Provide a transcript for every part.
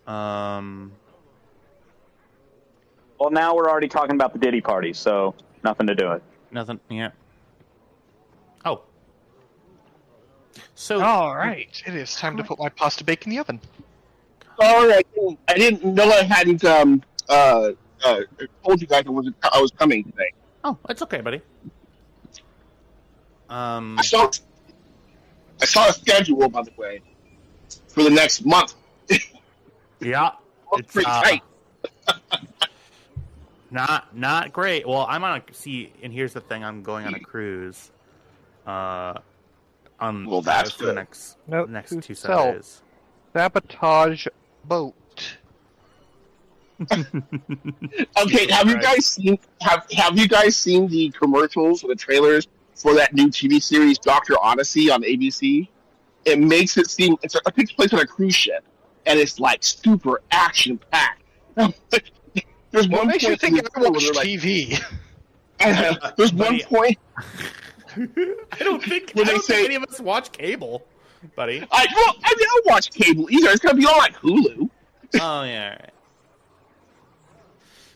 Well, now we're already talking about the Diddy party, so nothing to do it. Nothing. Yeah. Oh. So. All right, it is time to put my pasta bake in the oven. Sorry, I didn't know I hadn't told you guys I was coming today. Oh, it's okay, buddy. I saw a schedule, by the way, for the next month. Yeah, it's pretty tight. Not great. Well, I'm on a and here's the thing: I'm going on a cruise. That's for the next 2 Sundays. Sabotage boat. Okay, have you guys seen the commercials or the trailers for that new TV series Dr. Odyssey on ABC? It makes it seem it takes place on a cruise ship, and it's like super action packed. There's what one makes you point think I watch TV? There's one point. I don't think any of us watch cable, buddy. I don't watch cable either. It's gonna be on like Hulu. Oh yeah. Right.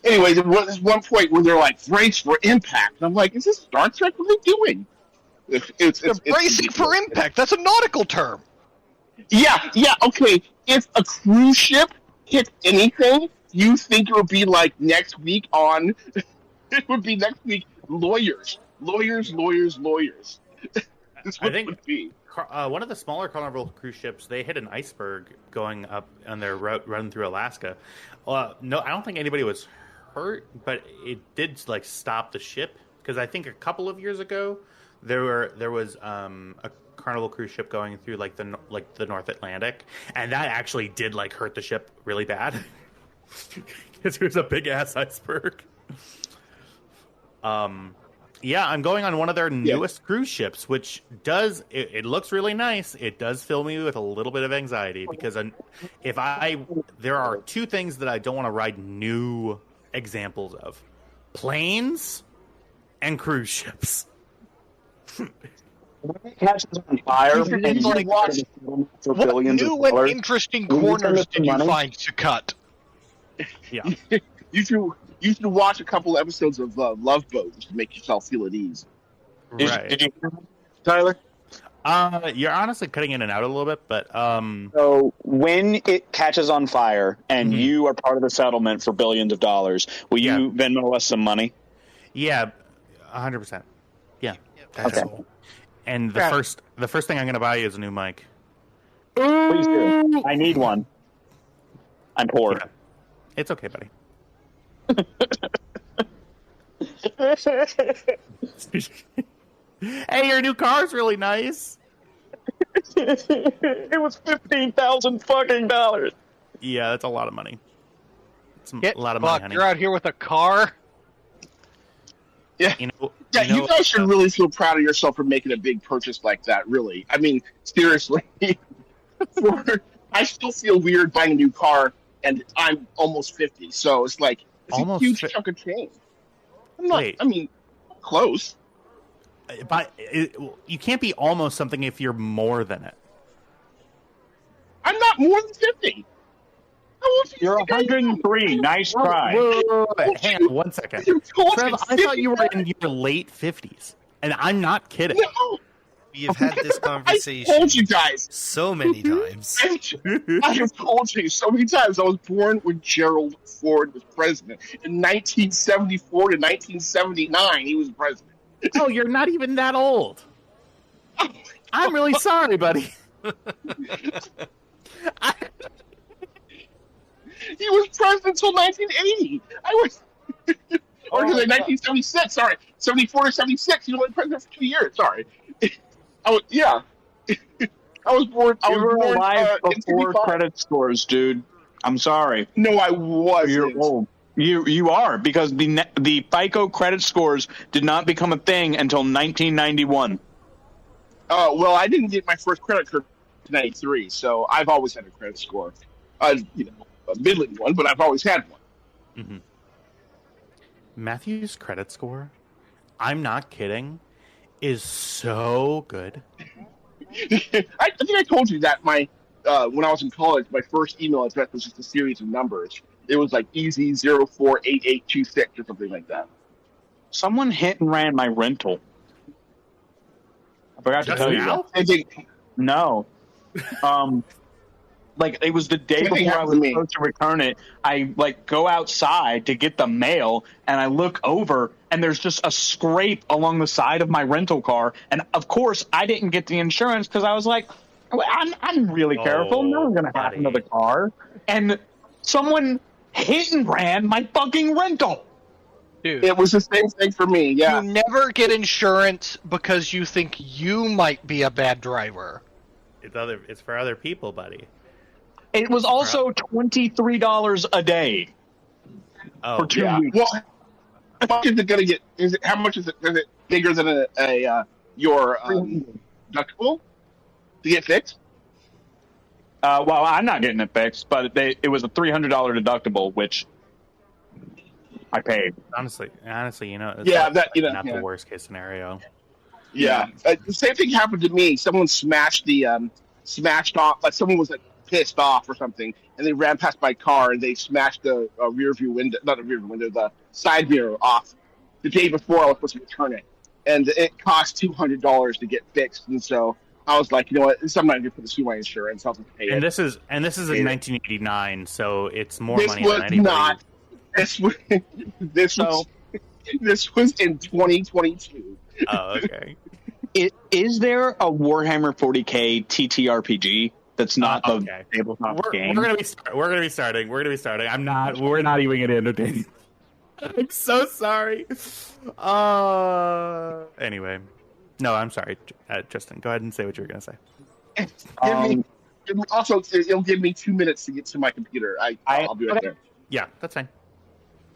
Anyway, there's one point where they're like, brace for impact. And I'm like, is this Star Trek? What are they doing? It's bracing for impact. That's a nautical term. Yeah, okay. If a cruise ship hits anything, you think it would be like next week on... It would be next week, lawyers. That's what it would be. One of the smaller Carnival cruise ships, they hit an iceberg going up on their route running through Alaska. No, I don't think anybody was hurt, but it did like stop the ship because I think a couple of years ago there was a Carnival cruise ship going through like the North Atlantic, and that actually did like hurt the ship really bad because there's a big ass iceberg. Yeah, I'm going on one of their newest cruise ships, which it looks really nice. It does fill me with a little bit of anxiety because there are two things that I don't want to ride new examples of: planes and cruise ships. When it catches on fire, and you watch for what billions new of dollars, and interesting corners did you find to cut? Yeah. You should watch a couple episodes of Love Boat just to make yourself feel at ease. Right. Did you hear me, Tyler? You're honestly cutting in and out a little bit, but So when it catches on fire and you are part of the settlement for billions of dollars, will you Venmo us some money? Yeah, 100%. Yeah. Okay. Cool. And the first thing I'm going to buy you is a new mic. Please do. I need one. I'm poor. Yeah. It's okay, buddy. Hey, your new car's really nice. It was $15,000 fucking dollars. Yeah, that's a lot of money. It's Get a lot of fucked. money, honey. You're out here with a car. Yeah, you guys should really feel proud of yourself for making a big purchase like that. Really, I mean, seriously. I still feel weird buying a new car, and I'm almost 50, so it's like it's Almost a huge chunk of change. I'm not. Wait. I mean, close. But you can't be almost something if you're more than it. I'm not more than 50. You're 103. Nice try. Wait, hang on 1 second. Trev, I thought you were in your late 50s, and I'm not kidding. No. We have had this conversation I told you guys so many times. I have told you so many times. I was born when Gerald Ford was president. In 1974 to 1979, he was president. Oh, you're not even that old. I'm really sorry, buddy. He was president until 1980. I was... or 1976, sorry. 74 to 76, he was only president for 2 years, sorry. I was born... You were alive in before 75. credit scores, dude. I'm sorry. No, I wasn't. You're old. You are, because the FICO credit scores did not become a thing until 1991. Well, I didn't get my first credit card in 93, so I've always had a credit score. A middling one, but I've always had one. Mm-hmm. Matthew's credit score, I'm not kidding, is so good. I think I told you that my when I was in college, my first email address was just a series of numbers. It was like EZ048826 or something like that. Someone hit and ran my rental. I forgot to tell you. No. Like, it was the day before I was supposed to return it. I, like, go outside to get the mail, and I look over, and there's just a scrape along the side of my rental car. And, of course, I didn't get the insurance because I was like, I'm really careful. No one's going to happen to the car. And someone hit and ran my fucking rental. Dude, it was the same thing for me, yeah. You never get insurance because you think you might be a bad driver. It's for other people, buddy. It was also $23 a day for 2 weeks. Well, how much is it going to get? How much is it? Is it bigger than your deductible to get fixed? Well, I'm not getting it fixed, but it was a $300 deductible, which I paid. Honestly, you know, it's not the worst case scenario. Yeah, the same thing happened to me. Someone smashed off. Like someone was like pissed off or something, and they ran past my car and they smashed the rear view window, not the rear view window, the side mirror off the day before I was supposed to return it, and it cost $200 to get fixed. And so I was like, you know what, I'm not going to sue my insurance. I'll just pay it. And this is in 1989, so it's more money than anybody. This was in 2022. Oh, okay. Is there a Warhammer 40K TTRPG that's not the tabletop game? We're gonna be starting. We're not even gonna entertain you. I'm so sorry. Anyway, no, I'm sorry, Justin. Go ahead and say what you were gonna say. It'll give me 2 minutes to get to my computer. I'll be right there. Yeah, that's fine.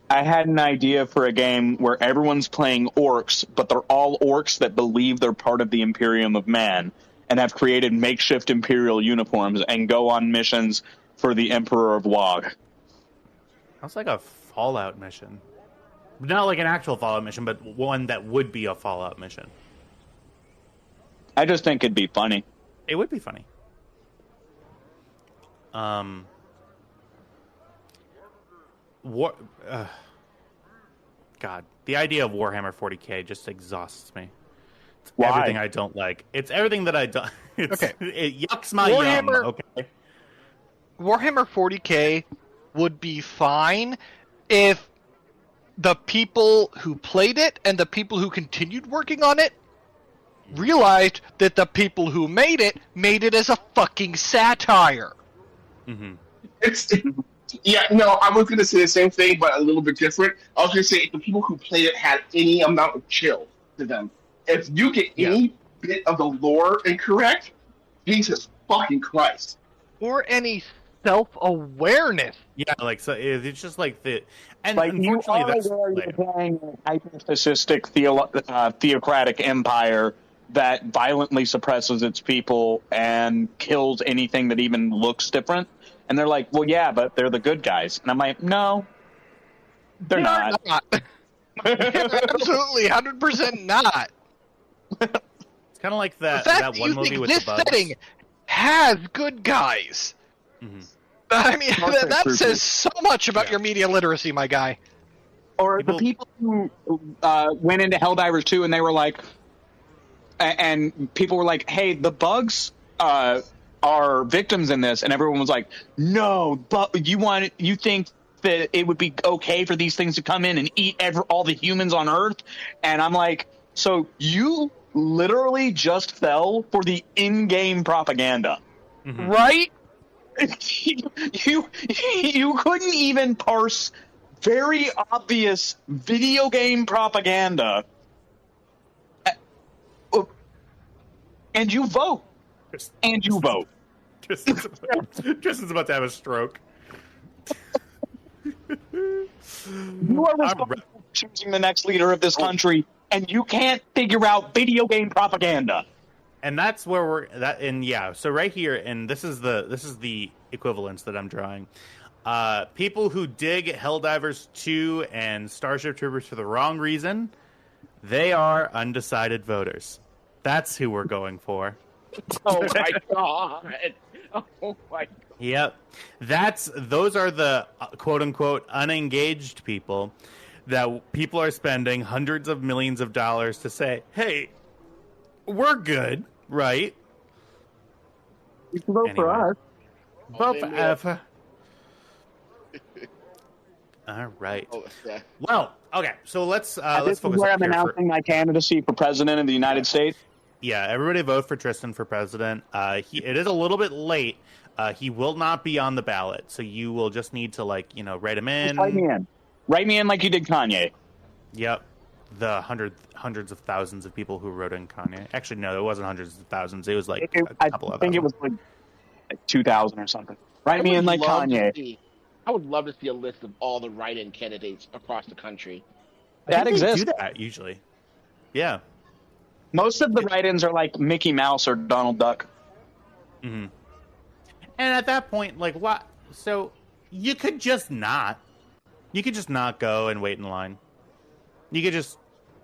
I had an idea for a game where everyone's playing orcs, but they're all orcs that believe they're part of the Imperium of Man and have created makeshift Imperial uniforms and go on missions for the Emperor of Wog. Sounds like a Fallout mission. Not like an actual Fallout mission, but one that would be a Fallout mission. I just think it'd be funny. It would be funny. God, the idea of Warhammer 40K just exhausts me. It's everything I don't like. It's everything that I don't. Okay, it yucks my yum. Okay, Warhammer 40K would be fine if the people who played it and the people who continued working on it realized that the people who made it as a fucking satire. Mm-hmm. Yeah, no, I was going to say the same thing, but a little bit different. I was going to say if the people who played it had any amount of chill to them. If you get any bit of the lore incorrect, Jesus fucking Christ. Or any self-awareness. Yeah, like, so it's just like the... And like, unfortunately, that's you're playing a hyper-fascistic theocratic empire that violently suppresses its people and kills anything that even looks different. And they're like, well, yeah, but they're the good guys. And I'm like, no, they're not. Absolutely, 100% not. It's kind of like that one movie with this the bugs. setting has good guys. Mm-hmm. I mean, that says so much about your media literacy, my guy. Or the people who went into Helldivers 2 and they were like, and people were like, hey, the bugs are victims in this, and everyone was like, no, but you think that it would be okay for these things to come in and eat all the humans on Earth? And I'm like, so you literally just fell for the in-game propaganda. Mm-hmm. Right? You couldn't even parse very obvious video game propaganda, and you vote. Tristan's about to have a stroke. You are responsible for choosing the next leader of this country, and you can't figure out video game propaganda. And that's where so right here, and this is the equivalence that I'm drawing. People who dig Helldivers 2 and Starship Troopers for the wrong reason, they are undecided voters. That's who we're going for. Oh my god! Oh my God. Yep. Those are the quote unquote unengaged people that people are spending hundreds of millions of dollars to say, hey, we're good, right? You can vote for Anyway. us. Vote name for me up. F. All right. Oh, yeah. Well, okay. So let's This is focus where up I'm here. announcing my candidacy for president of the United States. Yeah, everybody vote for Tristan for president. It is a little bit late. He will not be on the ballot, so you will just need to write him in. Just write me in. Write me in like you did Kanye. Yep, the hundreds of thousands of people who wrote in Kanye. Actually, no, it wasn't hundreds of thousands. It was like a couple of I think it thousand. was like 2,000 or something. Write I me would in like love to Kanye. see. I would love to see a list of all the write-in candidates across the country. I That think exists. They do that usually. Yeah. Most of the write-ins are like Mickey Mouse or Donald Duck. Mm-hmm. And at that point, like, what? So you could just not. You could just not go and wait in line. You could just,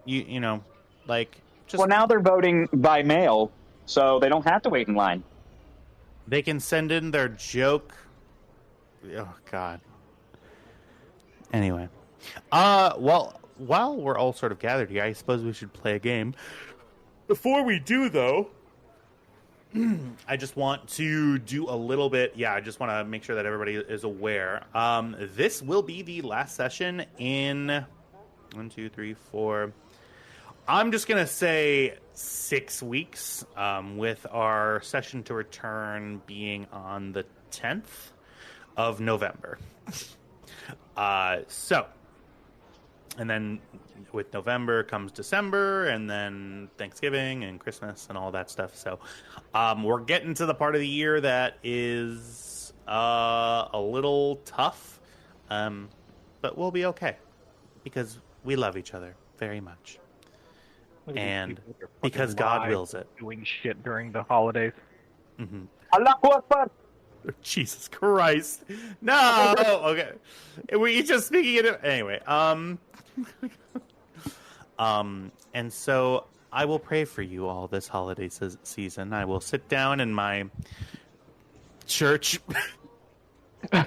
you know, like, just. Well, now they're voting by mail, so they don't have to wait in line. They can send in their joke. Oh God. Anyway, well, while we're all sort of gathered here, I suppose we should play a game. Before we do, though, I just want to do a little bit. Yeah, I just want to make sure that everybody is aware. This will be the last session in 1, 2, 3, 4. I'm just gonna say 6 weeks, with our session to return being on the 10th of November. So, and then with November comes December, and then Thanksgiving and Christmas and all that stuff. So, we're getting to the part of the year that is a little tough, but we'll be okay because we love each other very much. And because God wills it. Doing shit during the holidays. Mm-hmm. Allahu Akbar. Jesus Christ! No. Okay, were you just speaking it? Anyway, and so I will pray for you all this holiday season. I will sit down in my church. Play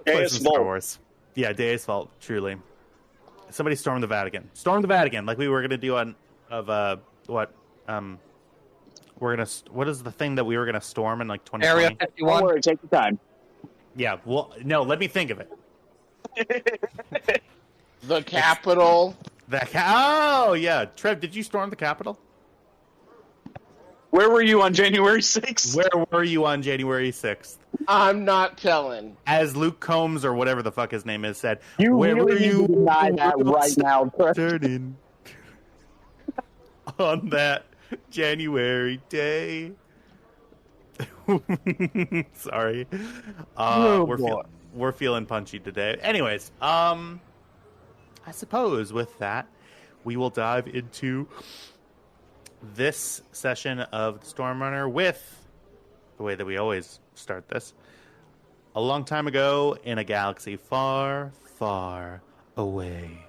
some Star Wars. Yeah, Deus Vult, truly. Somebody storm the Vatican. Storm the Vatican, like we were gonna do what is the thing that we were gonna storm in like 2020? Area Don't 51. worry, take your time. Yeah, well, no, let me think of it. The Capitol. Oh yeah, Trev, did you storm the Capitol? Where were you on January 6th? Where were you on January 6th? I'm not telling. As Luke Combs or whatever the fuck his name is said, You where really were need you to deny that right now. turning on that January day? Sorry. We're feeling punchy today. Anyways, I suppose with that, we will dive into this session of the Storm Runner with the way that we always start this. A long time ago in a galaxy far, far away.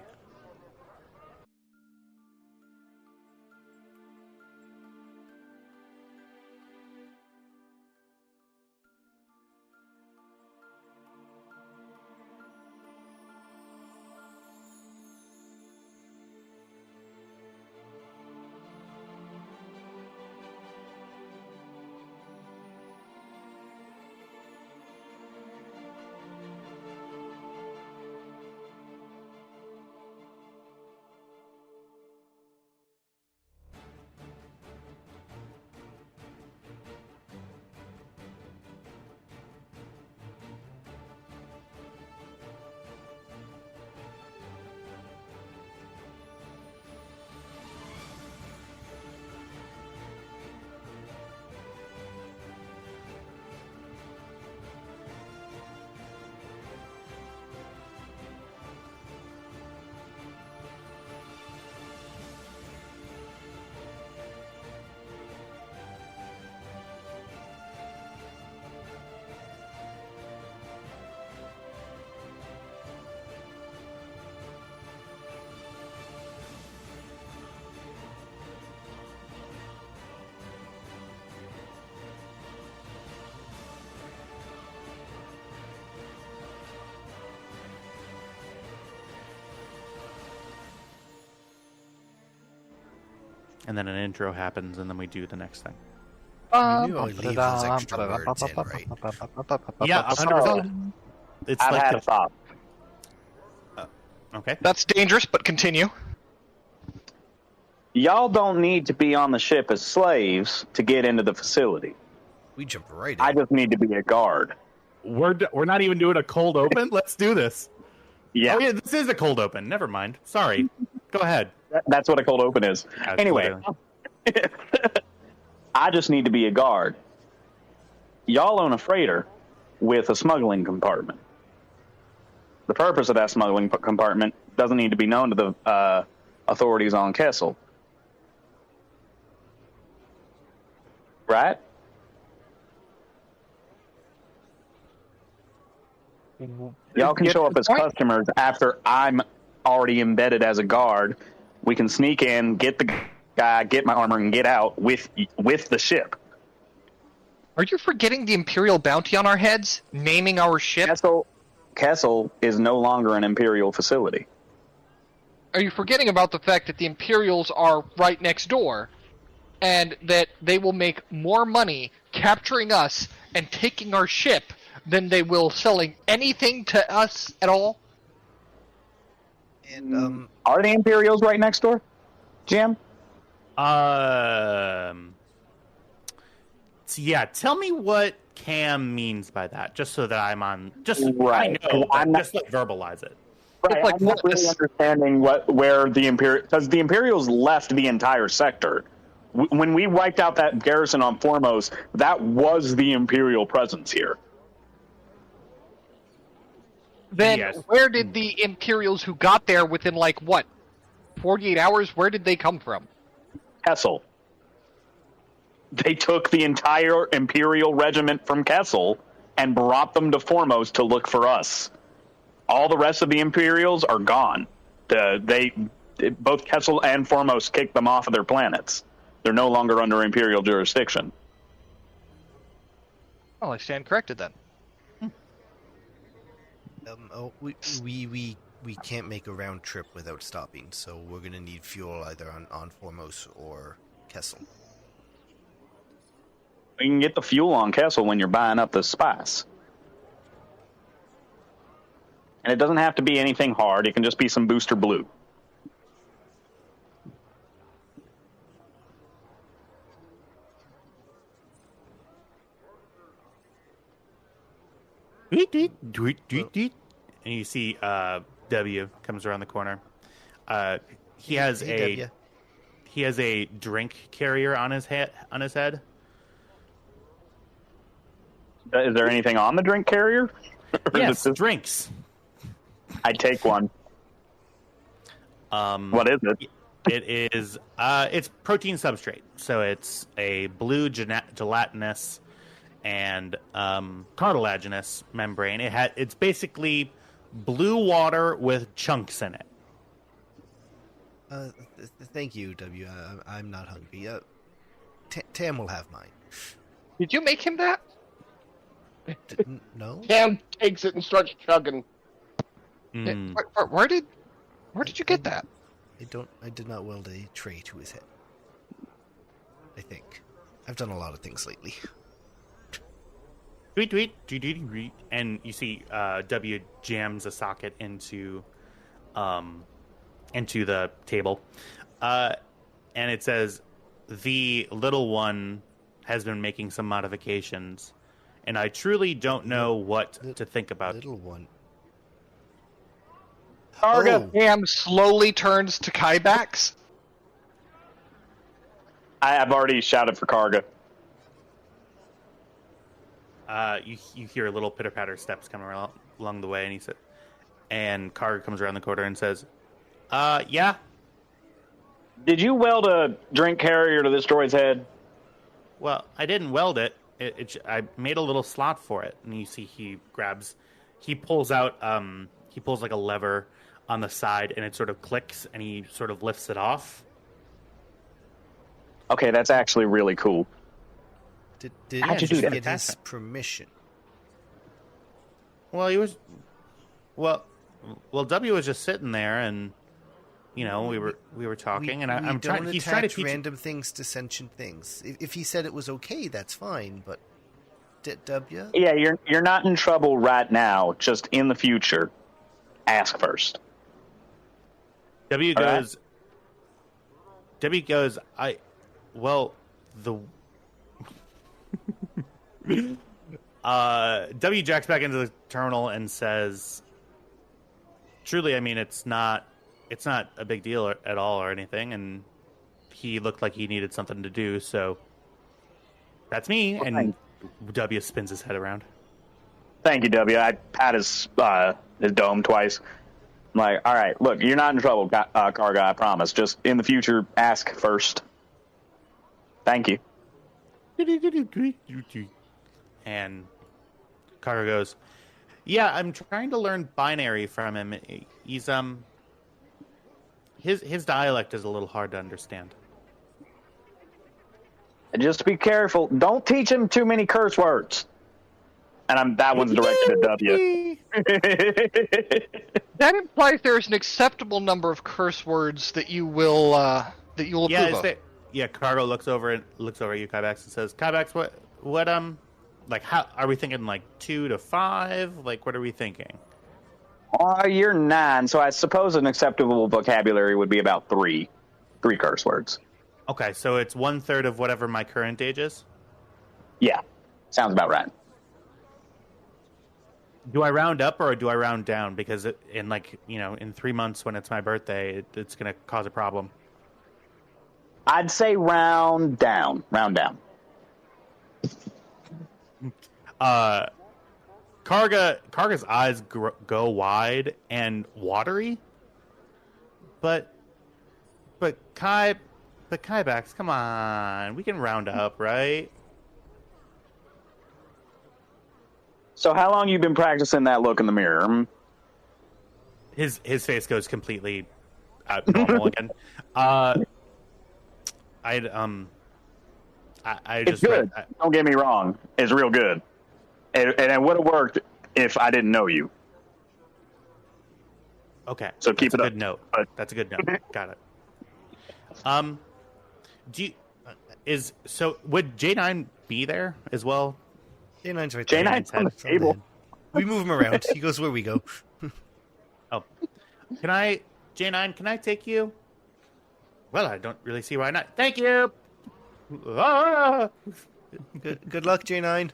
And then an intro happens, and then we do the next thing. You knew I'd leave those extra words in, right? Yeah, 100%. It's I've like had a thought. okay. That's dangerous, but continue. Y'all don't need to be on the ship as slaves to get into the facility. We jump right in. I just need to be a guard. We're not even doing a cold open. Let's do this. Yeah, Oh yeah, this is a cold open. Never mind. Sorry. Go ahead. that's what a cold open is. That's Anyway, I just need to be a guard. Y'all own a freighter with a smuggling compartment. The purpose of that smuggling compartment doesn't need to be known to the authorities on Kessel. Right? Y'all can show up as customers after I'm already embedded as a guard. We can sneak in, get the guy, get my armor, and get out with the ship. Are you forgetting the Imperial bounty on our heads? Naming our ship? Kessel is no longer an Imperial facility. Are you forgetting about the fact that the Imperials are right next door, and that they will make more money capturing us and taking our ship than they will selling anything to us at all? And Are the Imperials right next door, Jim? So yeah, tell me what Cam means by that, just so that I'm on. Just Right. I know, I'm but not- just like verbalize it. Right, like I'm not really understanding where the because the Imperials left the entire sector. When we wiped out that garrison on Foremost, that was the Imperial presence here. Then Yes. where did the Imperials who got there within, 48 hours, where did they come from? Kessel. They took the entire Imperial regiment from Kessel and brought them to Foremost to look for us. All the rest of the Imperials are gone. Both Kessel and Foremost kicked them off of their planets. They're no longer under Imperial jurisdiction. Well, I stand corrected then. we can't make a round trip without stopping, so we're gonna need fuel either on Foremost or Kessel. You can get the fuel on Kessel when you're buying up the spice. And it doesn't have to be anything hard. It can just be some booster blue. And you see W comes around the corner. He has W. a drink carrier on his head. Is there anything on the drink carrier? Or is Yes, it just- drinks. I'd take one. What is it? It is it's protein substrate, so it's a blue gelatinous and cartilaginous membrane. It's basically blue water with chunks in it. Thank you, W. I'm not hungry. Tam will have mine. Did you make him that? No? Cam takes it and starts chugging. Mm. Where did you get that? I did not weld a tray to his head. I think. I've done a lot of things lately. Tweet, and you see W jams a socket into the table, and it says, "The little one has been making some modifications, and I truly don't know what to think about." Little one. Karga. Cam slowly turns to Kybax. I've already shouted for Karga. You hear little pitter patter steps coming along the way, and Carter comes around the corner and says, "Yeah." Did you weld a drink carrier to this droid's head? Well, I didn't weld it. I made a little slot for it, and you see he pulls out like a lever on the side, and it sort of clicks, and he sort of lifts it off. Okay, that's actually really cool. Did How'd you do that? get his permission? Well, W was just sitting there, and we were talking, and I'm don't trying. He's trying to attach teach random things to sentient things. If he said it was okay, that's fine. But W. Yeah, you're not in trouble right now. Just in the future, ask first. W All right. goes. W goes. W jacks back into the terminal and says, "Truly, I mean, it's not a big deal at all or anything." And he looked like he needed something to do, so that's me. And W spins his head around. Thank you, W. I pat his dome twice. I'm like, all right, look, you're not in trouble, car guy, I promise. Just in the future, ask first. Thank you. And Carter goes, "Yeah, I'm trying to learn binary from him. He's his dialect is a little hard to understand." Just be careful. Don't teach him too many curse words. And that one's directed at W. That implies there's an acceptable number of curse words that you will approve of. Yeah, Cargo looks over at you, Kybax, and says, "Kybax, what like, how are we thinking? Like 2 to 5? Like, what are we thinking?" You're 9, so I suppose an acceptable vocabulary would be about 3 curse words. Okay, so it's 1/3 of whatever my current age is. Yeah, sounds about right. Do I round up or do I round down? Because in 3 months when it's my birthday, it's going to cause a problem. I'd say round down. Karga's eyes go wide and watery, but Kybax, come on, we can round up, right? So how long you been practicing that look in the mirror? His face goes completely normal again. It's good. Don't get me wrong. It's real good. And it would have worked if I didn't know you. Okay. So keep it up. Good note. That's a good note. Got it. Would J9 be there as well? J9's right there. J9's on the table. We move him around. He goes where we go. Oh. J9, can I take you? Well, I don't really see why not. Thank you! Ah! Good luck, J9.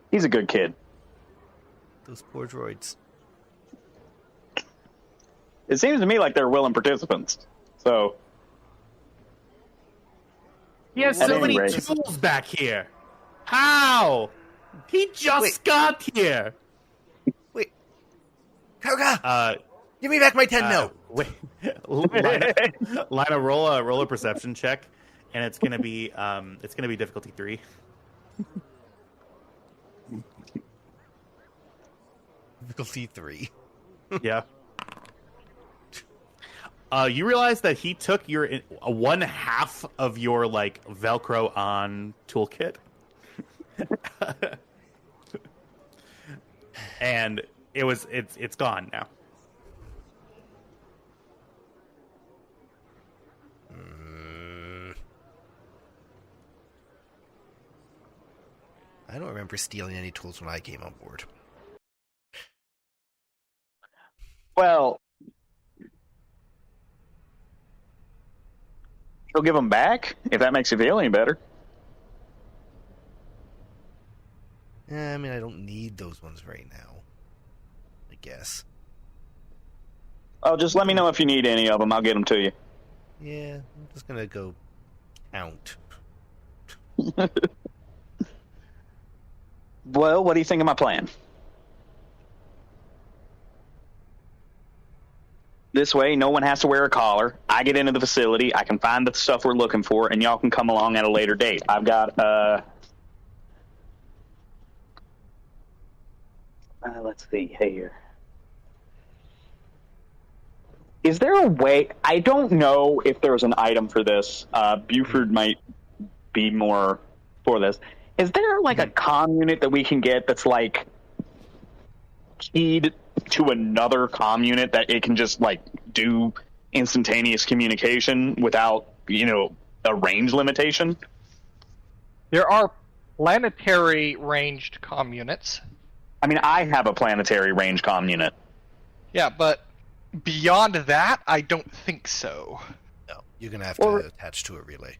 He's a good kid. Those poor droids. It seems to me like they're willing participants. So he has so many tools back here. How? He just got here. Wait. Koga! Give me back my 10 mil. Wait. Lina, roll a perception check, and it's gonna be difficulty 3. Difficulty 3. Yeah. You realize that he took your 1/2 of your Velcro on toolkit, and it's gone now. I don't remember stealing any tools when I came on board. Well, she'll give them back if that makes you feel any better. I mean, I don't need those ones right now, I guess. Oh, just let me know if you need any of them. I'll get them to you. Yeah, I'm just gonna go count. Well, what do you think of my plan? This way, no one has to wear a collar. I get into the facility. I can find the stuff we're looking for, and y'all can come along at a later date. I've got, let's see here. Is there a way? I don't know if there's an item for this. Buford might be more for this. Is there a comm unit that we can get that's keyed to another comm unit that it can just like do instantaneous communication without, a range limitation? There are planetary ranged comm units. I mean, I have a planetary range comm unit. Yeah, but beyond that, I don't think so. No, you're gonna have to attach to a relay.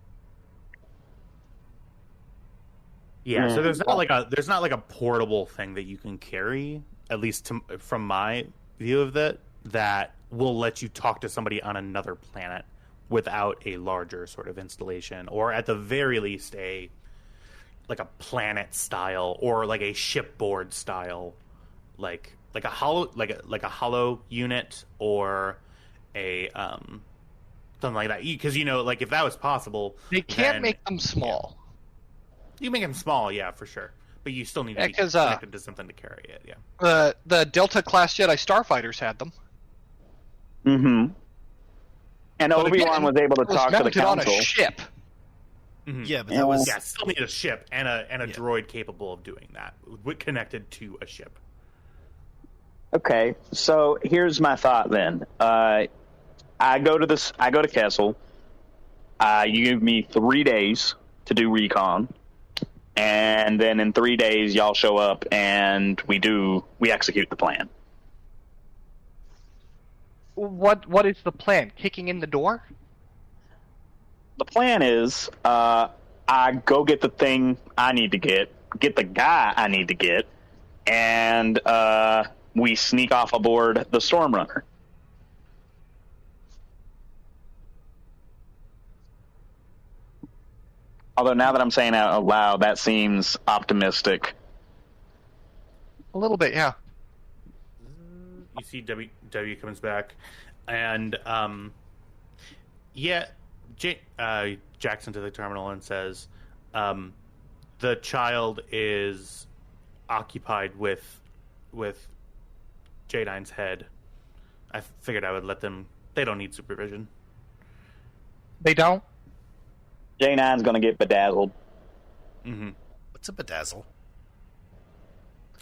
Yeah, so there's not like a portable thing that you can carry, at least from my view of that will let you talk to somebody on another planet without a larger sort of installation, or at the very least like a planet style or like a shipboard style, like a hollow unit or a something like that. Because like if that was possible, they can't make them small. Yeah. You make them small, yeah, for sure. But you still need to be connected to something to carry it, yeah. The Delta class Jedi starfighters had them. Mm-hmm. And But Obi-Wan was able to talk to the council. On a ship. Mm-hmm. Yeah, but that was still need a ship and a droid capable of doing that, connected to a ship. Okay, so here's my thought then. I go to Kessel. You give me 3 days to do recon, and then in 3 days y'all show up and we execute the plan. What is the plan? Kicking in the door? The plan is I go get the thing I need to get the guy I need to get, and we sneak off aboard the Stormrunner. Although now that I'm saying it out loud, that seems optimistic. A little bit, yeah. You see W comes back, and Jackson to the terminal and says, the child is occupied with J9's head. I figured I would let them. They don't need supervision. They don't? J9's going to get bedazzled. Mm-hmm. What's a bedazzle?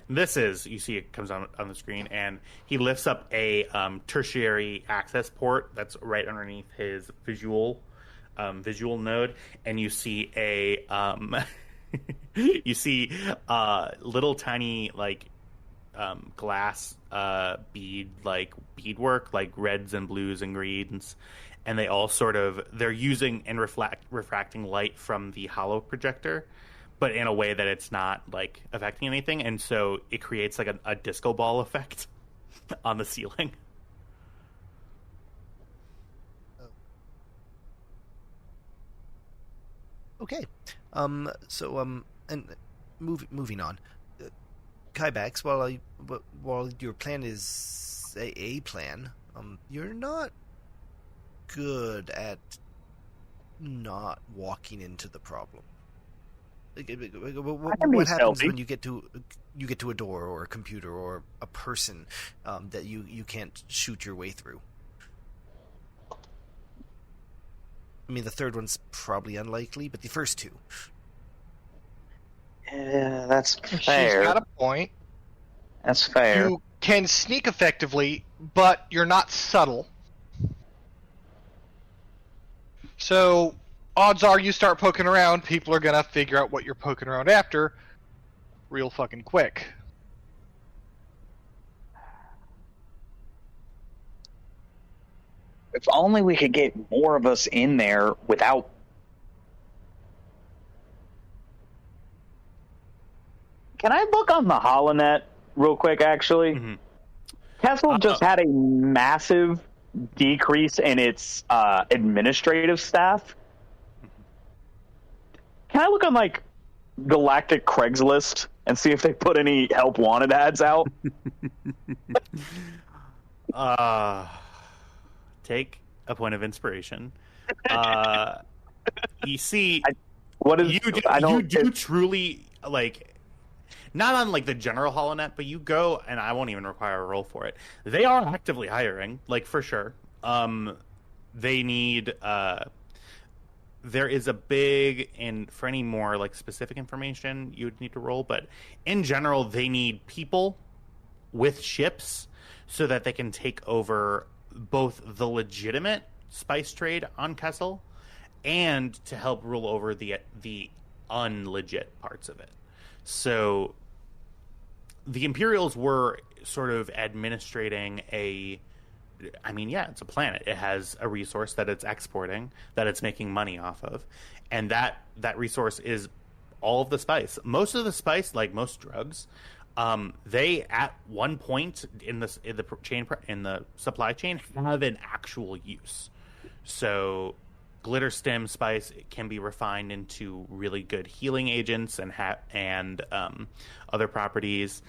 This is, you see it comes on the screen, and he lifts up a tertiary access port that's right underneath his visual node, and you see a little tiny glass beadwork, like reds and blues and greens, and they all they're using and refracting light from the holo projector, but in a way that it's not affecting anything, and so it creates a disco ball effect on the ceiling. Okay. And moving on. Kybax, while your plan is a plan, you're not good at not walking into the problem. What happens when you get to a door or a computer or a person that you can't shoot your way through? I mean, the third one's probably unlikely, but the first two. Yeah, that's fair. She's got a point. That's fair. You can sneak effectively, but you're not subtle. So, odds are you start poking around, people are going to figure out what you're poking around after real fucking quick. If only we could get more of us in there without... Can I look on the HoloNet real quick, actually? Mm-hmm. Kessel just had a massive decrease in its administrative staff. Can I look on, Galactic Craigslist and see if they put any help wanted ads out? Take a point of inspiration. You see, you do truly not on the general HoloNet, but you go, and I won't even require a roll for it. They are actively hiring, for sure. They need. There is a big, and for any more specific information, you would need to roll. But in general, they need people with ships so that they can take over both the legitimate spice trade on Kessel and to help rule over the unlegit parts of it. So the Imperials were sort of administrating it's a planet. It has a resource that it's exporting, that it's making money off of. And that resource is all of the spice. Most of the spice, like most drugs, they at one point in the supply chain have an actual use. So glitter stem spice can be refined into really good healing agents and other properties.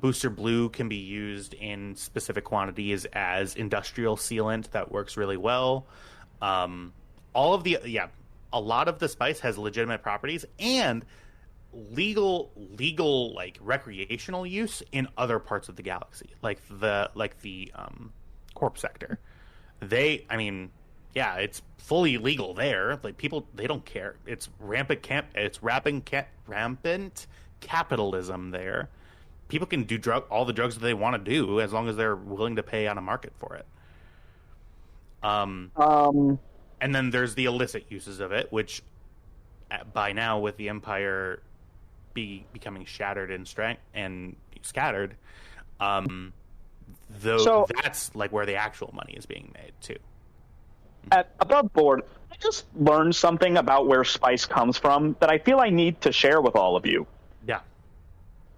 Booster blue can be used in specific quantities as industrial sealant that works really well. A lot of the spice has legitimate properties and legal like recreational use in other parts of the galaxy, like the Corp sector. It's fully legal there. Like people, they don't care. It's rampant capitalism there. People can do all the drugs that they want to do as long as they're willing to pay on a market for it. And then there's the illicit uses of it, which by now, with the Empire becoming shattered and scattered, that's like where the actual money is being made too. At Above Board, I just learned something about where spice comes from that I feel I need to share with all of you. Yeah.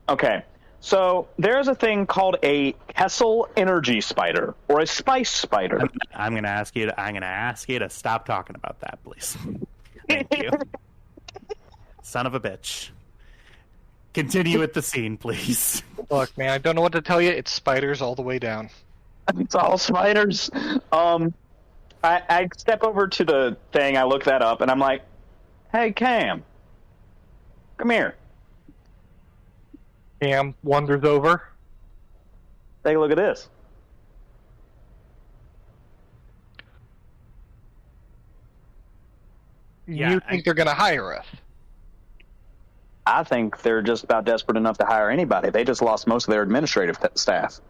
Okay. So there's a thing called a Kessel energy spider or a spice spider. I'm going to ask you to stop talking about that, please. Thank you. Son of a bitch. Continue with the scene, please. Look, man, I don't know what to tell you. It's spiders all the way down. It's all spiders. I step over to the thing, I look that up, and I'm like, hey, Cam, come here. Cam wanders over. Take a look at this. You think they're going to hire us? I think they're just about desperate enough to hire anybody. They just lost most of their administrative staff.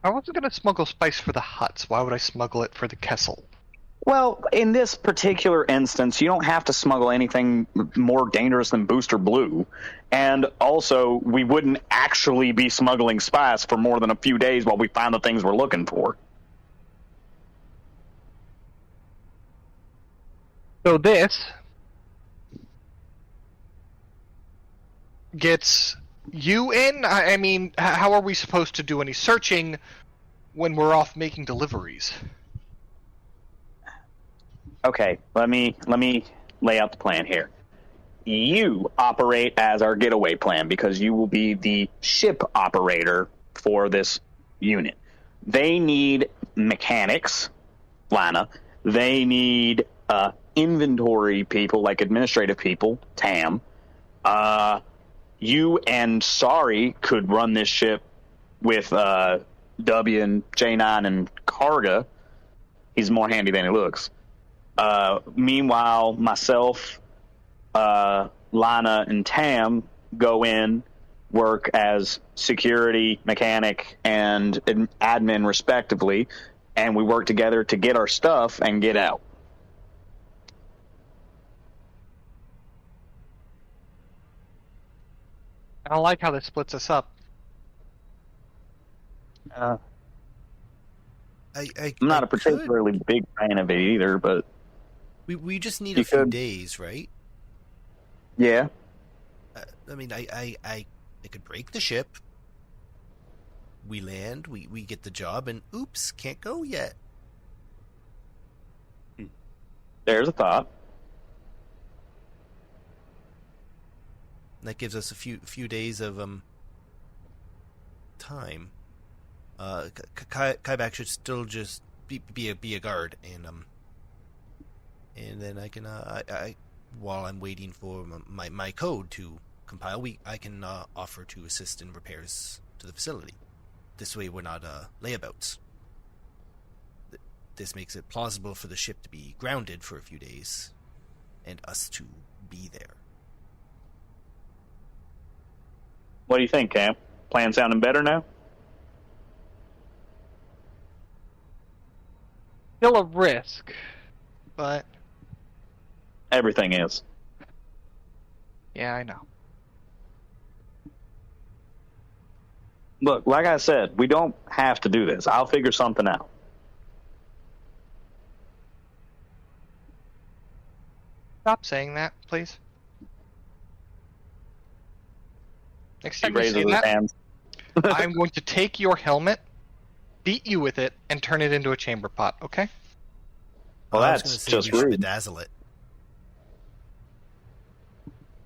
I wasn't going to smuggle spice for the huts. Why would I smuggle it for the Kessel? Well, in this particular instance, you don't have to smuggle anything more dangerous than Booster Blue. And also, we wouldn't actually be smuggling spice for more than a few days while we find the things we're looking for. So this gets you in? I mean, how are we supposed to do any searching when we're off making deliveries? Okay, let me lay out the plan here. You operate as our getaway plan because you will be the ship operator for this unit. They need mechanics, Lana. They need inventory people, like administrative people, Tam. You and Sari could run this ship with W and J9 and Karga. He's more handy than he looks. Meanwhile, myself, Lana, and Tam go in, work as security, mechanic, and admin, respectively, and we work together to get our stuff and get out. I don't like how this splits us up. I'm not a particularly big fan of it either, but we just need a few days, right? Yeah. I mean, I could break the ship. We land, we get the job, and oops, can't go yet. There's a thought. That gives us a few days of time. Kaiback should still just be a guard, and then I can while I'm waiting for my code to compile, I can offer to assist in repairs to the facility. This way, we're not layabouts. This makes it plausible for the ship to be grounded for a few days, and us to be there. What do you think, Cam? Plan sounding better now? Still a risk, but Everything is. yeah, I know. Look, like I said, we don't have to do this. I'll figure something out. Stop saying that, please. Next He time you raises say his that, hands. I'm going to take your helmet, beat you with it, and turn it into a chamber pot, okay? Well, I was that's gonna say just we should rude. bedazzle it.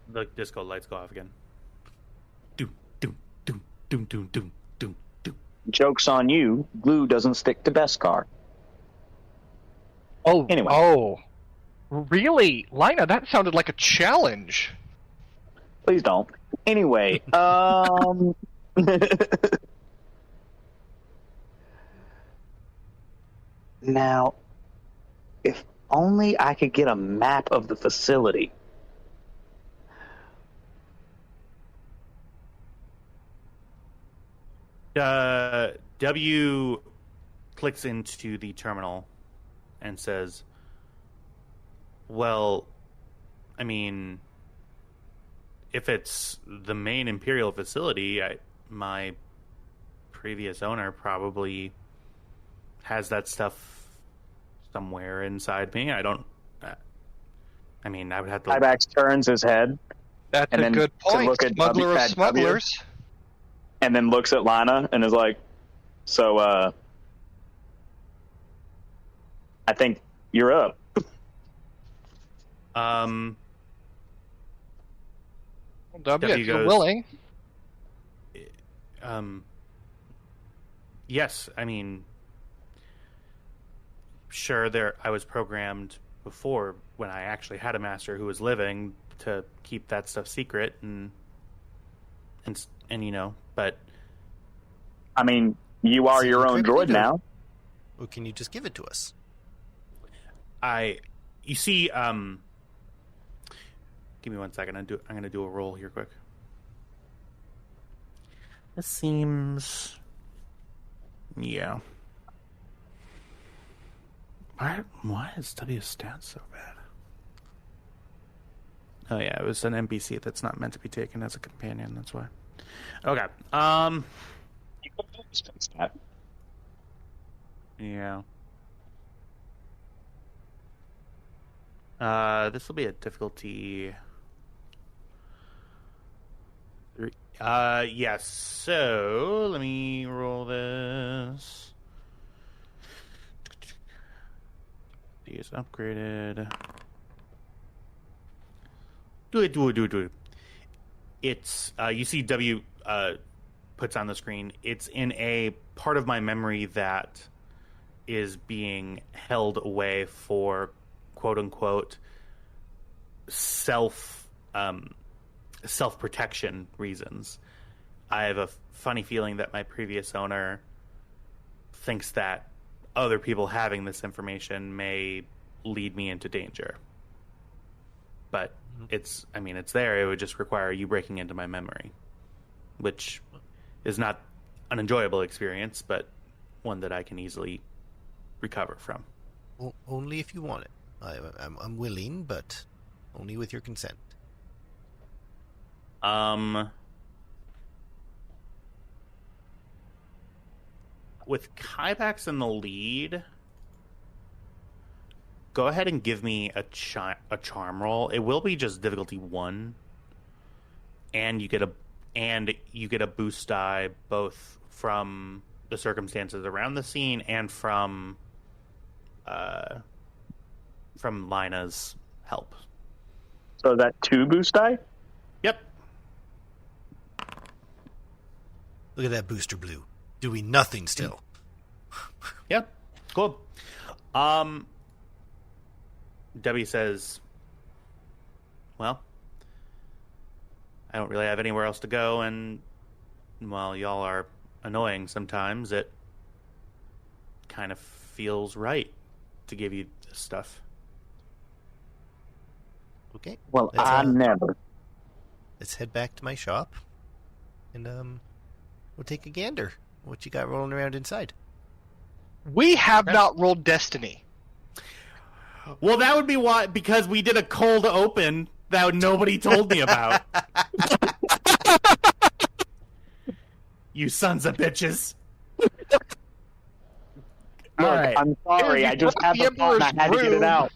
The disco lights go off again. Doom, doom, doom, doom, doom, doom, doom, doom. Joke's on you. Glue doesn't stick to Beskar. Oh, Anyway. Oh, really? Lina, that sounded like a challenge. Please don't. Anyway, now, if only I could get a map of the facility. W clicks into the terminal and says, well, I mean, if it's the main Imperial facility, my previous owner probably has that stuff somewhere inside me. I don't... I mean, I would have to... Ibax turns his head That's And a then good to point. look at Smuggler W- of at smugglers. and then looks at Lana and is like, so, I think you're up. W, W if you're goes- willing. Yes, I mean, sure, I was programmed before when I actually had a master who was living to keep that stuff secret and you know, but I mean, you are So your own encrypted droid or- now. Or can you just give it to us? you see, give me 1 second. I'm gonna do a roll here quick. This seems, yeah. Why is W stats so bad? Oh yeah, it was an NPC that's not meant to be taken as a companion. That's why. Okay. Yeah. This will be a difficulty 3. Yes. So let me roll this. These upgraded. Do it. It's you see W puts on the screen. It's in a part of my memory that is being held away for quote unquote self protection reasons. I have a funny feeling that my previous owner thinks that other people having this information may lead me into danger. But it's there. It would just require you breaking into my memory, which is not an enjoyable experience, but one that I can easily recover from. Only if you want it. I'm willing, but only with your consent. With Kybax in the lead, go ahead and give me a charm roll. It will be just difficulty 1, and you get a boost die both from the circumstances around the scene and from Lina's help. So is that 2 boost die? Yep. Look at that booster blue. Doing nothing still. Yep. Cool. Debbie says, well, I don't really have anywhere else to go, and while y'all are annoying sometimes, it kind of feels right to give you this stuff. Okay. Well, Let's, I never. Let's head back to my shop and we'll take a gander. What you got rolling around inside? We have not rolled Destiny. Well, that would be why, because we did a cold open that nobody told me about. You sons of bitches. All right. I'm sorry. I just had the thought and I had to get it out.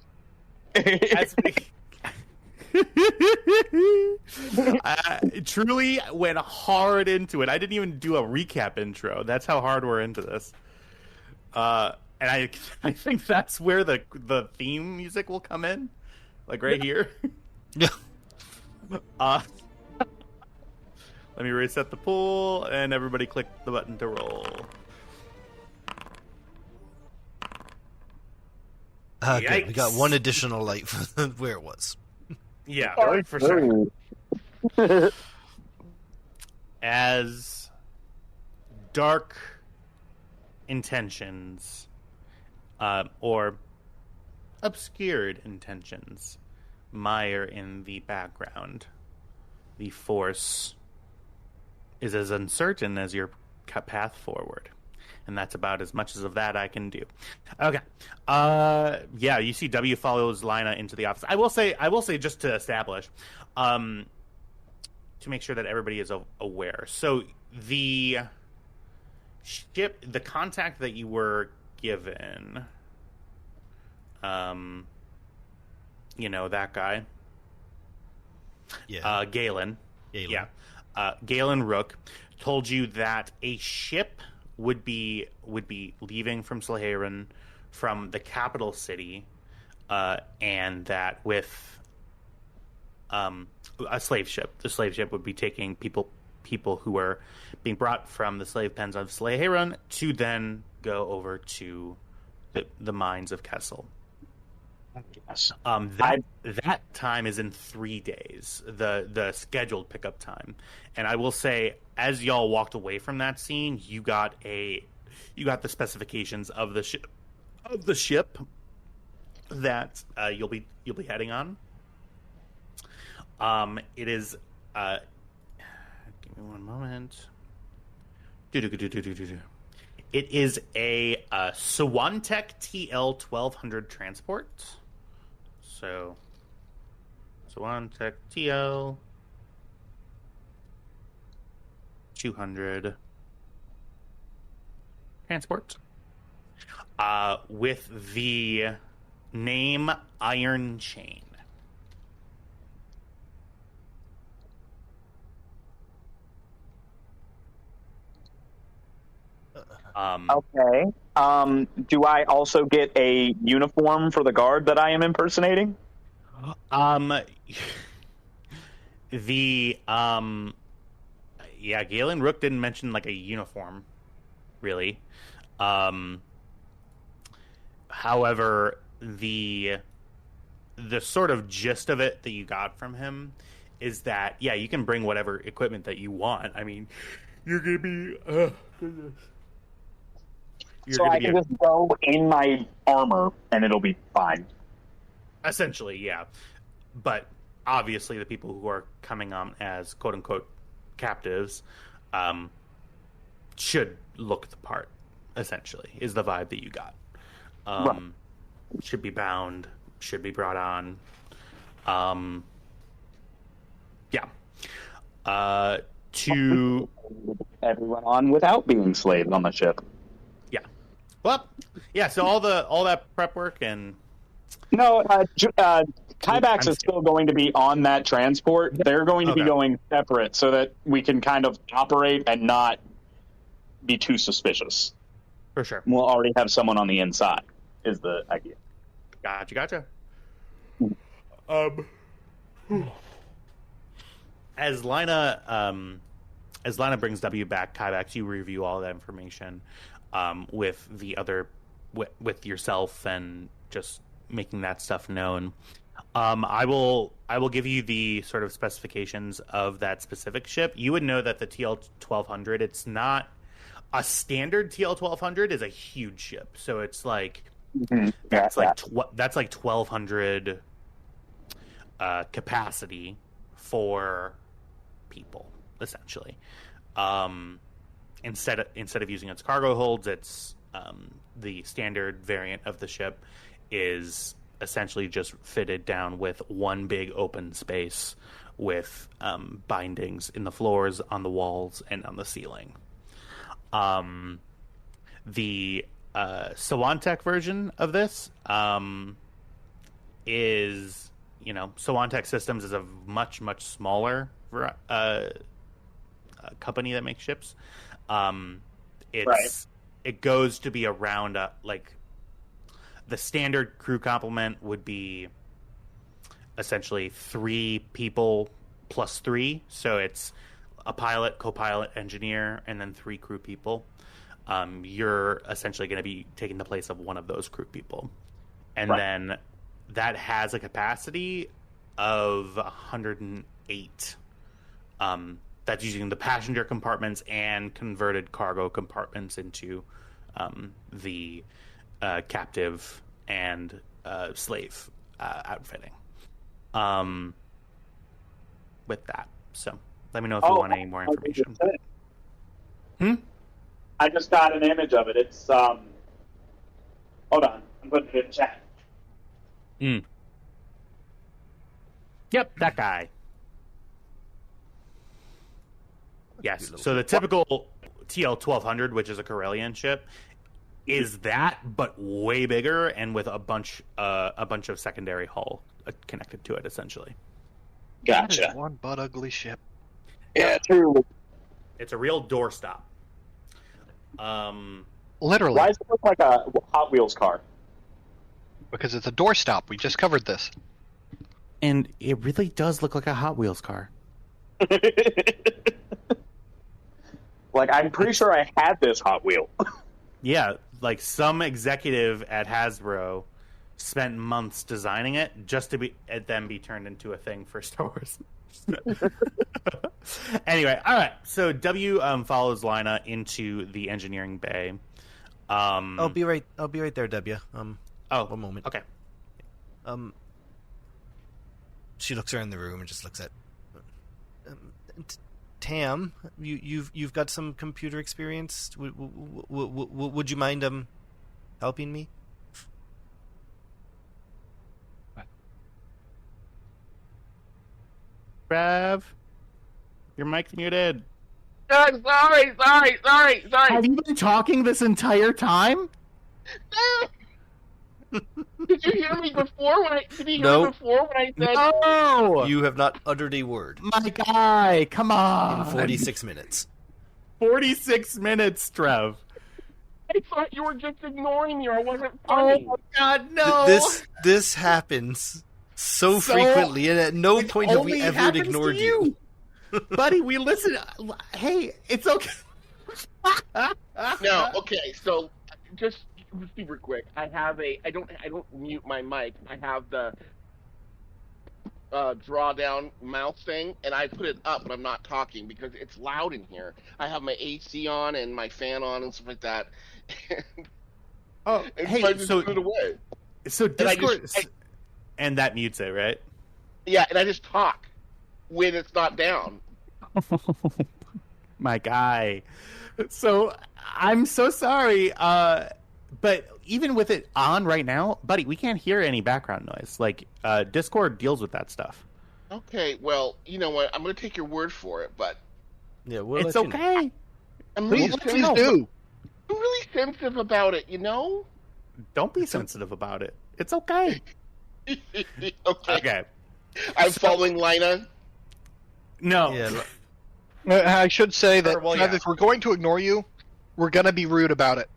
I truly went hard into it. I didn't even do a recap intro. That's how hard we're into this. And I think that's where the theme music will come in, like right here. Yeah. Let me reset the pool, and everybody click the button to roll. Good. We got one additional light from where it was. Yeah, for sure. As dark intentions, or obscured intentions, mire in the background, the Force is as uncertain as your path forward. And that's about as much as of that I can do. Okay. Yeah, you see W follows Lina into the office. I will say just to establish, to make sure that everybody is aware. So the ship, the contact that you were given, you know, that guy. Yeah. Galen. Galen. Yeah. Galen Rook told you that a ship would be leaving from Slaheron from the capital city, and that with a slave ship, the slave ship would be taking people who were being brought from the slave pens of Slaheron to then go over to the mines of Kessel. Yes. That time is in 3 days, the scheduled pickup time. And I will say, as y'all walked away from that scene, you got the specifications of the ship that you'll be heading on. It is give me one moment. It is a Sawantech TL 1200 transport. So, Sawantech TL 200 transport. With the name Iron Chain. Okay. Do I also get a uniform for the guard that I am impersonating? Yeah, Galen Rook didn't mention like a uniform, really. However, the sort of gist of it that you got from him is that, yeah, you can bring whatever equipment that you want. I mean, you're gonna be goodness. So I can just go in my armor and it'll be fine. Essentially, yeah. But obviously the people who are coming on as quote-unquote captives should look the part, essentially, is the vibe that you got. Right. Should be bound, should be brought on. Yeah. To everyone on without being slaves on the ship. Yeah. Well, yeah, so all that prep work and No, Kybax is still going to be on that transport. They're going to be going separate so that we can kind of operate and not be too suspicious. for sure. We'll already have someone on the inside, is the idea. Gotcha. As Lina brings W back, Kybax, you review all that information with the other, with yourself, and just making that stuff known. I will give you the sort of specifications of that specific ship. You would know that the TL 1200, it's not a standard TL 1200, is a huge ship. So it's like that's like 1200 capacity for people, essentially. Instead of using its cargo holds, it's the standard variant of the ship is essentially just fitted down with one big open space with bindings in the floors, on the walls, and on the ceiling. The Sawantech version of this is, Sawantech Systems is a much, much smaller company that makes ships. It goes to be around the standard crew complement would be essentially 3 people plus 3. So it's a pilot, co-pilot, engineer, and then 3 crew people. You're essentially going to be taking the place of one of those crew people. And then that has a capacity of 108. That's using the passenger compartments and converted cargo compartments into the captive and slave outfitting. With that, so let me know if you want any more information. I just got an image of it. It's hold on, I'm putting it in chat. Yep, that guy. Yes. So the typical TL-1200, which is a Corellian ship, is that, but way bigger and with a bunch of secondary hull connected to it, essentially. That Gotcha. is one butt ugly ship. Yeah, true. It's a real doorstop. Literally. Why does it look like a Hot Wheels car? Because it's a doorstop. We just covered this. And it really does look like a Hot Wheels car. Like, I'm pretty sure I had this Hot Wheel. Yeah, like some executive at Hasbro spent months designing it just to then be turned into a thing for Star Wars. Anyway, all right. So W follows Lina into the engineering bay. I'll be right there, W. One moment. Okay. She looks around the room and just looks at Tam. You've got some computer experience. Would you mind helping me? Rev, your mic's muted. Sorry. Have you been talking this entire time? Did you hear me before when I said No! You have not uttered a word. My guy, come on. In 46 minutes. 46 minutes, Trev. I thought you were just ignoring me or I wasn't funny. Oh my god, no! This happens so frequently, and at no point have we only ever happens ignored to you. Buddy, we listen. Hey, it's okay. No, okay, so just super quick. I don't mute my mic. I have the drawdown mouth thing, and I put it up when I'm not talking because it's loud in here. I have my AC on and my fan on and stuff like that. And hey, so I just put it away. So Discord, and that mutes it, right? Yeah, and I just talk when it's not down. My guy. So I'm so sorry, but even with it on right now, buddy, we can't hear any background noise. Like, Discord deals with that stuff. Okay, well, you know what? I'm going to take your word for it, but Yeah, we'll It's let you know. okay. I'm Please really, do. I'm really sensitive about it, you know? Don't be sensitive about it. It's okay. Okay. Okay. I'm following Lina. No. Yeah, I should say that Well, yeah. if we're going to ignore you, we're going to be rude about it.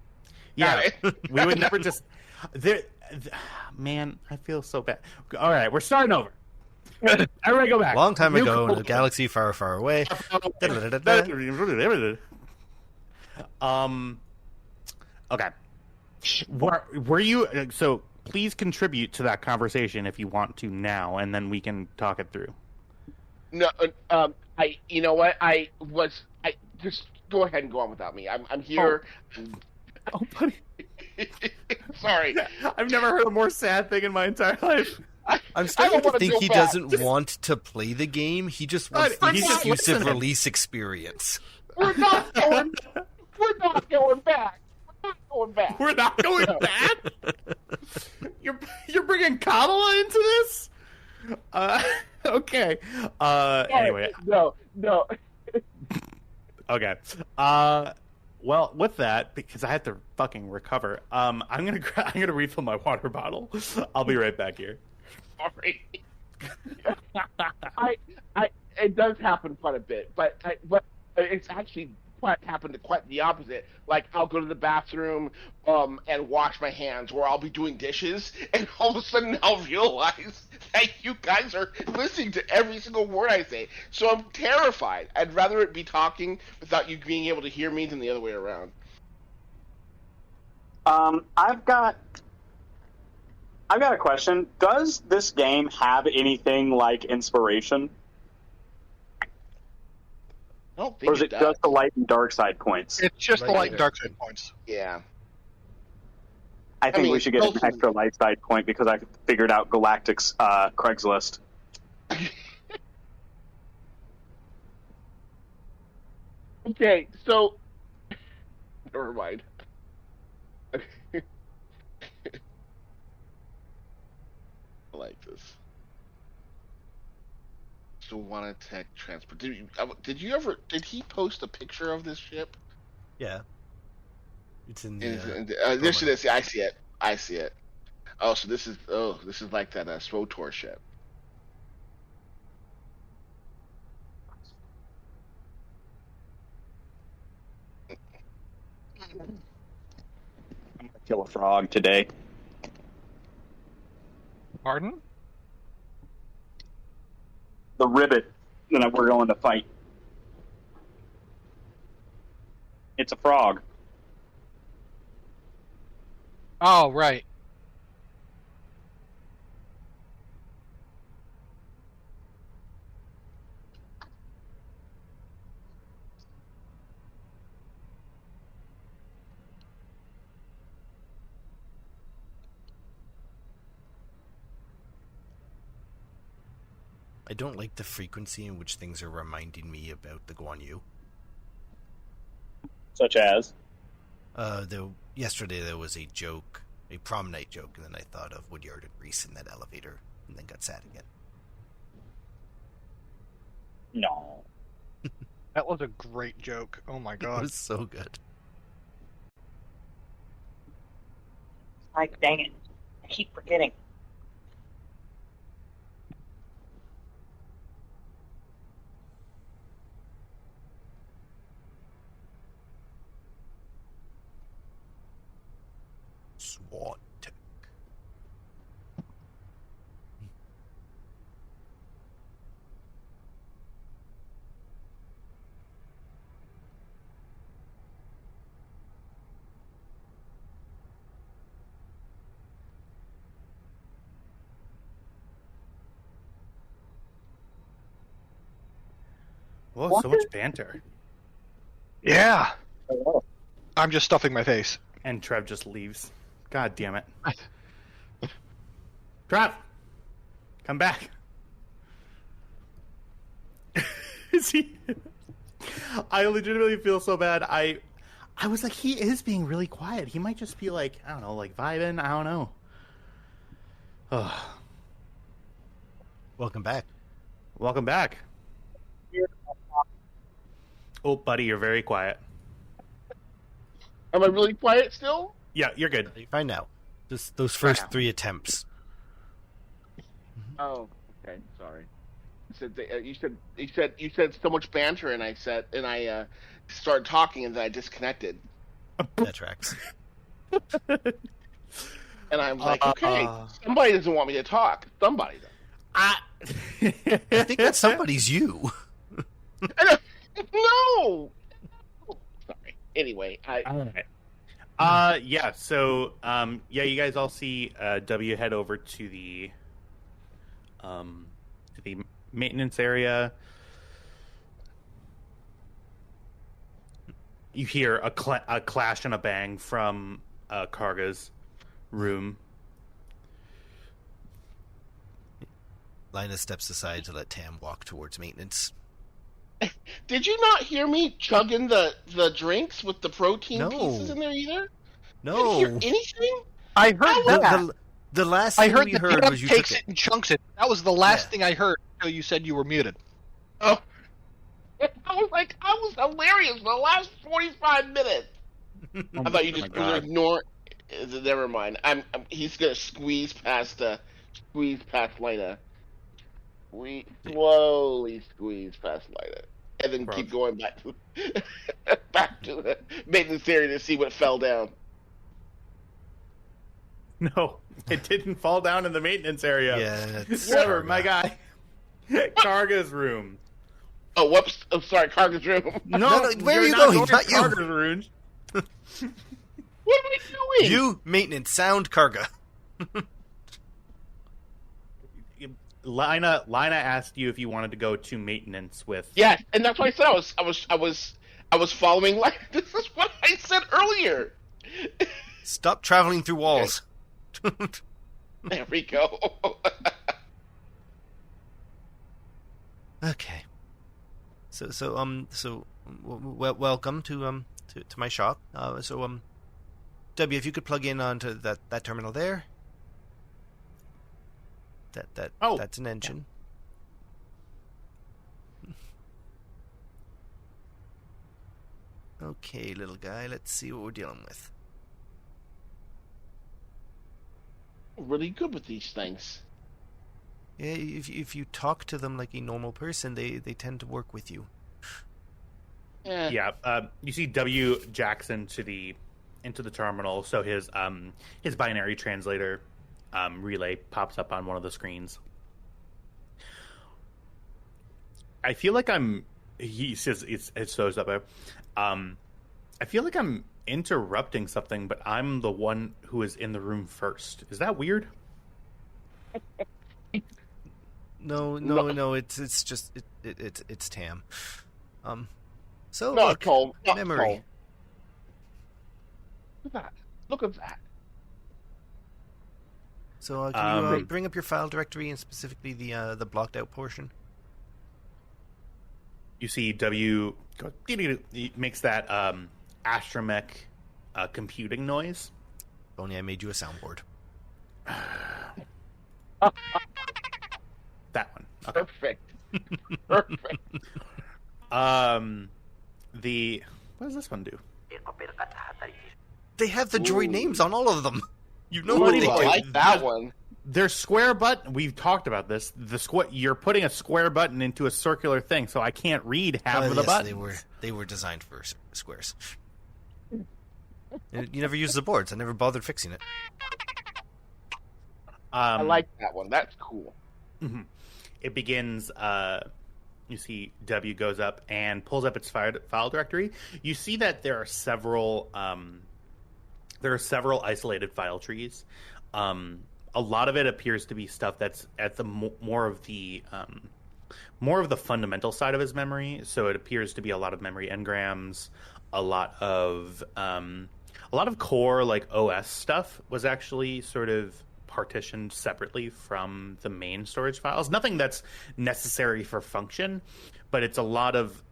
Yeah. Got We would never just... Man, I feel so bad. All right, we're starting over. Everybody go back. long time ago in a galaxy far, far away. Okay. Were you... So, please contribute to that conversation if you want to now, and then we can talk it through. No, you know what? Just go ahead and go on without me. I'm here. Oh, buddy. Sorry. I've never heard a more sad thing in my entire life. I'm starting don't to wanna think go he back. doesn't want to play the game. He just wants the He's just exclusive listening. release experience. We're not going. We're not going back. We're not going back. We're not going back. You're bringing Kamala into this? Okay. Anyway. No. Okay. Well, with that, because I have to fucking recover, I'm gonna refill my water bottle. I'll be right back here. Sorry. It does happen quite a bit, but it's actually happened quite the opposite. Like, I'll go to the bathroom and wash my hands, or I'll be doing dishes, and all of a sudden I'll realize that you guys are listening to every single word I say. So I'm terrified. I'd rather it be talking without you being able to hear me than the other way around. I've got a question. Does this game have anything like inspiration? I don't think Or is it does. just the light and dark side points? It's just the Right light and there. dark side points. Yeah. I think mean, we should get an mostly- extra light side point because I figured out Galactic's Craigslist. Okay, so never mind. I like this. So wanna tech transport. Did he post a picture of this ship? Yeah. It's in the. This is. I see it. Oh, so this is like that SWTOR ship. I'm gonna kill a frog today. Pardon? The ribbit that we're going to fight. It's a frog. Oh, right. I don't like the frequency in which things are reminding me about the Guan Yu. Such as? Yesterday there was a joke, a prom night joke, and then I thought of Woodyard and Reese in that elevator, and then got sad again. No. That was a great joke. Oh my It god. was so good. Like, dang it. I keep forgetting. SWAT tech. Whoa, so much banter. Yeah. I'm just stuffing my face. And Trev just leaves. God damn it. Trev! Come back. Is he... I legitimately feel so bad. I was like, he is being really quiet. He might just be like, I don't know, like vibing. I don't know. Ugh. Welcome back. Welcome back. Oh, buddy, you're very quiet. Am I really quiet still? Yeah, you're good. You're fine now. Just those first 3 attempts. Oh, okay. Sorry. You said so much banter, and I started talking, and then I disconnected. That tracks. And I'm like, okay, somebody doesn't want me to talk. Somebody does. I think that somebody's you. No. Sorry. Anyway, All right. Yeah. So, yeah, you guys all see W head over to the maintenance area. You hear a clash and a bang from Karga's room. Linus steps aside to let Tam walk towards maintenance. Did you not hear me chugging the drinks with the protein No. pieces in there either? No. Didn't hear anything? I heard that. The last I thing heard we the heard Pam was you takes took it and chunks it. That was the last Yeah. thing I heard until you said you were muted. Oh. I was hilarious for the last 45 minutes. I thought you just were ignoring. Never mind. He's gonna squeeze past Lina. We slowly squeeze past Lina, and then keep going back to the maintenance area to see what fell down. No, it didn't fall down in the maintenance area. Yeah, it's Trevor, Karga. my guy. Karga's room. Oh, whoops! I'm sorry, Carter's room. No, where are you're you going? Not Not you. Karga's room. What am I doing? You maintenance sound Karga. Lina asked you if you wanted to go to maintenance with. Yeah, and that's why I said I was following. Like, this is what I said earlier. Stop traveling through walls. There we go. Okay. Welcome to my shop. W, if you could plug in onto that terminal there. That's an engine. Okay, little guy, let's see what we're dealing with. Really good with these things. Yeah, if you talk to them like a normal person, they tend to work with you. Yeah, you see W Jackson into the terminal, so his binary translator relay pops up on one of the screens. I feel like he says it shows up there. I feel like I'm interrupting something, but I'm the one who is in the room first. Is that weird? No. It's just it's Tam. So Not look, Cole. Not memory. Cole. Look at that. So can you bring up your file directory and specifically the blocked out portion? You see W go, he makes that astromech computing noise. If only I made you a soundboard. That one. Okay. Perfect. What does this one do? They have the droid names on all of them. You know Ooh, what they I do. like that one. Their square button. We've talked about this. You're putting a square button into a circular thing, so I can't read half of the buttons. They were designed for squares. You never used the boards. I never bothered fixing it. I like that one. That's cool. Mm-hmm. It begins. You see W goes up and pulls up its file directory. You see that there are several isolated file trees. A lot of it appears to be stuff that's at the more of the fundamental side of his memory. So it appears to be a lot of memory engrams, a lot of core like OS stuff was actually sort of partitioned separately from the main storage files. Nothing that's necessary for function, but it's a lot of.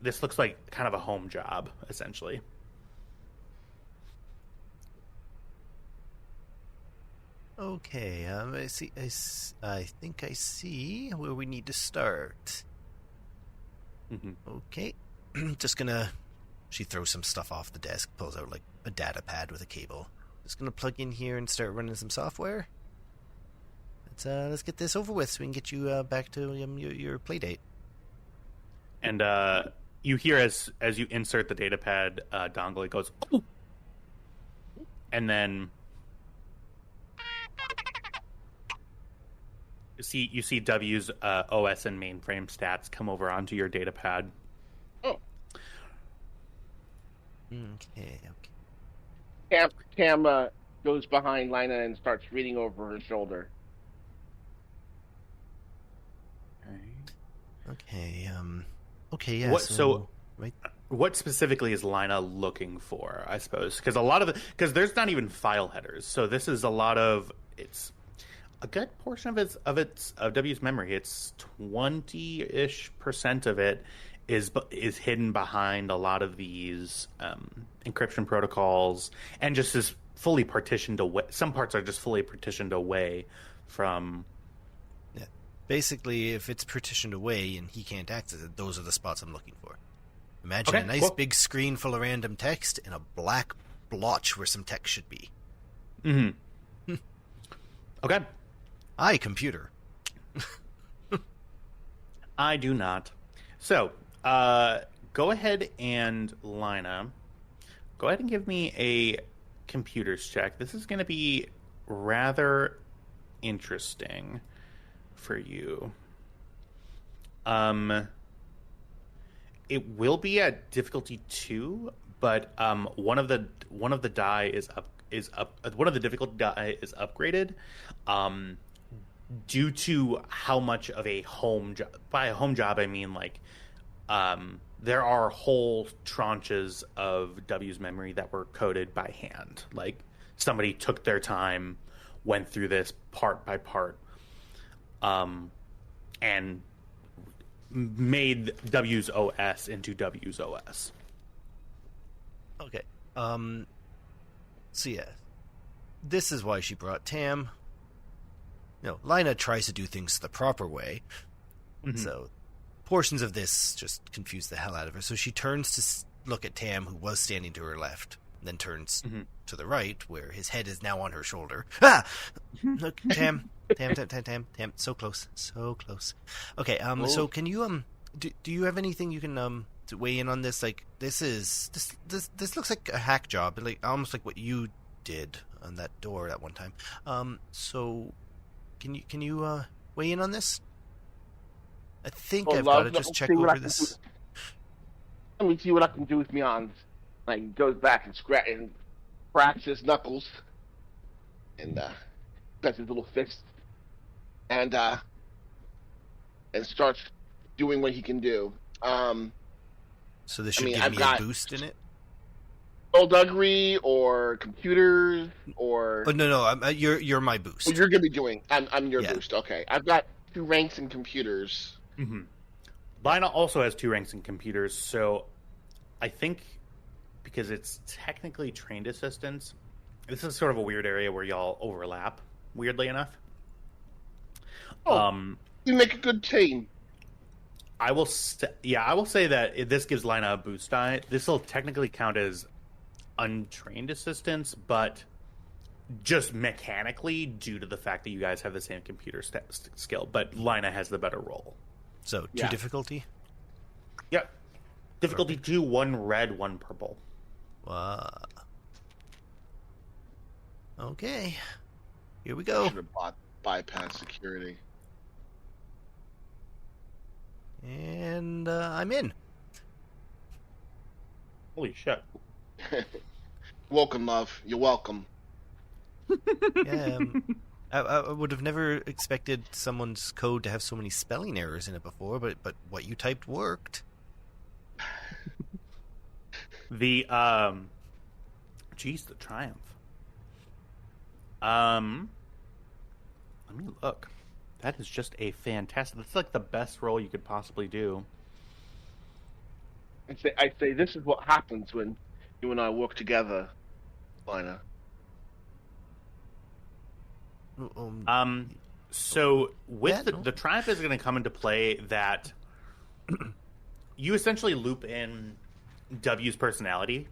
This looks like kind of a home job essentially. Okay, I see. I think I see where we need to start. Mm-hmm. Okay, just gonna. She throws some stuff off the desk, pulls out like a data pad with a cable. Just gonna plug in here and start running some software. Let's get this over with so we can get you back to your play date. And you hear as you insert the data pad dongle, it goes, "Ooh." And then you see W's OS and mainframe stats come over onto your data pad. Oh. Okay. Cam goes behind Lina and starts reading over her shoulder. Okay. Okay. Yeah. Right. What specifically is Lina looking for? I suppose because there's not even file headers, so this is a lot of it's a good portion of W's memory. It's 20-ish% of it is hidden behind a lot of these encryption protocols, and just is fully partitioned away. Some parts are just fully partitioned away from. Yeah. Basically, if it's partitioned away and he can't access it, those are the spots I'm looking for. Imagine a nice big screen full of random text and a black blotch where some text should be. Mm-hmm. Okay. Hi, computer. I do not. So, go ahead and, Lina, go ahead and give me a computers check. This is going to be rather interesting for you. It will be at difficulty 2, but one of the die is one of the difficulty die is upgraded. Due to how much of a home job, by a home job I mean like there are whole tranches of W's memory that were coded by hand. Like somebody took their time, went through this part by part, and made W's OS into W's OS. Okay. So yeah, this is why she brought Tam. No, Lina tries to do things the proper way, so portions of this just confuse the hell out of her. So she turns to look at Tam, who was standing to her left, then turns to the right, where his head is now on her shoulder. Ah! Look, Tam, so close, so close. Okay, so can you, do you have anything you can, to weigh in on this? Like, this looks like a hack job, like almost like what you did on that door that one time. So... Can you weigh in on this? I think I've got to just check over this. Let me see what I can do with me on. Like, he goes back and cracks his knuckles, and does his little fist, and starts doing what he can do. So this should give me a boost in it? Skullduggery or computers or... Oh, no, you're my boost. Well, you're going to be doing... I'm your boost. Okay. I've got 2 ranks in computers. Mm-hmm. Lina also has 2 ranks in computers, so I think because it's technically trained assistants, this is sort of a weird area where y'all overlap, weirdly enough. You make a good team. I will say that this gives Lina a boost die. This will technically count as untrained assistants, but just mechanically due to the fact that you guys have the same computer skill, but Lina has the better role. So 2 difficulty? Yep. Difficulty 2, 1 red, 1 purple. Okay. Here we go. Should have bypass security. And I'm in. Holy shit. Welcome, love. You're welcome. Yeah, I would have never expected someone's code to have so many spelling errors in it before, but what you typed worked. The the triumph. Let me look. That is just a fantastic. That's like the best roll you could possibly do. I'd say this is what happens when you and I work together, Lina. So with the triumph is going to come into play that you essentially loop in W's personality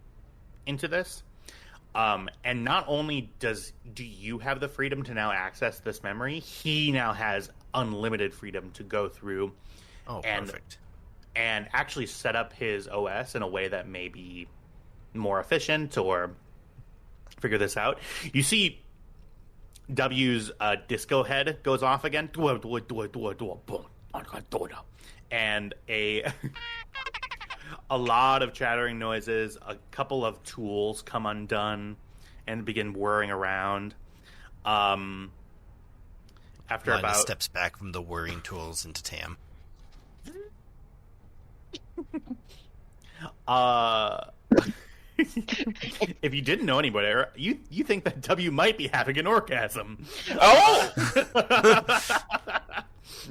into this. And not only do you have the freedom to now access this memory, he now has unlimited freedom to go through perfect. And actually set up his OS in a way that may be more efficient or figure this out. You see W's disco head goes off again. And a lot of chattering noises, a couple of tools come undone and begin whirring around. After Lina about steps back from the whirring tools into Tam. If you didn't know anybody, you think that W might be having an orgasm. Oh!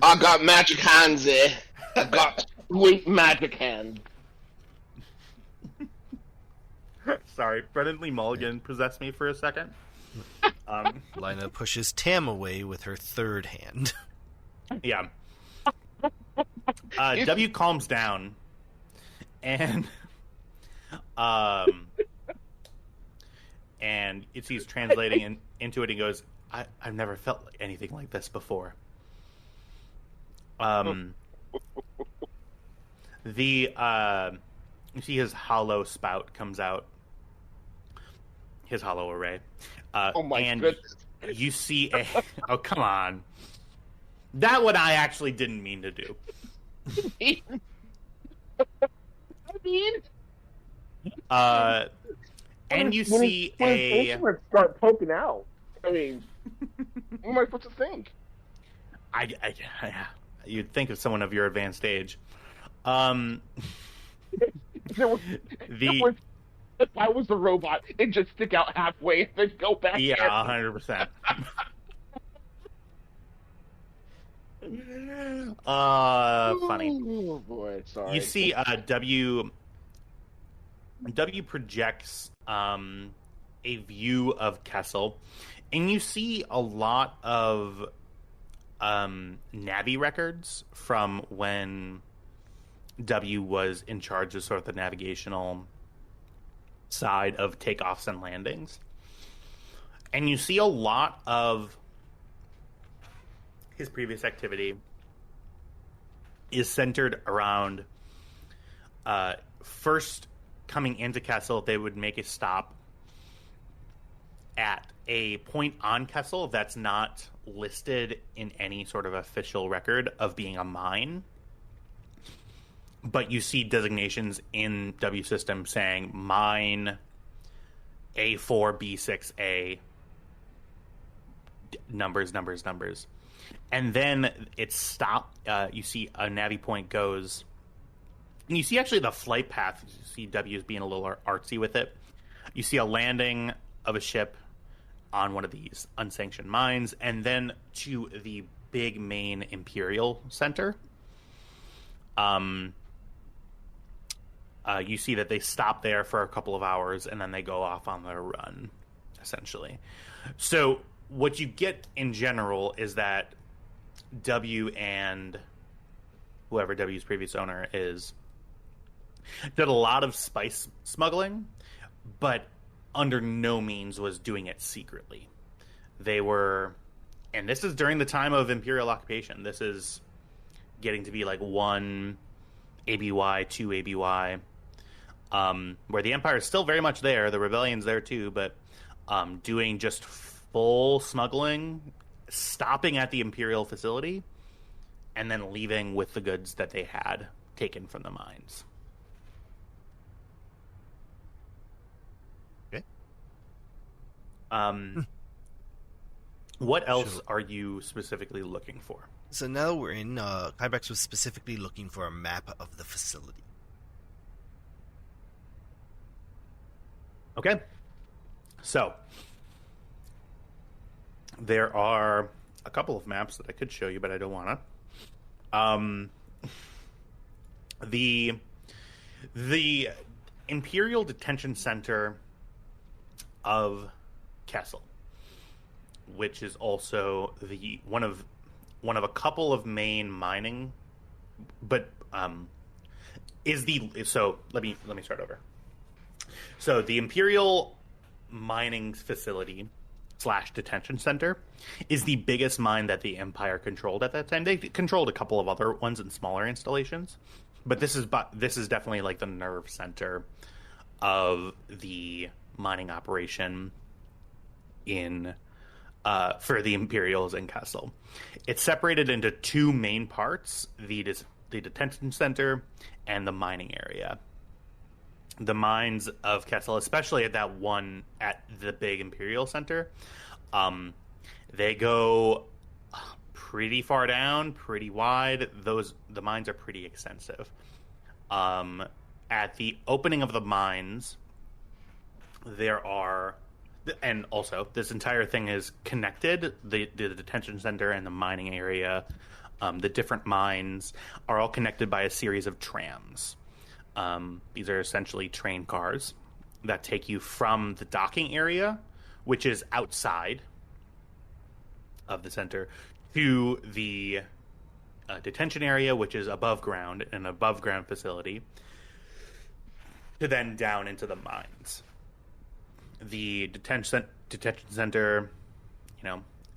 I got magic hands there. I got Wait, magic hand. Sorry, Brennan Lee Mulligan possessed me for a second. Lina pushes Tam away with her third hand. Yeah. W calms down, and he's translating into it. And goes, I've never felt anything like this before. You see his hollow spout comes out, his hollow array. Oh my and goodness! You see a oh come on, that one I actually didn't mean to do. I mean, And you when see his instruments start poking out. I mean, what am I supposed to think? You'd think of someone of your advanced age. If I was the robot, it'd just stick out halfway and then go back. Yeah, 100%. Funny. Oh boy, sorry. You see, W projects a view of Kessel, and you see a lot of Navi records from when W was in charge of sort of the navigational side of takeoffs and landings. And you see a lot of his previous activity is centered around first coming into Kessel. They would make a stop at a point on Kessel that's not listed in any sort of official record of being a mine. But you see designations in W system saying mine A4, B6A, numbers. And then it's stopped. You see a Navi point goes, and you see actually the flight path. You see W's being a little artsy with it. You see a landing of a ship on one of these unsanctioned mines, and then to the big main Imperial center. You see that they stop there for a couple of hours, and then they go off on their run, essentially. So what you get in general is that W and whoever W's previous owner is did a lot of spice smuggling, but under no means was doing it secretly. They were, and this is during the time of Imperial occupation. This is getting to be like 1 ABY, 2 ABY, where the Empire is still very much there. The rebellion's there too, but doing just full smuggling, stopping at the Imperial facility, and then leaving with the goods that they had taken from the mines. Okay. What else are you specifically looking for? So now we're in, Kybex was specifically looking for a map of the facility. Okay. So, there are a couple of maps that I could show you, but I don't want to. The Imperial Detention Center of Kessel, which is also the one of a couple of main mining, but so let me start over. So the Imperial mining facility / detention center is the biggest mine that the Empire controlled at that time. They controlled a couple of other ones in smaller installations, but this is definitely like the nerve center of the mining operation in for the Imperials in Kessel. It's separated into two main parts: the detention center and the mining area. The mines of Kessel, especially at that one at the big Imperial Center, they go pretty far down, pretty wide. The mines are pretty extensive. At the opening of the mines, there are, and also this entire thing is connected. The detention center and the mining area The different mines are all connected by a series of trams. These are essentially train cars that take you from the docking area, which is outside of the center, to the detention area, which is above ground, an above ground facility, to then down into the mines. The detention center,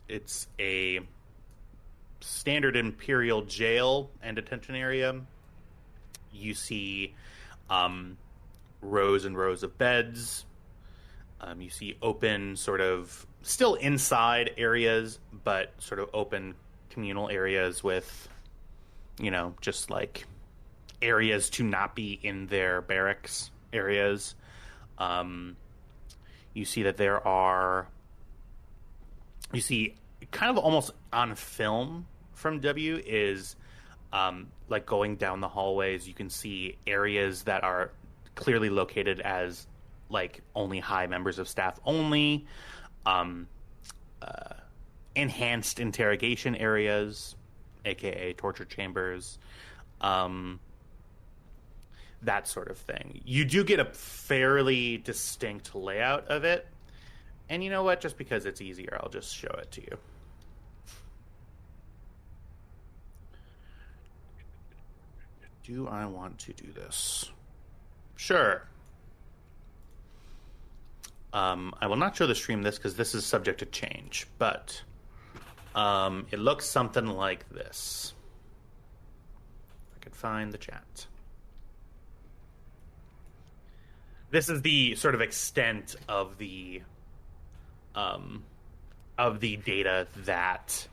it's a standard Imperial jail and detention area. You see rows and rows of beds. You see open, sort of still inside areas, but sort of open communal areas with, just like areas to not be in their barracks areas. You see that you see kind of almost on film from W is like going down the hallways. You can see areas that are clearly located as like only high members of staff only, enhanced interrogation areas, aka torture chambers, that sort of thing. You do get a fairly distinct layout of it, and you know what? Just because it's easier, I'll just show it to you. Do I want to do this? Sure. I will not show the stream this because this is subject to change, but it looks something like this. If I could find the chat. This is the sort of extent of the data that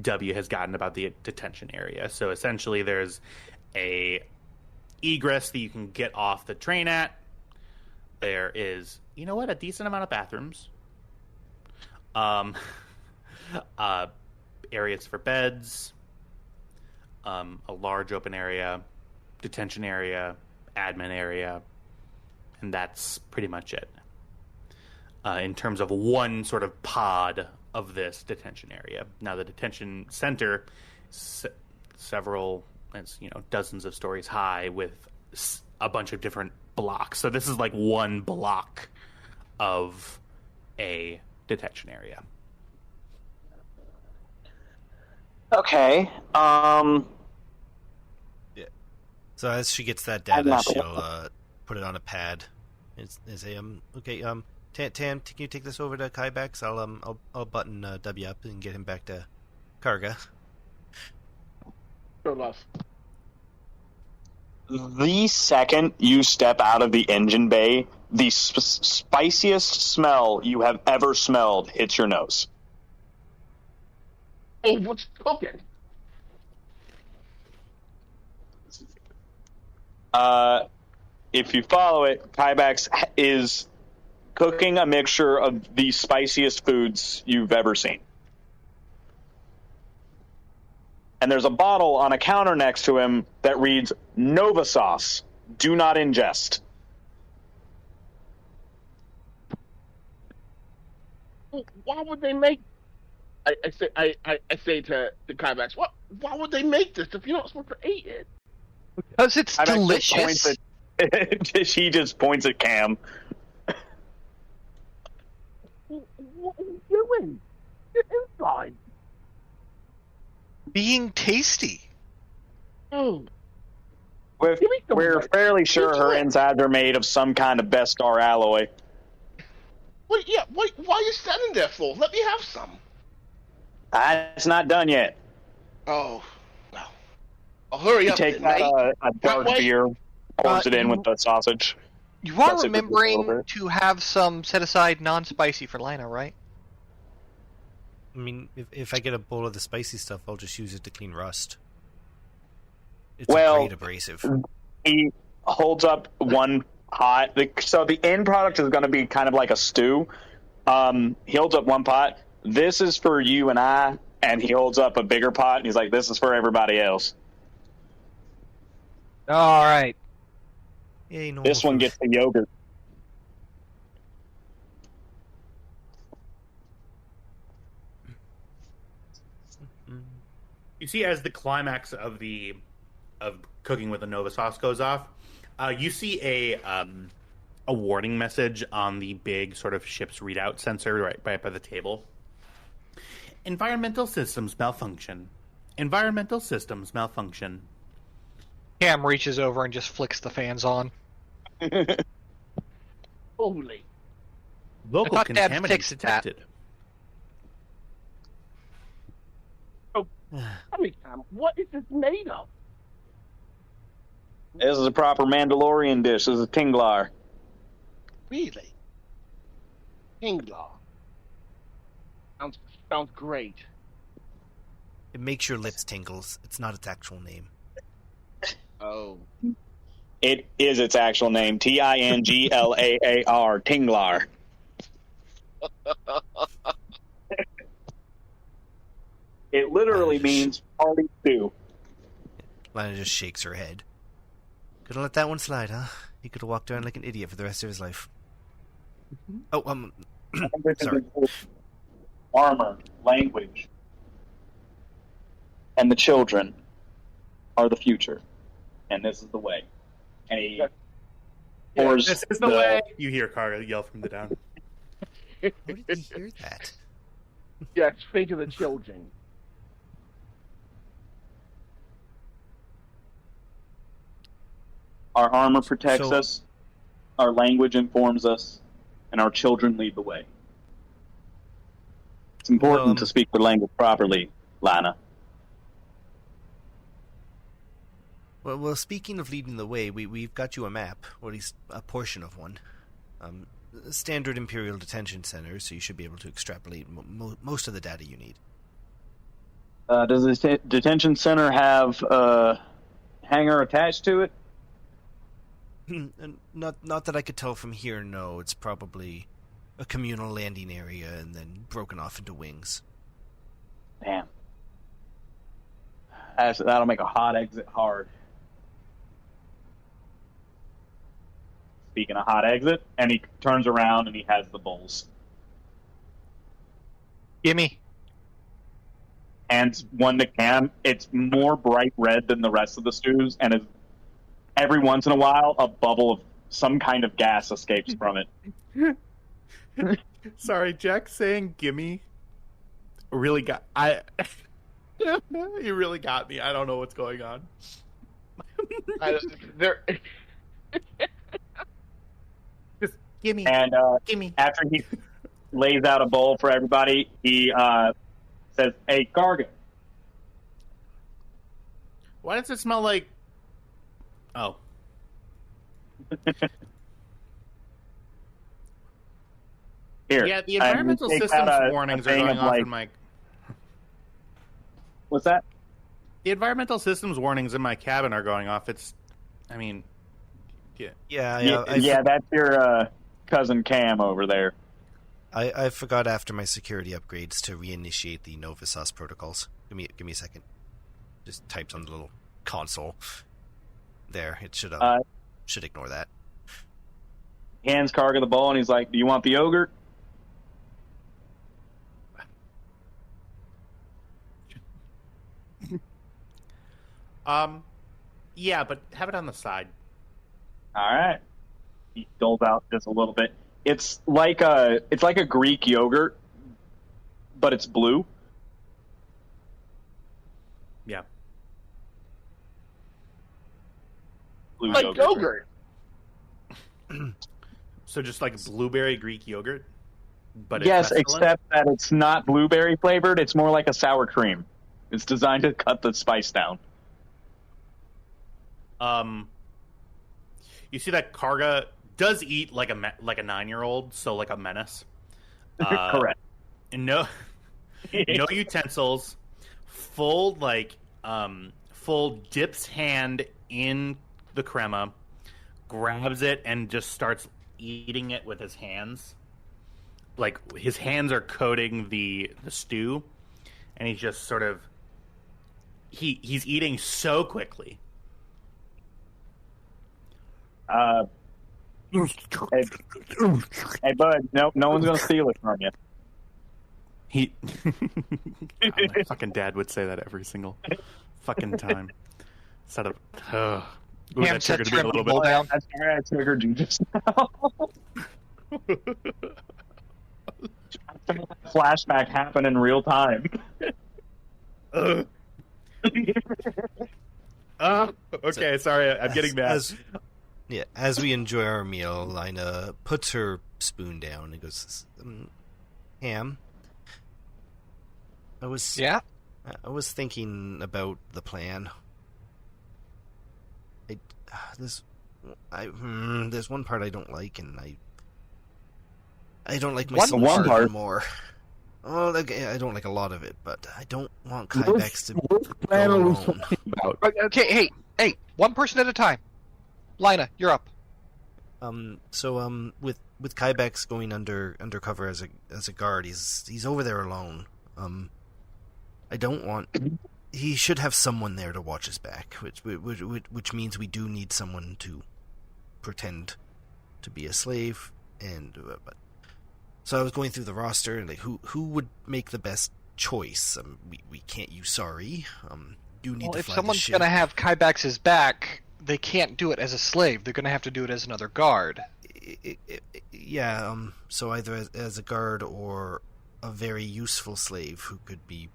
W has gotten about the detention area. So essentially, there's a egress that you can get off the train at. There is, a decent amount of bathrooms. Areas for beds. A large open area, detention area, admin area, and that's pretty much it. In terms of one sort of pod of this detention area. Now, the detention center, it's dozens of stories high with a bunch of different blocks. So this is like one block of a detention area. Okay. Yeah. So as she gets that data, she'll put it on a pad and say, okay, Tam, can you take this over to Kybex? I'll button W up and get him back to Karga. Sure enough. The second you step out of the engine bay, the spiciest smell you have ever smelled hits your nose. Oh, what's cooking? If you follow it, Kybex is cooking a mixture of the spiciest foods you've ever seen. And there's a bottle on a counter next to him that reads, Nova Sauce. Do not ingest. Why would they make? I say to Kybex, why would they make this if you're not supposed to eat it? Because it's delicious. He just points at Cam. What are you doing? You're inside. Being tasty. Mm. We're fairly sure her insides are made of some kind of best star alloy. Wait, why are you standing there for? Let me have some. It's not done yet. Oh, well. I'll hurry up. Take a dark beer, pours it in with the sausage. You are remembering to have some set aside non-spicy for Lina, right? I mean, if I get a bowl of the spicy stuff, I'll just use it to clean rust. It's a great abrasive. He holds up one pot. So the end product is going to be kind of like a stew. He holds up one pot. This is for you and I. And he holds up a bigger pot. And he's like, this is for everybody else. All right. Yeah, this one gets the yogurt. You see, as the climax of cooking with the Nova sauce goes off, you see a warning message on the big sort of ship's readout sensor right by the table. Environmental systems malfunction. Environmental systems malfunction. Cam reaches over and just flicks the fans on. Holy. Local I thought Dad contaminants fixed that. detected. I mean, what is this made of? This is a proper Mandalorian dish. This is a tinglar. Really? Inglar. Sounds great. It makes your lips tingles. It's not its actual name. Oh. It is its actual name. Tinglaar. Tinglar. It literally means party stew. Lana just shakes her head. Could have let that one slide, huh? He could have walked around like an idiot for the rest of his life. Oh, sorry. Armor, language, and the children are the future, and this is the way. And he pours This is the way. You hear Karga yell from the down. How did he hear that? Yes, think of the children. Our armor protects So- us, our language informs us, and our children lead the way. It's important to speak the language properly, Lana. Well, speaking of leading the way, we've got you a map, or at least a portion of one. Standard Imperial Detention Center, so you should be able to extrapolate most of the data you need. Does the detention center have a hangar attached to it? And not that I could tell from here, no. It's probably a communal landing area and then broken off into wings. Damn. That'll make a hot exit hard. Speaking of hot exit, and he turns around and he has the bowls. Gimme. Hands one to Cam. It's more bright red than the rest of the stews, and every once in a while, a bubble of some kind of gas escapes from it. Sorry, Jack saying "gimme" really got you really got me. I don't know what's going on. There. Just gimme. And Gimme. after he lays out a bowl for everybody, he says, "Hey, Karga, Why does it smell like? Oh, here." yeah. The And he environmental takes systems out a warnings are thing going of, off like- in my. What's that? The environmental systems warnings in my cabin are going off. I mean, yeah. Yeah, that's your cousin Cam over there. I forgot after my security upgrades to reinitiate the Nova Sauce protocols. Give me a second. Just types on the little console. There, it should ignore that. Hands Karga the bowl, and he's like, "Do you want the yogurt?" Yeah, but have it on the side. All right. He doles out just a little bit. It's like a Greek yogurt, but it's blue. Yeah. Blue Like yogurt. So just like blueberry Greek yogurt, but Yes, it's except that it's not blueberry flavored. It's more like a sour cream. It's designed to cut the spice down. You see that Karga does eat like a 9-year-old, so like a menace. Correct. And no utensils. Full dips hand in the crema, grabs it, and just starts eating it with his hands. Like his hands are coating the stew, and he's just sort of he's eating so quickly. Hey, bud, no one's gonna steal it from you. He, God, my fucking dad would say that every single fucking time. Instead of, ooh, Ham that said triggered me a trim little people bit. down. That's why I triggered you just now. Flashback happened in real time. Okay, sorry, I'm getting mad. As we enjoy our meal, Lina puts her spoon down and goes, Ham, I was thinking about the plan. There's one part I don't like, and I don't like myself one part more. Oh, I don't like a lot of it, but I don't want Kybex to go alone. Okay, hey, one person at a time. Lina, you're up. So with Kybex going undercover as a guard, he's over there alone. I don't want. He should have someone there to watch his back, which means we do need someone to pretend to be a slave. So I was going through the roster and like who would make the best choice. We can't use Sorry. You need to If fly someone's the ship. going to have Kybex's back, they can't do it as a slave. They're going to have to do it as another guard. Yeah. So either as a guard or a very useful slave who could be,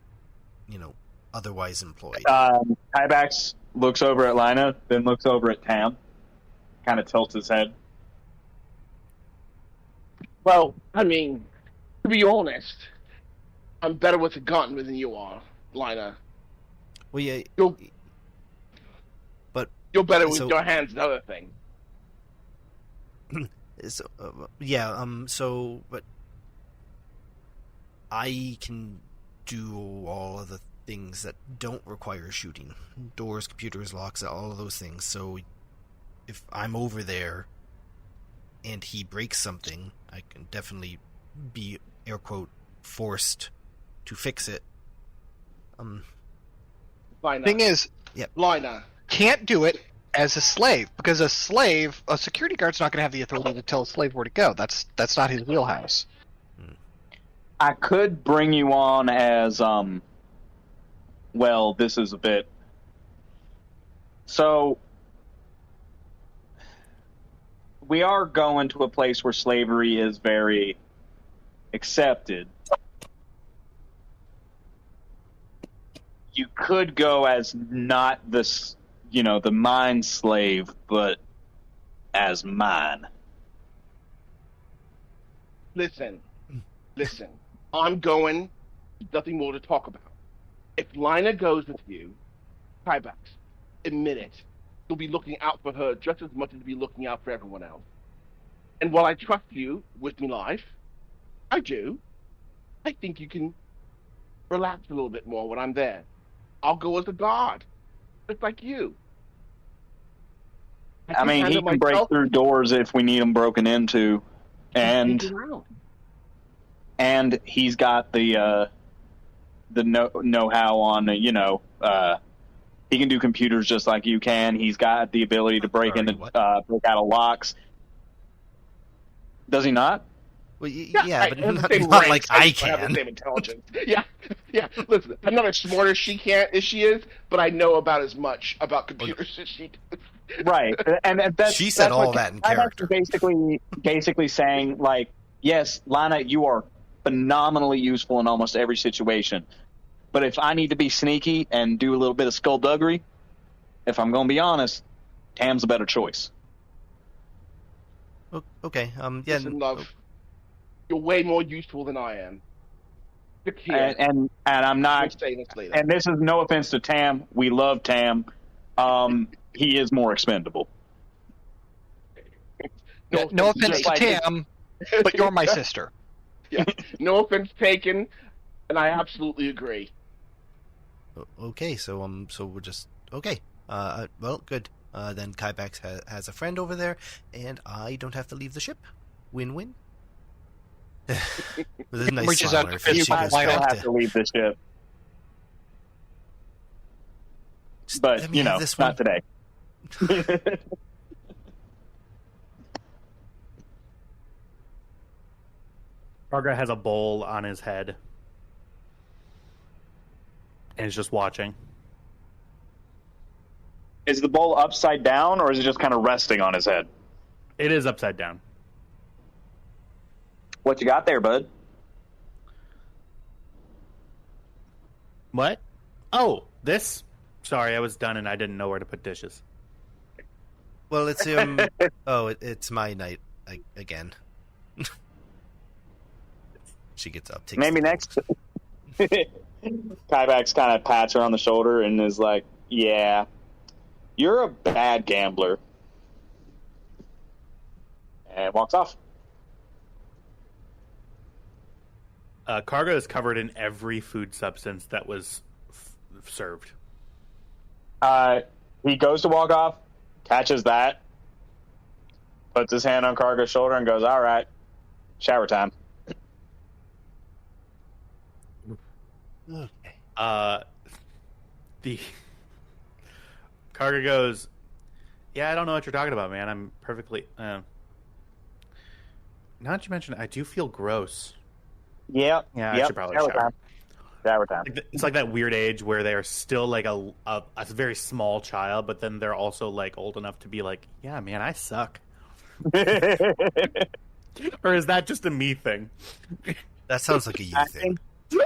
otherwise employed. Kybax looks over at Lina, then looks over at Tam, kind of tilts his head. Well, I mean, to be honest, I'm better with a gun than you are, Lina. Well, yeah. You're better with your hands, another thing. But I can do all of the things that don't require shooting. Doors, computers, locks, all of those things. So if I'm over there and he breaks something, I can definitely be, air quote, forced to fix it. Thing is, Lina can't do it as a slave, because a security guard's not going to have the authority to tell a slave where to go. That's not his wheelhouse. I could bring you on as, well, this is a bit... So, we are going to a place where slavery is very accepted. You could go as not the mind slave, but as mine. Listen. I'm going. Nothing more to talk about. If Lina goes with you, Kybex, admit it. You'll be looking out for her just as much as you'll be looking out for everyone else. And while I trust you with me life, I do. I think you can relax a little bit more when I'm there. I'll go as a guard, just like you. I mean, he can break through doors if we need them broken into, and he's got the know-how on he can do computers just like you can. He's got the ability to break out of locks. Does he not? Well, but not like I can. Have the same intelligence. Yeah. Listen, I'm not as smart as she is, but I know about as much about computers as she does. Right, and that's, she said all that in character. Basically saying, like, yes, Lina, you are phenomenally useful in almost every situation. But if I need to be sneaky and do a little bit of skullduggery, if I'm going to be honest, Tam's a better choice. Okay. Listen, love, you're way more useful than I am. And I'm not. And this is no offense to Tam. We love Tam. He is more expendable. No offense to Tam, but you're my sister. Yeah. No offense taken, and I absolutely agree. Okay, so we're just okay. Well, good. Then Kybex has a friend over there, and I don't have to leave the ship. Win-win. With a nice smile on her face, she goes I back have to leave the ship. But, not today. Farga has a bowl on his head, and is just watching. Is the bowl upside down, or is it just kind of resting on his head? It is upside down. What you got there, bud? What? Oh, this? Sorry, I was done and I didn't know where to put dishes. Well, it's it's my night again. She gets up. Takes Maybe next. Kyvax kind of pats her on the shoulder and is like, "Yeah, you're a bad gambler," and walks off. Cargo is covered in every food substance that was served. He goes to walk off, catches that, puts his hand on Cargo's shoulder, and goes, "All right, shower time." Okay. The Cargo goes, "Yeah, I don't know what you're talking about, man. I'm perfectly. Now that you mention it, I do feel gross. Yep. Yeah, I should probably shower. Shower time. It's like that weird age where they are still like a very small child, but then they're also like old enough to be like, yeah, man, I suck. Or is that just a me thing? That sounds like a you thing.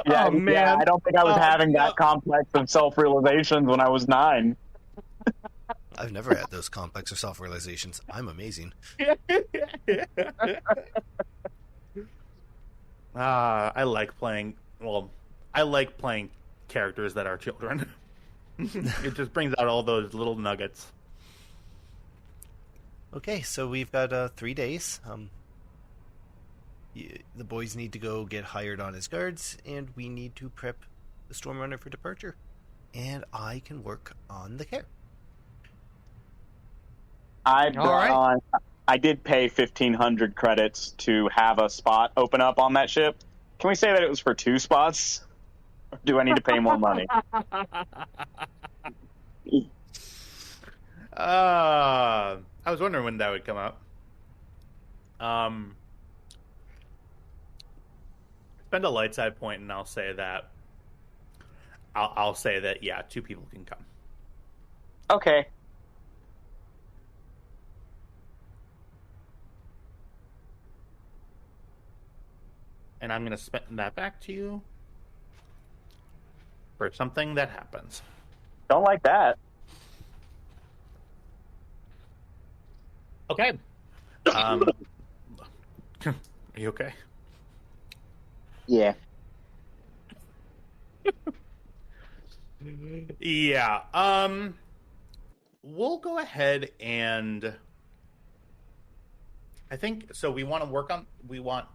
Yeah, Oh, man. Yeah, I don't think I was having that complex of self-realizations when I was 9. I've never had those complex or self-realizations. I'm amazing. I like playing. Well, I like playing characters that are children. It just brings out all those little nuggets. Okay, so we've got 3 days. The boys need to go get hired on as guards, and we need to prep the Stormrunner for departure. And I can work on the care. I did pay 1,500 credits to have a spot open up on that ship. Can we say that it was for 2 spots? Or do I need to pay more money? I was wondering when that would come up. Spend a light side point, and I'll say that. I'll say that. Yeah, 2 people can come. Okay. And I'm going to spend that back to you for something that happens. Don't like that. Okay. Are you okay? Yeah. Yeah. We'll go ahead and I think so. We want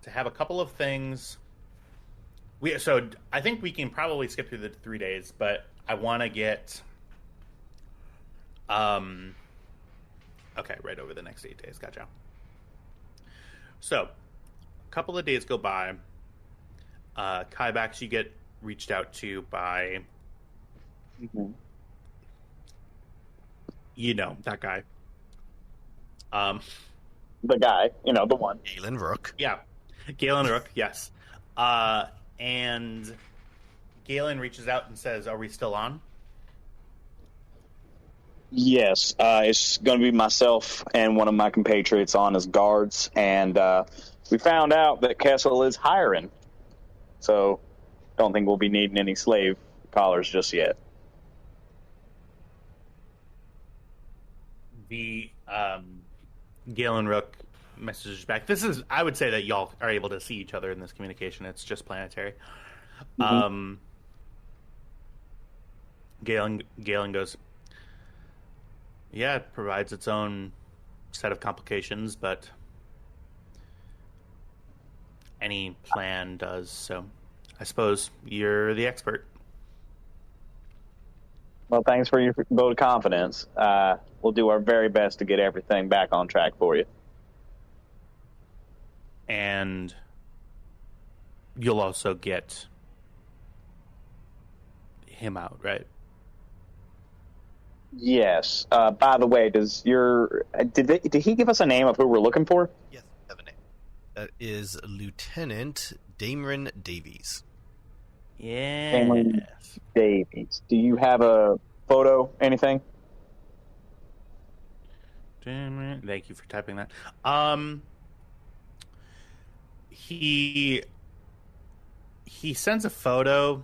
to have a couple of things. I think we can probably skip through the 3 days, but I want to get okay, right over the next 8 days. Gotcha. So, a couple of days go by. Kybax, you get reached out to by, that guy. The guy, the one. Galen Rook. Yeah, Galen Rook, yes. And Galen reaches out and says, "Are we still on?" Yes, it's going to be myself and one of my compatriots on as guards, and we found out that Kessel is hiring, so don't think we'll be needing any slave collars just yet. The Galen Rook messages back. I would say that y'all are able to see each other in this communication. It's just planetary. Galen goes, yeah, it provides its own set of complications, but any plan does, so I suppose you're the expert. Well, thanks for your vote of confidence. We'll do our very best to get everything back on track for you. And you'll also get him out, right? Yes. By the way, did he give us a name of who we're looking for? Yes, I have a name. That is Lieutenant Dameron Davies. Yeah. Davies. Do you have a photo? Anything? Thank you for typing that. He sends a photo.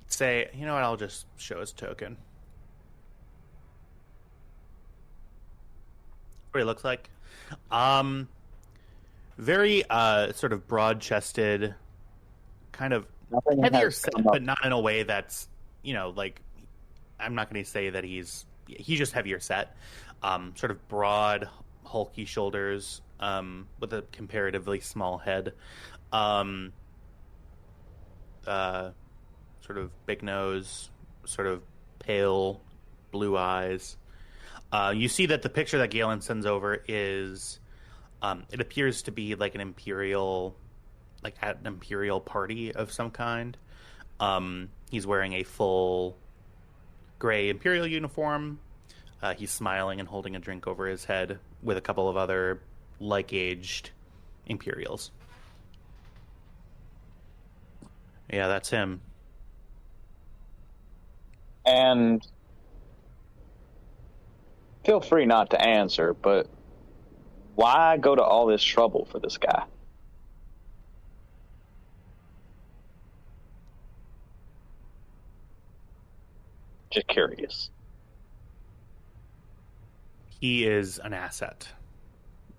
Say, you know what? I'll just show his token. What he looks like. Very sort of broad-chested, kind of Nothing heavier has set, come up. but not in a way that's, like, I'm not going to say that he's just heavier set. Sort of broad, hulky shoulders, with a comparatively small head. Sort of big nose, sort of pale blue eyes. You see that the picture that Galen sends over is, it appears to be like an imperial, like at an imperial party of some kind. He's wearing a full gray imperial uniform. He's smiling and holding a drink over his head with a couple of other like-aged imperials. Yeah, that's him. And feel free not to answer, but why go to all this trouble for this guy? Just curious. He is an asset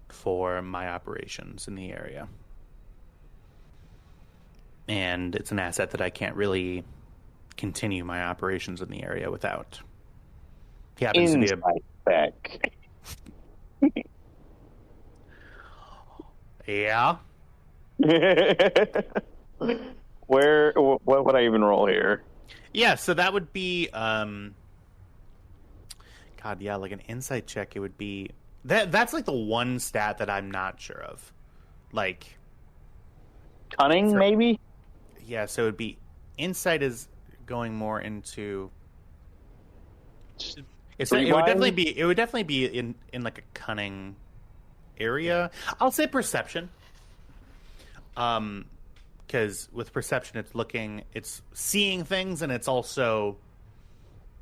for my operations in the area. And it's an asset that I can't really continue my operations in the area without. He happens to be a back. Yeah. What would I even roll here? Yeah, so that would be God, yeah, like an insight check. It would be that's like the one stat that I'm not sure of. Like Cunning, maybe? Yeah, so it would be insight is going more into it would definitely be in like a cunning area. I'll say perception. Because with perception, it's seeing things, and it's also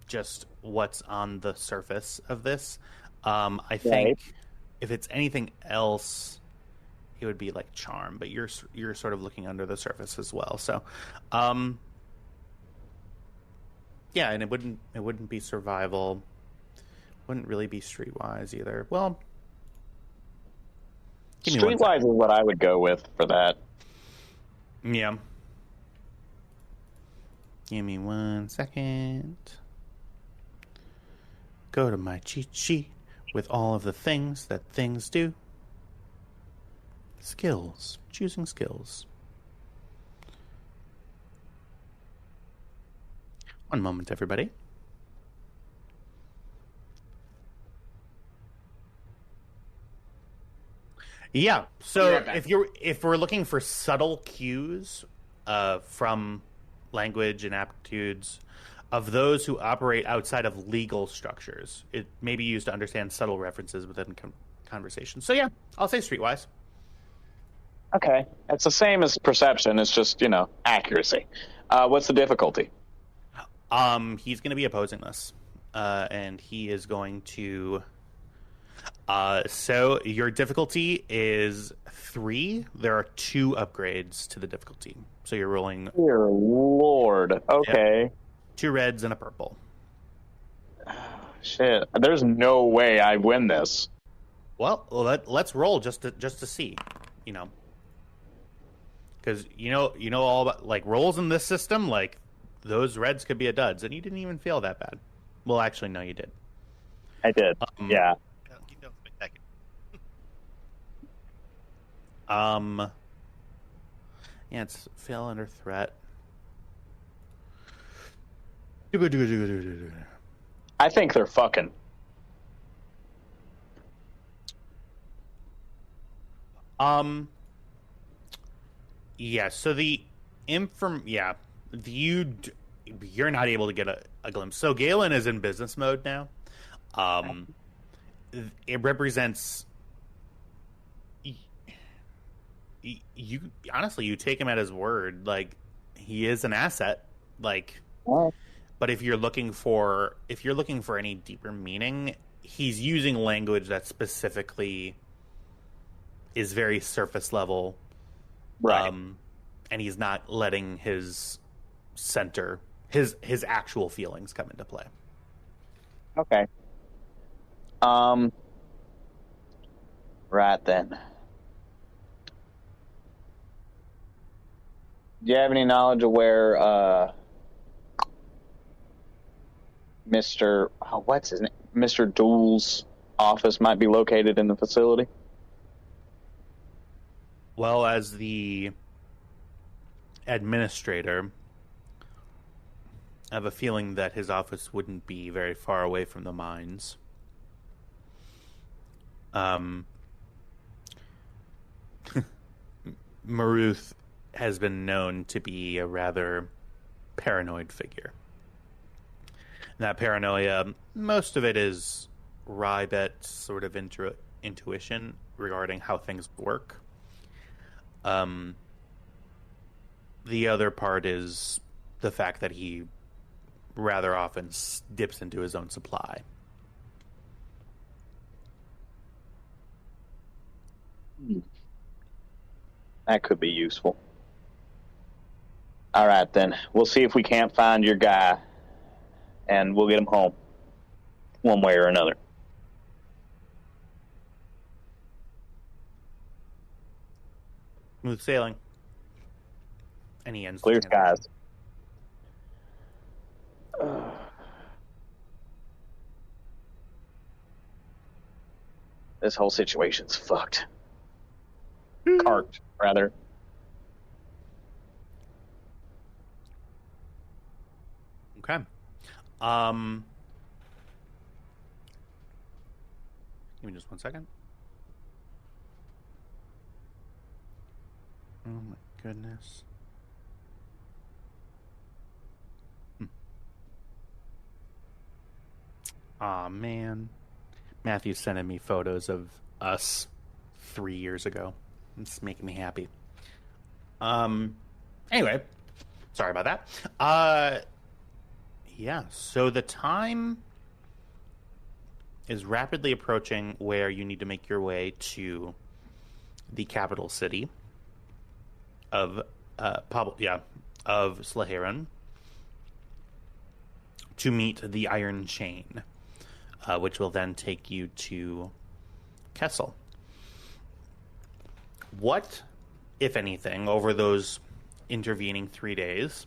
just what's on the surface of this. I think if it's anything else, it would be like charm, but you're sort of looking under the surface as well. So, yeah, and it wouldn't be survival. Wouldn't really be streetwise either. Well, Streetwise is what I would go with for that. Yeah. Give me 1 second. Go to my cheat sheet with all of the things that things do. Skills. Choosing skills. One moment, everybody. Yeah, so if we're looking for subtle cues from language and aptitudes of those who operate outside of legal structures, it may be used to understand subtle references within conversation. So yeah, I'll say streetwise. Okay, it's the same as perception. It's just accuracy. What's the difficulty? He's going to be opposing this, and he is going to. So your difficulty is 3. There are 2 upgrades to the difficulty. So you're rolling. Dear Lord. Okay. Yep, 2 reds and a purple. Shit. There's no way I win this. Well, let's roll just to see, because you know all about like rolls in this system. Like those reds could be a duds, and you didn't even feel that bad. Well, actually, no, you did. I did. Yeah. Yeah, it's fail under threat. I think they're fucking. Yeah, so you're not able to get a glimpse. So Galen is in business mode now. It represents you honestly, you take him at his word. Like, he is an asset. Like, but if you're looking for any deeper meaning, he's using language that specifically is very surface level, Right. And he's not letting his actual feelings come into play. Okay. Right then. Do you have any knowledge of where what's his name? Mr. Dool's office might be located in the facility? Well, as the administrator, I have a feeling that his office wouldn't be very far away from the mines. Maruth has been known to be a rather paranoid figure. That paranoia, most of it is Rybet's sort of intuition regarding how things work. The other part is the fact that he rather often dips into his own supply. That could be useful. All right, then. We'll see if we can't find your guy, and we'll get him home one way or another. Smooth sailing. And he ends. Clear skies. This whole situation's fucked. Carked, rather. Okay. Give me just 1 second. Oh my goodness. Aw, man. Matthew's sending me photos of us 3 years ago. It's making me happy. Anyway, sorry about that. Yeah, so the time is rapidly approaching where you need to make your way to the capital city of Slaheron to meet the Iron Chain, which will then take you to Kessel. What, if anything, over those intervening 3 days,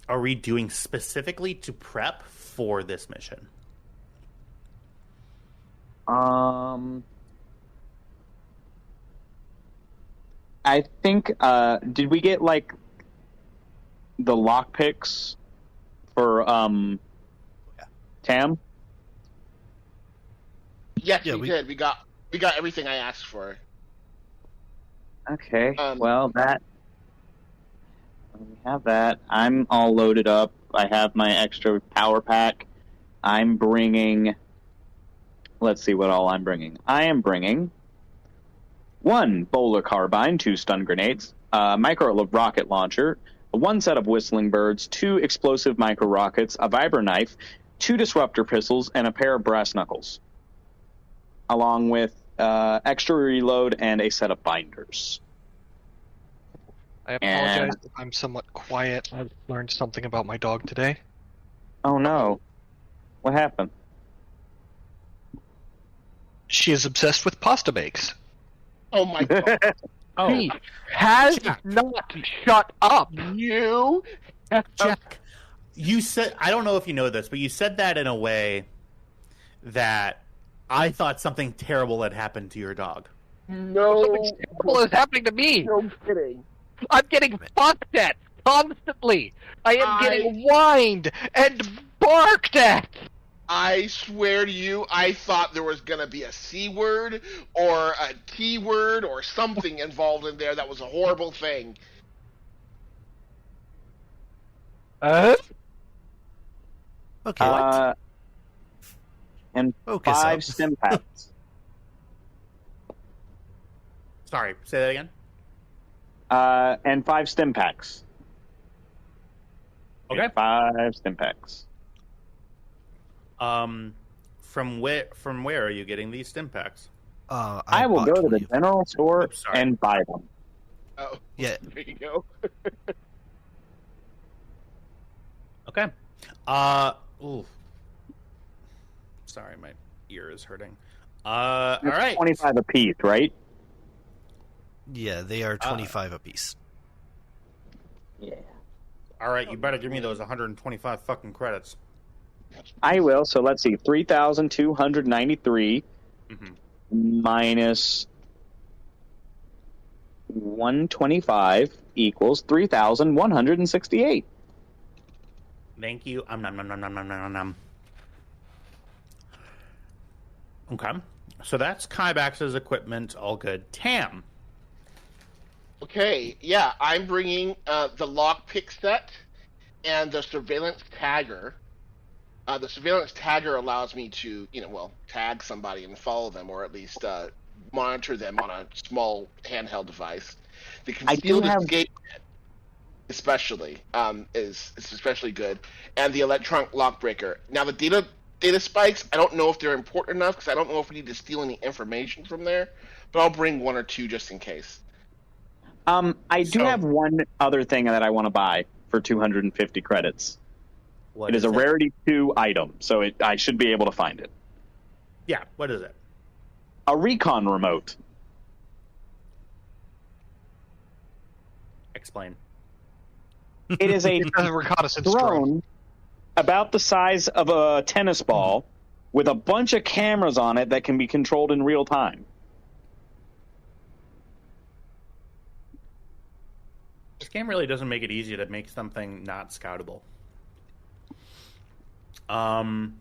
are we doing specifically to prep for this mission? I think, did we get, like, the lockpicks for, Tam? Yes, Yeah, we we- did. We got everything I asked for. Okay, well, we have that. I'm all loaded up. I have my extra power pack. I'm bringing... Let's see what all I'm bringing. I am bringing 1 bowler carbine, 2 stun grenades, a micro rocket launcher, 1 set of whistling birds, 2 explosive micro rockets, a vibra knife, 2 disruptor pistols, and a pair of brass knuckles, along with extra reload and a set of binders. I apologize if I'm somewhat quiet. I've learned something about my dog today. Oh no. What happened? She is obsessed with pasta bakes. Oh my god! He has not shut up. You, Jack, you said, I don't know if you know this, but you said that in a way that I thought something terrible had happened to your dog. no, Something terrible is happening to me. no kidding. I'm getting fucked at constantly. I am getting whined and barked at. I swear to you, I thought there was gonna be a C word or a T word or something involved in there that was a horrible thing. Okay. And Focus 5 up. stim packs. Sorry, say that again? And 5 stim packs. Okay. 5 stim packs. From where are you getting these stim packs? I will bought go to 20 the of them. general store Oops, sorry. and buy them. Oh, Yeah. there you go. Okay. Ooh. Sorry, my ear is hurting. All right. 25 a piece, right? Yeah, they are 25 apiece. Yeah. All right, you better give me those 125 fucking credits. I will. So let's see. 3,293 minus 125 equals 3,168. Thank you. Nom. Okay. So that's Kybax's equipment. All good. Tam. Okay, yeah, I'm bringing the lockpick set and the surveillance tagger. The surveillance tagger allows me to, tag somebody and follow them, or at least monitor them on a small handheld device. The concealed escape, especially, is especially good, and the electronic lock breaker. Now, the data spikes, I don't know if they're important enough because I don't know if we need to steal any information from there, but I'll bring 1 or 2 just in case. I do have one other thing that I want to buy for 250 credits. What it is a Rarity 2 item, so I should be able to find it. Yeah, what is it? A recon remote. Explain. It is a reconnaissance drone about the size of a tennis ball with a bunch of cameras on it that can be controlled in real time. This game really doesn't make it easy to make something not scoutable. I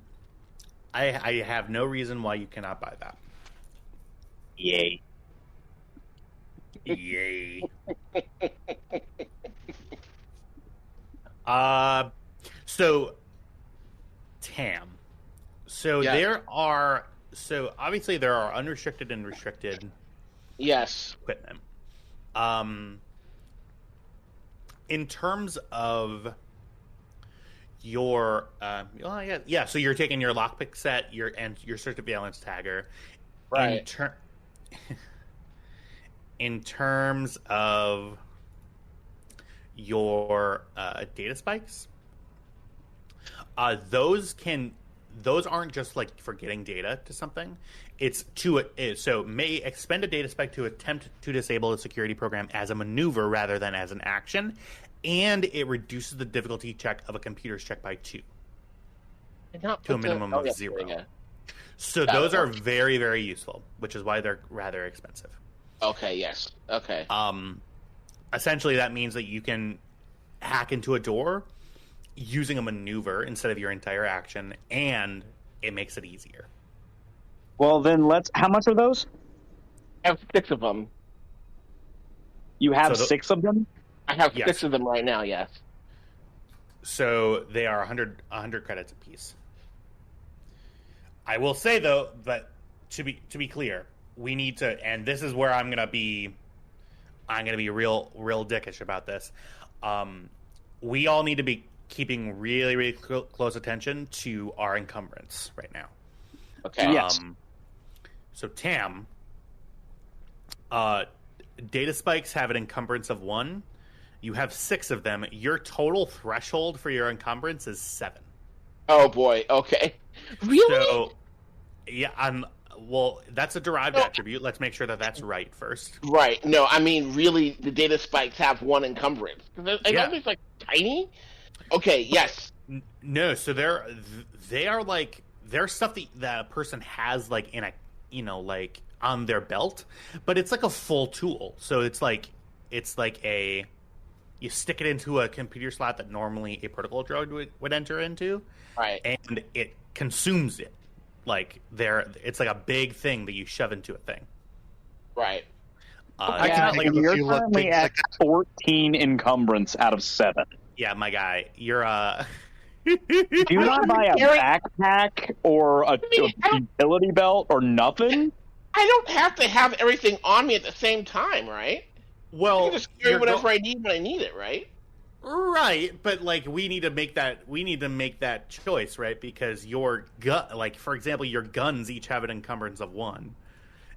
have no reason why you cannot buy that. Yay. Yay. So Tam. So Yeah. obviously there are unrestricted and restricted Yes. equipment. In terms of your so you're taking your lockpick set, your surveillance tagger. Right. In terms of your data spikes, those aren't just like for getting data to something. It's may expend a data spike to attempt to disable a security program as a maneuver rather than as an action, and it reduces the difficulty check of a computer's check by 2 to a minimum of 0. Yeah. So those are very, very useful, which is why they're rather expensive. Okay. Yes. Okay. Essentially, that means that you can hack into a door using a maneuver instead of your entire action, and it makes it easier. Well, then how much are those? I have 6 of them. You have 6 of them? I have 6 of them right now, yes. So they are 100 credits apiece. I will say, though, that to be clear, we need to, and this is where I'm gonna be real dickish about this. We all need to be keeping really, really close attention to our encumbrance right now. Okay. Yes. So Tam, data spikes have an encumbrance of 1. You have 6 of them. Your total threshold for your encumbrance is 7. Oh boy. Okay. Really? So, yeah, well, that's a derived attribute. Let's make sure that that's right first. Right. No, I mean, really, the data spikes have 1 encumbrance. Because I know it's like tiny. Okay. Yes. No, so they're stuff that a person has like in a like on their belt, but it's like a full tool. So it's like you stick it into a computer slot that normally a protocol droid would enter into, right? And it consumes it. Like it's like a big thing that you shove into a thing, right? I cannot and you're currently at 14 encumbrance out of 7. Yeah, my guy, you're Do you not buy a backpack or a utility belt or nothing? I don't have to have everything on me at the same time, right? Well, I can just carry you're whatever I need when I need it, right? right, but like we need to make that choice, right? Because your gun, like for example, your guns each have an encumbrance of 1.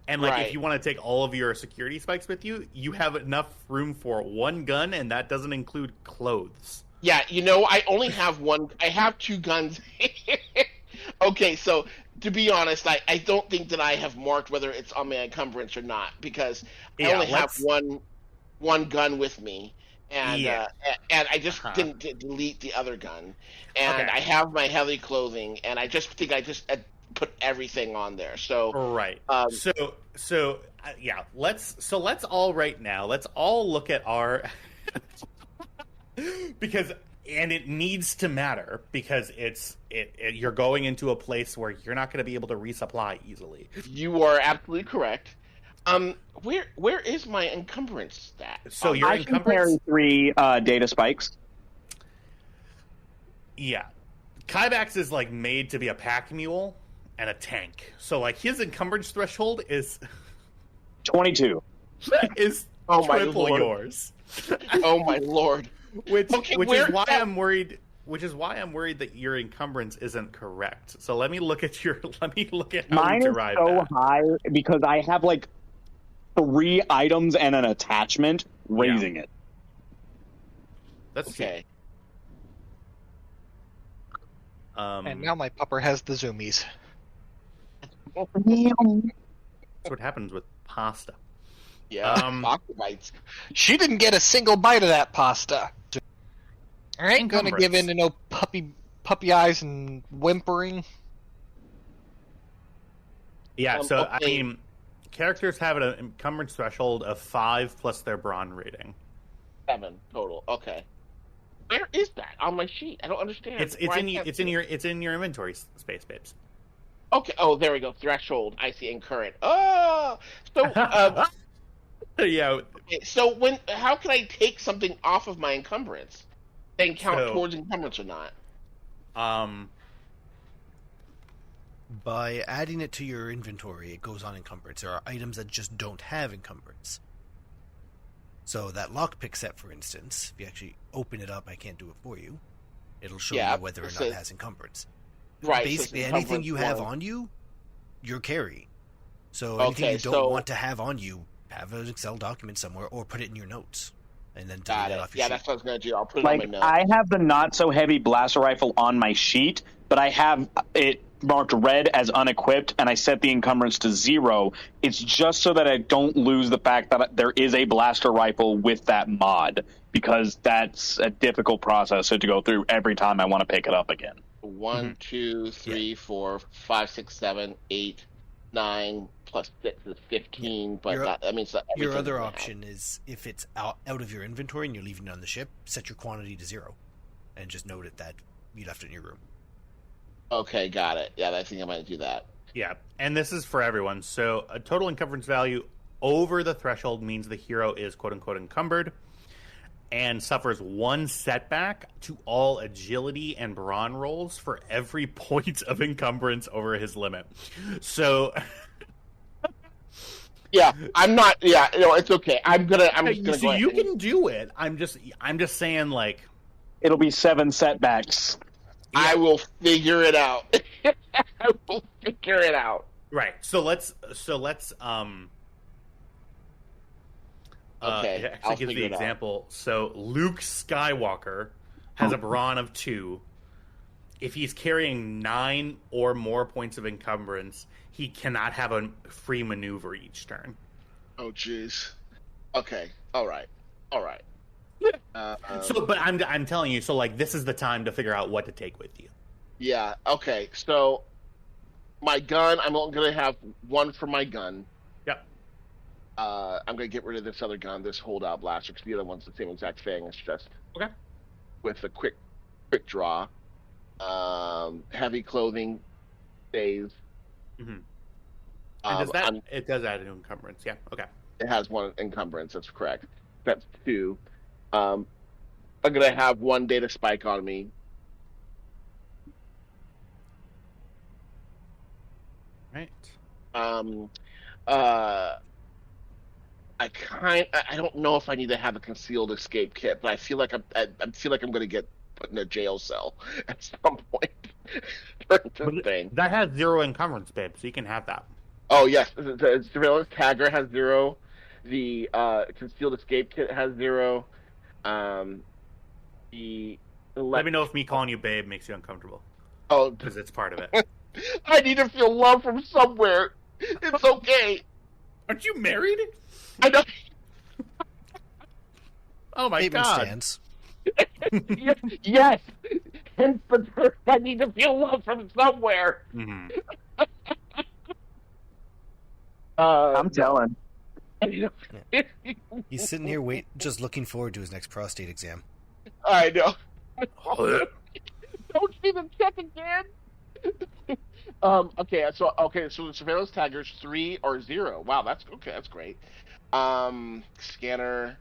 And like if Right. you want to take all of your security spikes with you, you have enough room for 1 gun, and that doesn't include clothes. Yeah, I only have one. I have 2 guns. Okay, so to be honest, I don't think that I have marked whether it's on my encumbrance or not because I only have one gun with me, and and I just didn't delete the other gun, and I have my heavy clothing, and I just think I just put everything on there. So right. Yeah. Let's all right now. Let's all look at our because. And it needs to matter because you're going into a place where you're not going to be able to resupply easily. You are absolutely correct. Where is my encumbrance stat? So your I can encumbrance carry 3 data spikes. Yeah, Kybax is like made to be a pack mule and a tank. So like his encumbrance threshold is 22. is Oh my triple Lord. yours. Oh my Lord. Which Okay, is why I'm worried. Which is why I'm worried that your encumbrance isn't correct. So let me look at how Mine you is derive so that. high because I have like 3 items and an attachment raising it. That's Okay. And now my pupper has the zoomies. That's what happens with pasta. Yeah. Vodka bites. She didn't get a single bite of that pasta. I ain't gonna Encumbrance. give in to no puppy eyes and whimpering. Yeah, so I okay. mean, characters have an encumbrance threshold of 5 plus their brawn rating. 7 total. Okay. Where is that on my sheet? I don't understand. It's in your inventory space, babes. Okay. Oh, there we go. Threshold. I see. And current. Oh. So. Yeah. Okay, so how can I take something off of my encumbrance? Then count towards encumbrance or not? By adding it to your inventory, it goes on encumbrance. There are items that just don't have encumbrance. So that lockpick set, for instance, if you actually open it up, I can't do it for you. It'll show you whether or not it has encumbrance. Right. Basically, so anything you have 1. on you, you're carrying. So anything you don't want to have on you, have an Excel document somewhere or put it in your notes. And then delete it off your sheet. That's what I was going to do. I'll put it on my notes. I have the not so heavy blaster rifle on my sheet, but I have it marked red as unequipped, and I set the encumbrance to 0. It's just so that I don't lose the fact that there is a blaster rifle with that mod, because that's a difficult process to go through every time I want to pick it up again. 1, 2, 3, 4, 5, 6, 7, 8, 9 plus 6 is 15. But that means that your other option is if it's out of your inventory and you're leaving it on the ship, set your quantity to 0, and just note it that you left it in your room. Okay, got it. Yeah, I think I might do that. Yeah, and this is for everyone. So a total encumbrance value over the threshold means the hero is quote-unquote encumbered and suffers 1 setback to all agility and brawn rolls for every point of encumbrance over his limit. So... Yeah, I'm not... Yeah, no, it's okay. I'm gonna so you can do it. I'm just saying, like... It'll be 7 setbacks. I will figure it out. I will figure it out. Right. So let's Okay, it I'll actually gives figure the it out. example. So Luke Skywalker has a brawn of 2. If he's carrying 9 or more points of encumbrance, he cannot have a free maneuver each turn. Oh, jeez. Okay. All right. But I'm telling you, so like this is the time to figure out what to take with you. Yeah. Okay. So my gun, I'm only gonna have 1 for my gun. Yep. I'm gonna get rid of this other gun, this holdout blaster, because the other one's the same exact thing. It's just with a quick draw. Heavy clothing stays. Mm-hmm. And it does add an encumbrance? Yeah. Okay. It has 1 encumbrance. That's correct. That's 2. I'm gonna have 1 data spike on me. Right. I'm I don't know if I need to have a concealed escape kit, but I feel like I feel like I'm going to get put in a jail cell at some point. That has 0 encumbrance, babe, so you can have that. Oh yes, the surveillance tagger has 0. The concealed escape kit has 0. Let me know if me calling you babe makes you uncomfortable. Oh, because it's part of it. I need to feel love from somewhere. It's okay. Aren't you married? I know. Oh my god. Stands. Yes. Hence the term, I need to feel love from somewhere. Mm-hmm. I'm telling. He's sitting here just looking forward to his next prostate exam. I know. Don't see the check again. Okay, so the surveillance tagger's 3 or 0. Wow, that's okay. That's great. Scanner.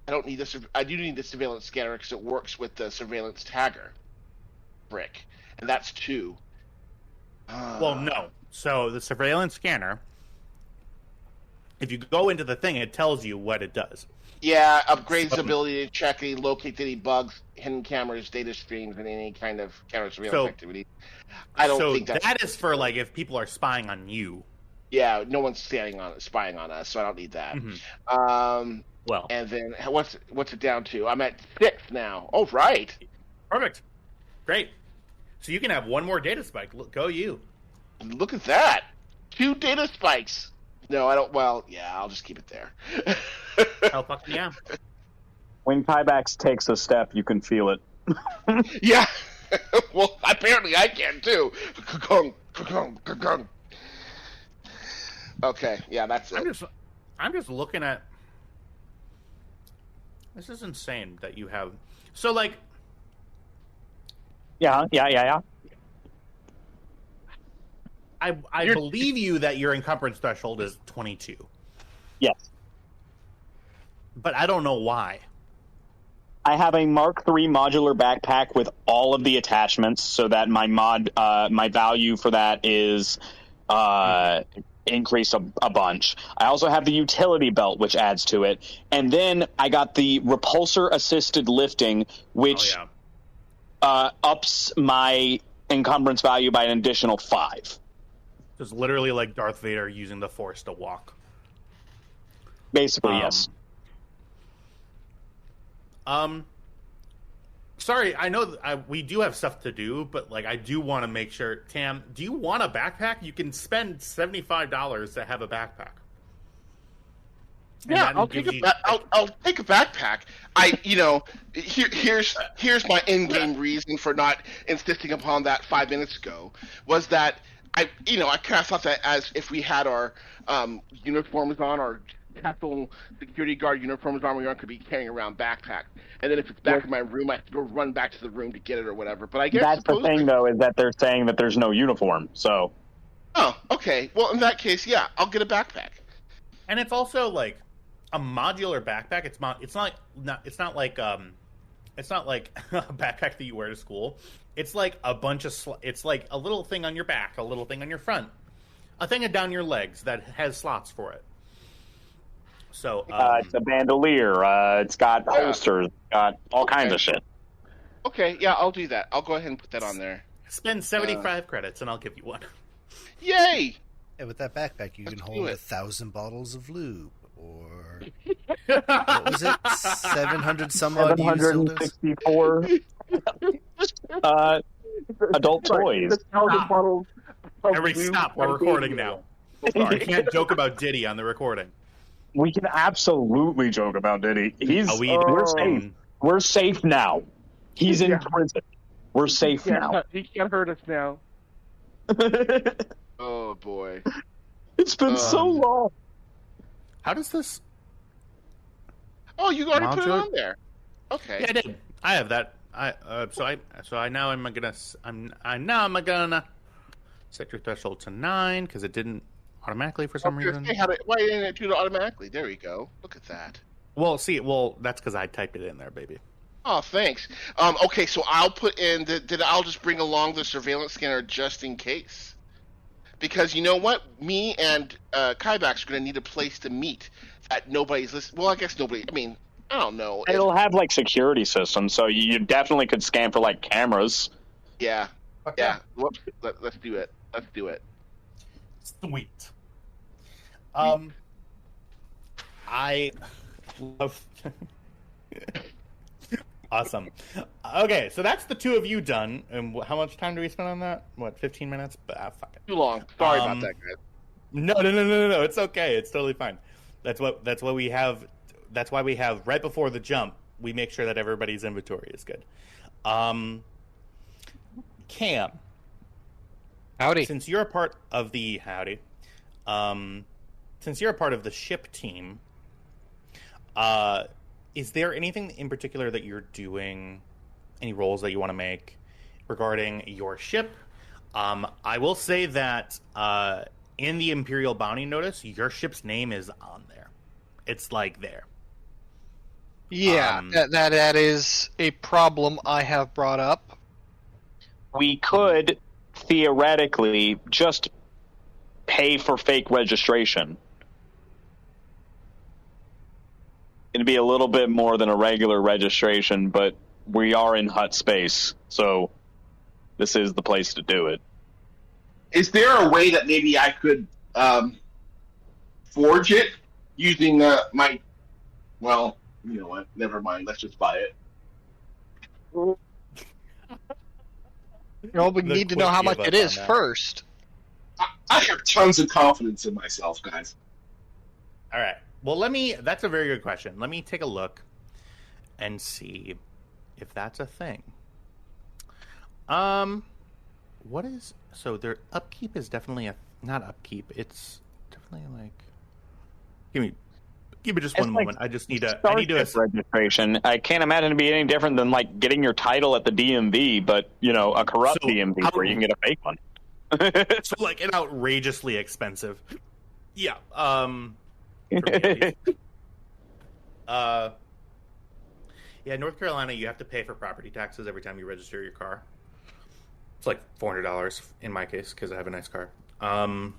I don't need this. I do need the surveillance scanner because it works with the surveillance tagger brick, and that's 2. Well, no. So the surveillance scanner, if you go into the thing, it tells you what it does. Yeah, upgrades the ability to check and locate any bugs, hidden cameras, data streams, and any kind of camera surveillance activity. I don't think that is for like if people are spying on you. Yeah, no one's spying on us, so I don't need that. Mm-hmm. Well, and then what's it down to? I'm at 6 now. Oh, right. Perfect. Great. So you can have 1 more data spike. Go you. Look at that. 2 data spikes. No, I don't. Well, yeah, I'll just keep it there. Hell fucking yeah. When Kybax takes a step, you can feel it. Yeah. Well, apparently I can too. Okay, yeah, that's it. I'm just looking at. This is insane that you have. So like. Yeah. I believe you that your encumbrance threshold is 22. Yes. But I don't know why. I have a Mark III modular backpack with all of the attachments, so that my value for that is increased a bunch. I also have the utility belt, which adds to it, and then I got the repulsor assisted lifting, which ups my encumbrance value by an additional 5. It's literally like Darth Vader using the Force to walk. Basically, yes. Sorry, I know we do have stuff to do, but like I do want to make sure. Tam, do you want a backpack? You can spend $75 to have a backpack. Yeah, I'll take a backpack. Here's my in-game reason for not insisting upon that 5 minutes ago was that I kind of thought that as if we had our uniforms on, our Castle security guard uniforms on, we aren't going to be carrying around backpacks. And then if it's back in my room, I have to go run back to the room to get it or whatever. But I guess that's the thing, though, is that they're saying that there's no uniform. So. Oh, okay. Well, in that case, yeah, I'll get a backpack. And it's also like a modular backpack. It's not like a backpack that you wear to school. It's like a bunch of it's like a little thing on your back, a little thing on your front, a thing down your legs that has slots for it. So it's a bandolier. It's got holsters. It's got all kinds of shit. Okay, yeah, I'll do that. I'll go ahead and put that on there. Spend 75 credits, and I'll give you one. Yay! Yeah, with that backpack, you can hold 1,000 bottles of lube, or what was it? 700 some odd used dildos? 764 adult toys. Everybody, stop! We're recording now. Sorry, you can't joke about Diddy on the recording. We can absolutely joke about Diddy. We're safe. We're safe now. He's in prison. We're safe now. He can't hurt us now. Oh boy, it's been so long. How does this? Oh, you already put it on there. Okay. Yeah, I did. I have that. I now I'm gonna set your threshold to 9 because it didn't automatically for some reason. Why didn't it do it automatically? There you go. Look at that. Well, that's because I typed it in there, baby. Oh, thanks. Okay, so I'll put in I'll just bring along the surveillance scanner just in case. Because you know what? Me and Kybax are going to need a place to meet that nobody's listening. Well, I guess nobody. I mean, I don't know. It'll have like security systems, so you definitely could scan for like cameras. Yeah. Okay. Yeah. Whoops. Let's do it. Let's do it. Sweet. I love. Awesome. Okay, so that's the two of you done. And how much time do we spend on that? What, 15 minutes? But fuck it. Too long. Sorry about that, guys. No. It's okay. It's totally fine. That's what we have. That's why we have right before the jump. We make sure that everybody's inventory is good. Cam, Howdy. since you're a part of the since you're a part of the ship team, is there anything in particular that you're doing? Any roles that you want to make regarding your ship? I will say that in the Imperial Bounty Notice, your ship's name is on there. It's like there. Yeah, that is a problem I have brought up. We could theoretically just pay for fake registration. It'd be a little bit more than a regular registration, but we are in hut space, so this is the place to do it. Is there a way that maybe I could forge it using my? Well, you know what? Never mind. Let's just buy it. No, we need to know how much it is first. I have tons of confidence in myself, guys. All right. Well, that's a very good question. Let me take a look and see if that's a thing. So their upkeep is definitely not upkeep. It's definitely like, give me just one moment. I need to registration. I can't imagine it be any different than like getting your title at the DMV, but a corrupt DMV where you can get a fake one. So like an outrageously expensive. Yeah. Yeah, North Carolina, you have to pay for property taxes every time you register your car. It's like $400 in my case because I have a nice car. Not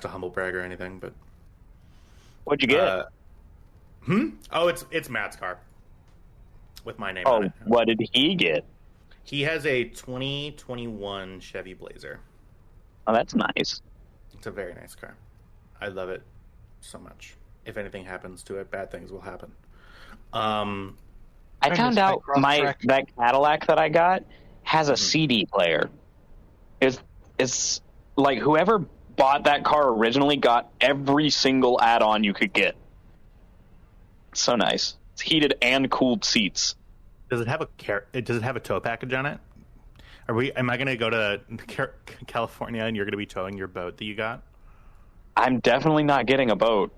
to humble brag or anything, but what'd you get? Oh, it's Matt's car with my name on it. What did he get? He has a 2021 Chevy Blazer. Oh, that's nice. It's a very nice car. I love it so much. If anything happens to it, bad things will happen. I found out that Cadillac that I got has a CD player. It's like whoever bought that car originally got every single add-on you could get. So nice. It's heated and cooled seats. Does it have a tow package on it? Am I going to go to California and you're going to be towing your boat that you got? I'm definitely not getting a boat.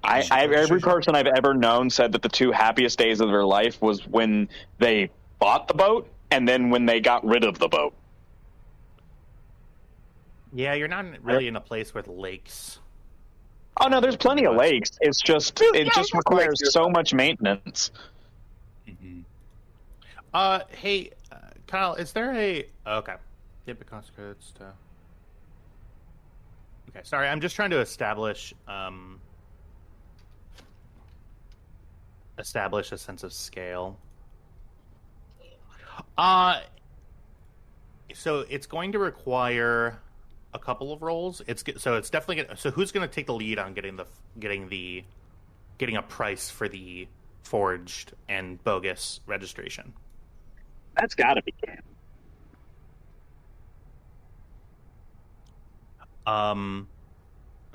Every person I've ever known said that the two happiest days of their life was when they bought the boat and then when they got rid of the boat. Yeah, you're not really in a place with lakes. Oh no, there's plenty of lakes. It just requires so much maintenance. Mm-hmm. Hey, Kyle, is there a okay? Yeah, because codes to. Okay, sorry, I'm just trying to establish a sense of scale. So it's going to require a couple of rolls. It's definitely so who's going to take the lead on getting a price for the forged and bogus registration? That's got to be Cam.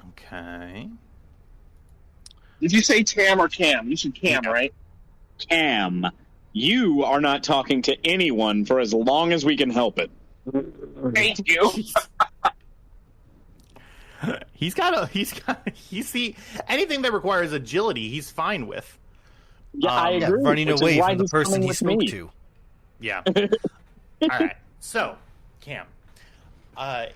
Okay. Did you say Tam or Cam? You said Cam, right? Cam, you are not talking to anyone for as long as we can help it. Thank you. Anything that requires agility, he's fine with. Yeah, I agree. Running away from the person he spoke to. Yeah. All right. So, Cam,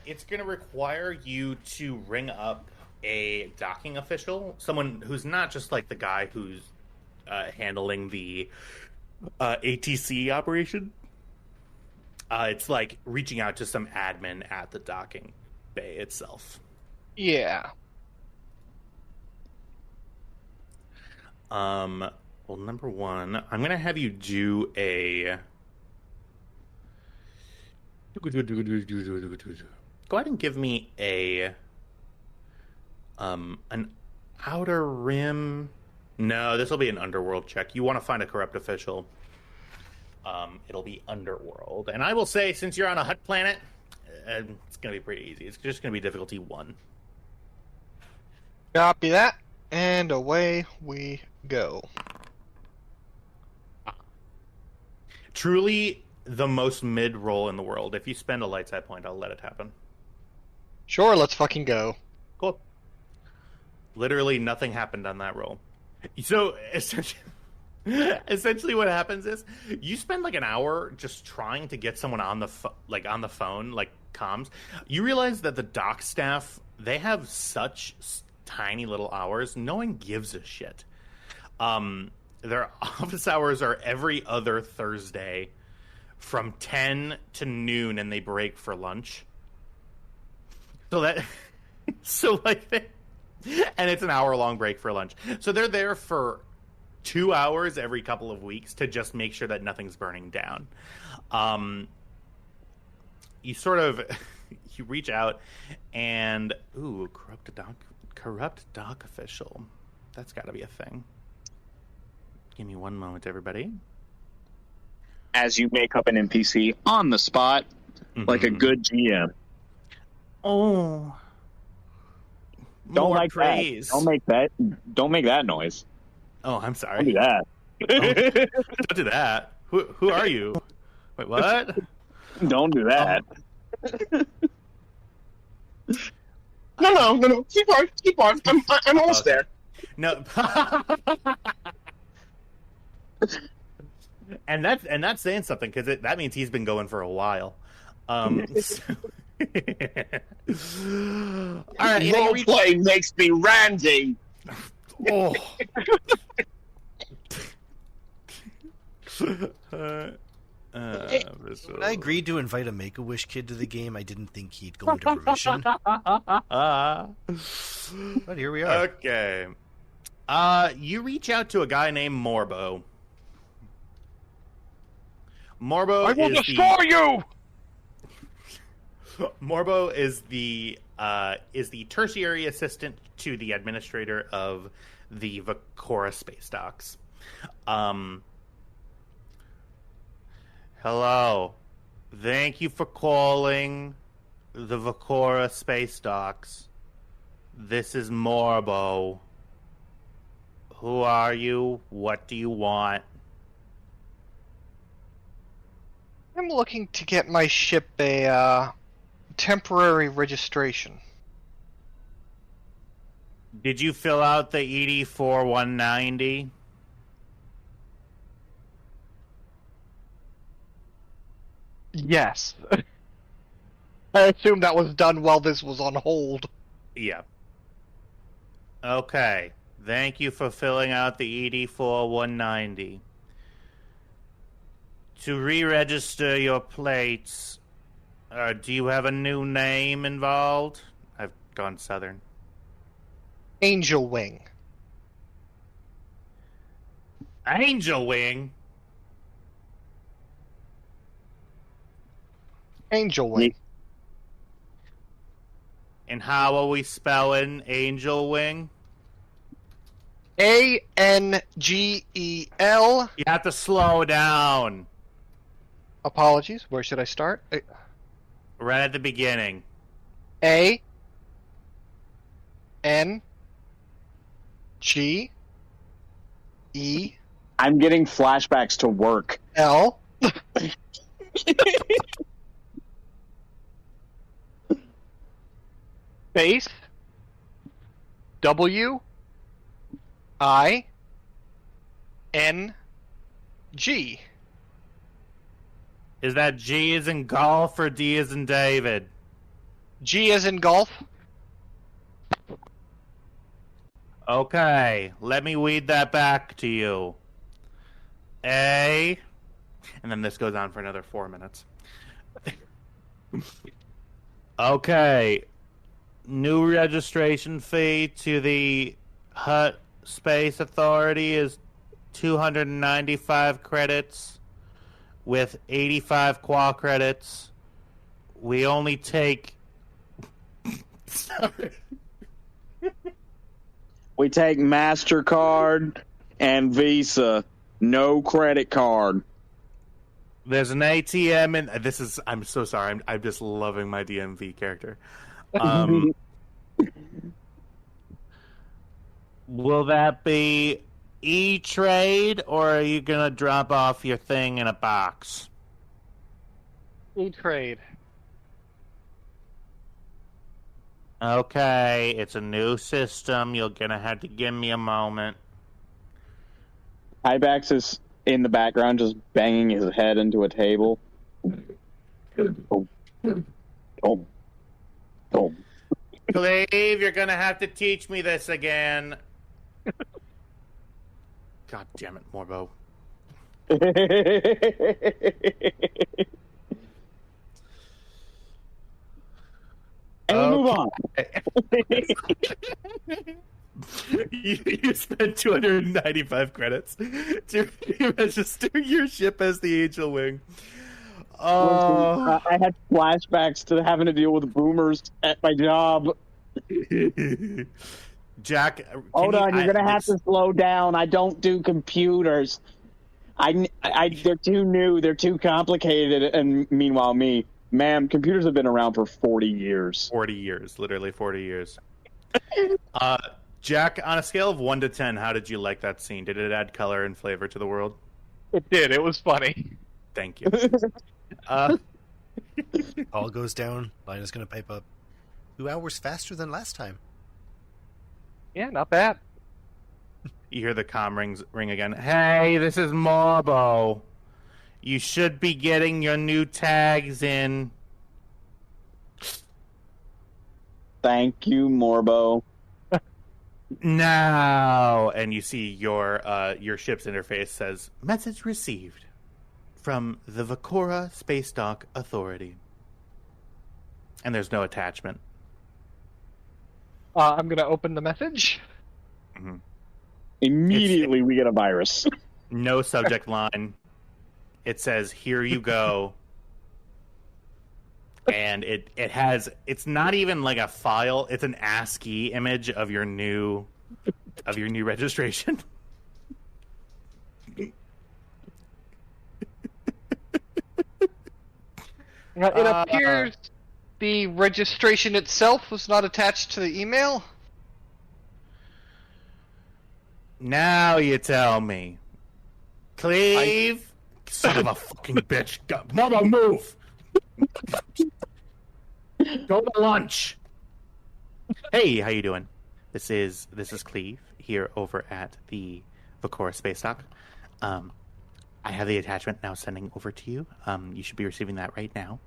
it's going to require you to ring up a docking official, someone who's not just like the guy who's handling the ATC operation. It's like reaching out to some admin at the docking bay itself. Yeah. Well, number one, I'm gonna have you do a. Go ahead and give me a. An outer rim. No, this will be an underworld check. You want to find a corrupt official. It'll be underworld, and I will say, since you're on a hut planet, it's gonna be pretty easy. It's just gonna be difficulty 1. Copy that, and away we go. Truly the most mid roll in the world. If you spend a light side point, I'll let it happen. Sure, let's fucking go. Cool. Literally nothing happened on that roll. So essentially what happens is you spend like an hour just trying to get someone on the phone, like comms. You realize that the dock staff, they have such tiny little hours. No one gives a shit. Their office hours are every other Thursday from 10 to noon, and they break for lunch. And it's an hour-long break for lunch. So they're there for 2 hours every couple of weeks to just make sure that nothing's burning down. You sort of you reach out and corrupt dock official. That's got to be a thing. Give me one moment, everybody. As you make up an NPC on the spot, like a good GM. Oh, Don't more like praise. that. Don't make that noise. Oh, I'm sorry. Don't do that. Don't do that. Who are you? Wait, what? Don't do that. No. Keep on. I'm almost there. No. And that's saying something, because that means he's been going for a while. All right, Role play makes me Randy. Oh. When I agreed to invite a Make-A-Wish kid to the game, I didn't think he'd go into remission. But here we are. Okay. You reach out to a guy named Morbo. Morbo I will destroy you! Morbo is the tertiary assistant to the administrator of the Vakora space docks. Hello. Thank you for calling the Vakora space docks. This is Morbo. Who are you? What do you want? I'm looking to get my ship a temporary registration. Did you fill out the ED-4190? Yes. I assume that was done while this was on hold. Yeah. Okay. Thank you for filling out the ED-4190. To re-register your plates, do you have a new name involved? I've gone southern. Angel Wing. Angel Wing? Angel Wing. And how are we spelling Angel Wing? Angel. You have to slow down. Apologies. Where should I start? Right at the beginning. A-N-G-E-L. I'm getting flashbacks to work. Space W-I-N-G. Is that G as in golf or D as in David? G as in golf. Okay, let me read that back to you. A, and then this goes on for another 4 minutes. Okay, new registration fee to the hut Space Authority is 295 credits with 85 qual credits. We only take... Sorry. We take MasterCard and Visa. No credit card. There's an ATM and this is... I'm so sorry. I'm just loving my DMV character. Will that be E-Trade, or are you going to drop off your thing in a box? E-Trade. Okay, it's a new system. You're going to have to give me a moment. Hybax is in the background just banging his head into a table. Oh. Oh. Oh. Cleve, you're going to have to teach me this again. God damn it, Morbo. And move on. You spent 295 credits to register your ship as the Angel Wing. I had flashbacks to having to deal with boomers at my job. Jack, hold on, you're gonna have to slow down. I don't do computers. They're too new. They're too complicated. And meanwhile, ma'am, computers have been around for 40 years. 40 years, literally 40 years. Jack, on a scale of 1 to 10, how did you like that scene? Did it add color and flavor to the world? It did. It was funny. Thank you. All goes down. Lina's going to pipe up 2 hours faster than last time. Yeah, not bad. You hear the comm ring again. Hey, this is Morbo. You should be getting your new tags in. Thank you, Morbo. Now, and you see your ship's interface says, message received from the Vakora Space Dock Authority. And there's no attachment. I'm going to open the message. Mm-hmm. Immediately we get a virus. No subject line. It says, here you go. And it's not even like a file, it's an ASCII image of your new registration. It appears the registration itself was not attached to the email. Now you tell me. Cleve? Son of a fucking bitch. Mama, move! Go to lunch. Hey, how you doing? This is Cleve here over at the Vakora Space Dock. I have the attachment now sending over to you. You should be receiving that right now.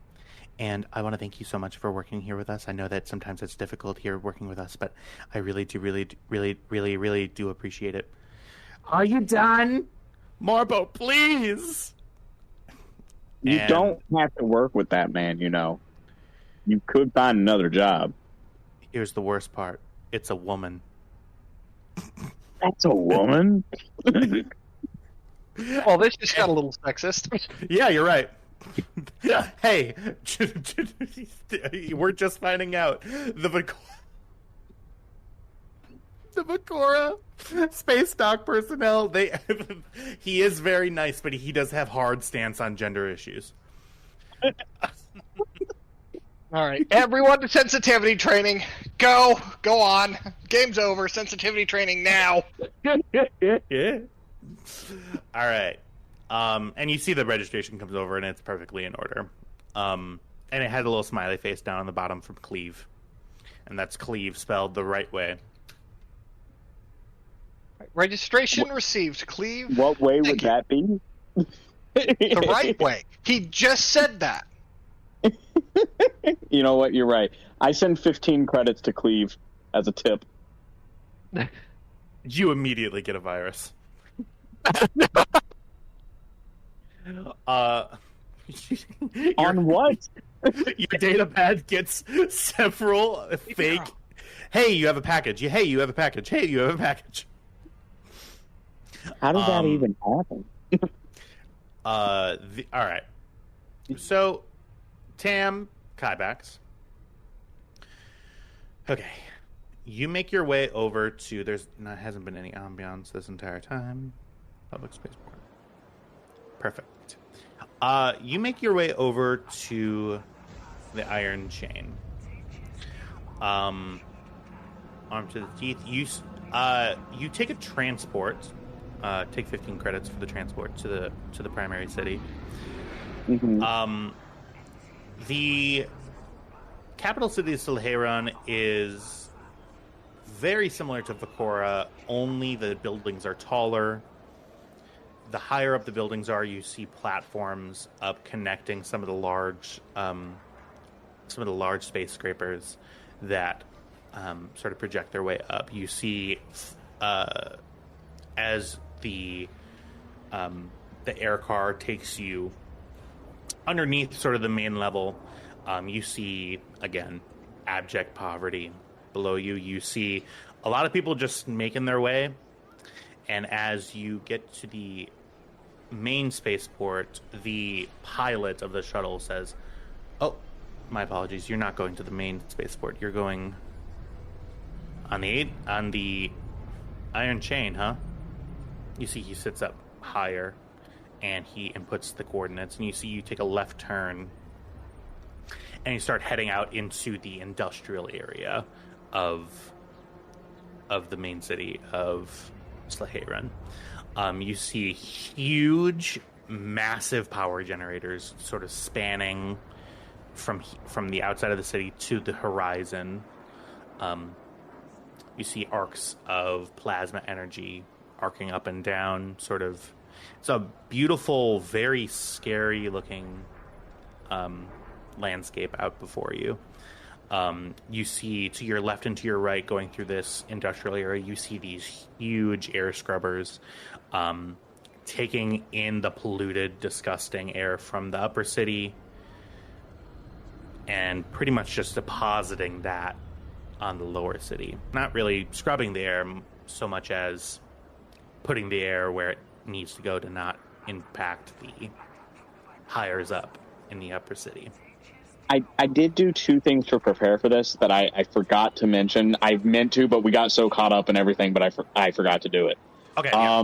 And I want to thank you so much for working here with us. I know that sometimes it's difficult here working with us, but I really do appreciate it. Are you done? Morbo, please! You don't have to work with that man, you know. You could find another job. Here's the worst part. It's a woman. That's a woman? Well, this just got a little sexist. Yeah, you're right. Hey, we're just finding out. The Vakora Space Dock personnel, he is very nice, but he does have hard stance on gender issues. All right, everyone to sensitivity training. Go on. Game's over. Sensitivity training now. Yeah. All right. And you see the registration comes over, and it's perfectly in order. And it had a little smiley face down on the bottom from Cleve. And that's Cleve spelled the right way. Registration received, Cleve. What way would that be? The right way. He just said that. You know what? You're right. I send 15 credits to Cleve as a tip. You immediately get a virus. On what? Your data pad gets several fake. Hey, you have a package. Hey, you have a package. Hey, you have a package. How did that even happen? All right. So, Tam, Kybax. Okay. You make your way over to... hasn't been any ambiance this entire time. Public spaceport. Perfect. You make your way over to the Iron Chain. Arm to the teeth. You take a transport. Take 15 credits for the transport to the primary city. Mm-hmm. The capital city of Silharon is very similar to Vakora, only the buildings are taller. The higher up the buildings are, you see platforms up connecting some of the large skyscrapers that sort of project their way up. You see, as the air car takes you underneath sort of the main level, you see, again, abject poverty. Below you, you see a lot of people just making their way. And as you get to the main spaceport, the pilot of the shuttle says, "Oh, my apologies, you're not going to the main spaceport. You're going on the Iron Chain, huh?" You see he sits up higher, and he inputs the coordinates, and you see you take a left turn, and you start heading out into the industrial area of the main city of Slaheran. You see huge, massive power generators sort of spanning from the outside of the city to the horizon. You see arcs of plasma energy arcing up and down, sort of. It's a beautiful, very scary looking landscape out before you. You see to your left and to your right, going through this industrial area, you see these huge air scrubbers taking in the polluted, disgusting air from the upper city and pretty much just depositing that on the lower city. Not really scrubbing the air so much as putting the air where it needs to go to not impact the hires up in the upper city. I did do two things to prepare for this that I forgot to mention. I meant to, but we got so caught up in everything, but I forgot to do it. Okay. Yeah.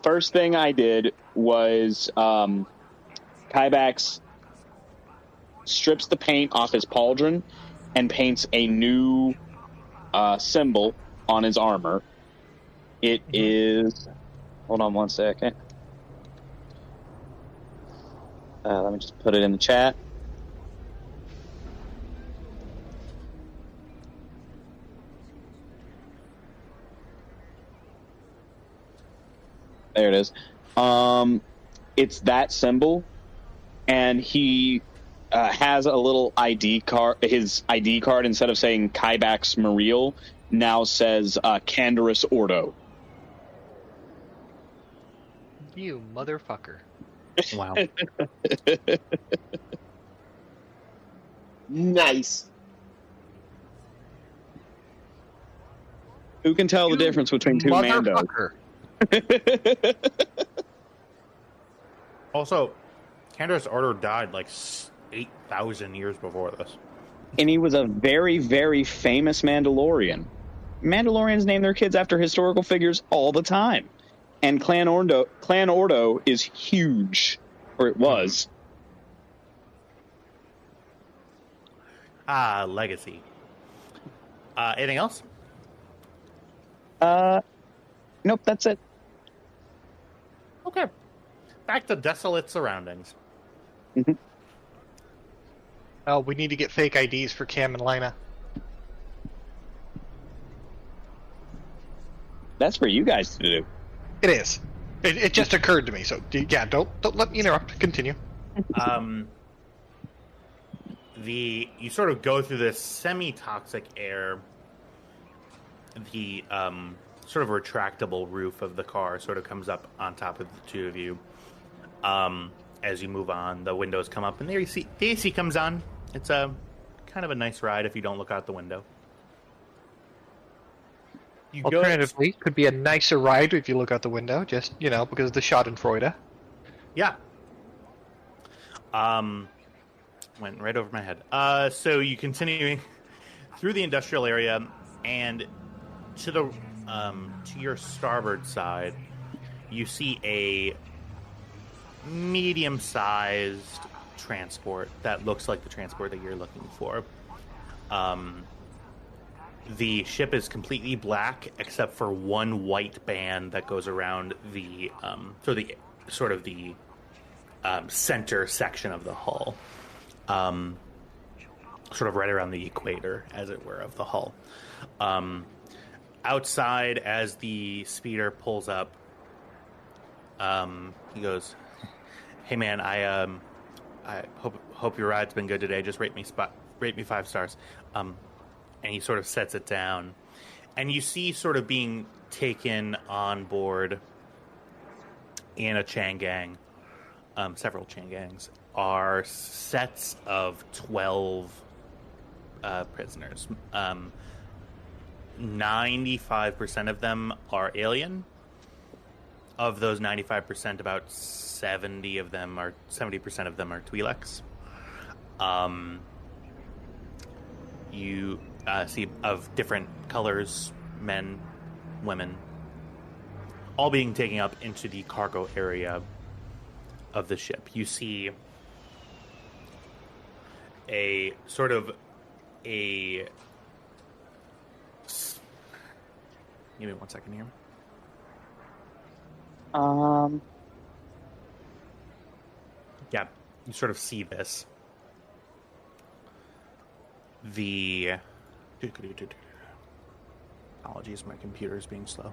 First thing I did was Kybax strips the paint off his pauldron and paints a new symbol on his armor. It is... Hold on one second. Let me just put it in the chat. There it is. It's that symbol, and he has a little ID card. His ID card, instead of saying Kybax Mariel, now says Candorus Ordo. You motherfucker. Wow. Nice. Who can tell the difference between two Mandos? Motherfucker. Also, Candorus Ordo died like 8,000 years before this. And he was a very, very famous Mandalorian. Mandalorians name their kids after historical figures all the time. And Clan Ordo is huge. Or it was. Legacy. Anything else? Nope, that's it. Okay. Back to desolate surroundings. Mm-hmm. Oh, we need to get fake IDs for Cam and Lina. That's for you guys to do. It is. It just occurred to me. So yeah, don't let me interrupt. Continue. You sort of go through this semi-toxic air. The sort of retractable roof of the car sort of comes up on top of the two of you. As you move on, the windows come up and the AC comes on. It's a kind of a nice ride if you don't look out the window. You Alternatively, could be a nicer ride if you look out the window, just, because of the Schadenfreude. Yeah. Went right over my head. So you continuing through the industrial area, and to the to your starboard side, you see a medium-sized transport that looks like the transport that you're looking for. The ship is completely black except for one white band that goes around the center section of the hull, sort of right around the equator, as it were, of the hull. Outside, as the speeder pulls up, he goes, "Hey man, I hope your ride's been good today. Just rate me 5 stars." And he sort of sets it down, and you see sort of being taken on board in a Changang, several Changangs, are sets of 12 prisoners. 95% of them are alien. Of those 95%, about 70% of them are Twi'leks. You see of different colors, men, women, all being taken up into the cargo area of the ship. You see a sort of a... Give me 1 second here. Yeah, you sort of see this. Apologies, my computer's being slow.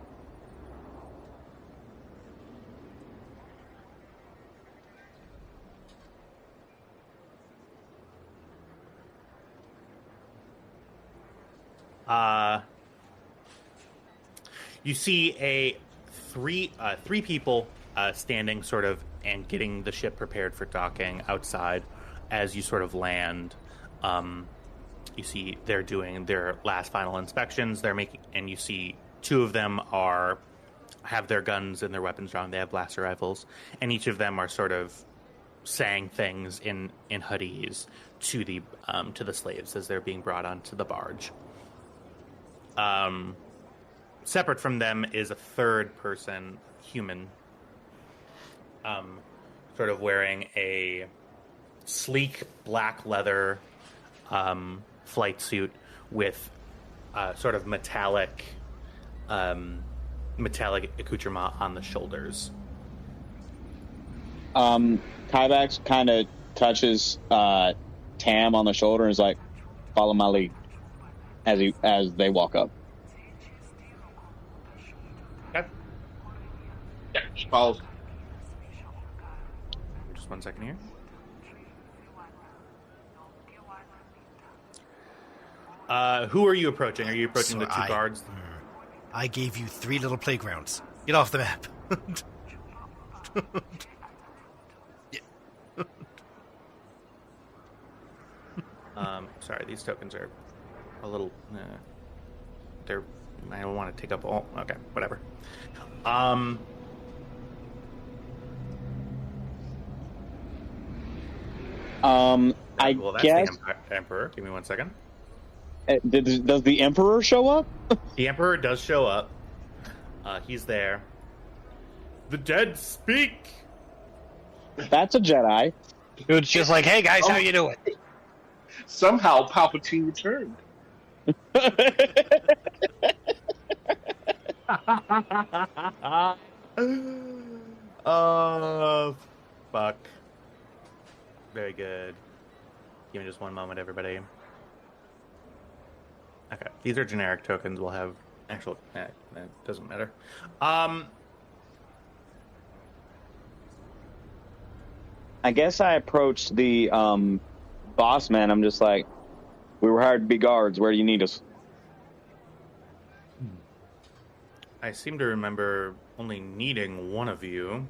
You see three people standing sort of and getting the ship prepared for docking outside. As you sort of land, you see they're doing their last final inspections. And you see 2 of them have their guns and their weapons drawn. They have blaster rifles, and each of them are sort of saying things in Huttese to the slaves as they're being brought onto the barge. Separate from them is a third person, human, sort of wearing a sleek black leather flight suit with sort of metallic accoutrement on the shoulders. Kyvax kind of touches Tam on the shoulder and is like, "Follow my lead," as they walk up. Okay. Yeah, she follows. Just 1 second here. Who are you approaching? Are you approaching the 2 guards? I gave you 3 little playgrounds. Get off the map. Sorry, these tokens are a little... I don't want to take up all... Okay, whatever. I well, that's guess... the Emperor. Give me 1 second. Does the Emperor show up? The Emperor does show up. He's there. The dead speak! That's a Jedi. Dude's just like, "Hey guys, how you doing?" Somehow Palpatine returned. Oh, fuck. Very good. Give me just 1 moment, everybody. Okay, these are generic tokens. We'll have actual... That doesn't matter. I guess I approached the boss man. I'm just like, "We were hired to be guards. Where do you need us?" I seem to remember only needing one of you.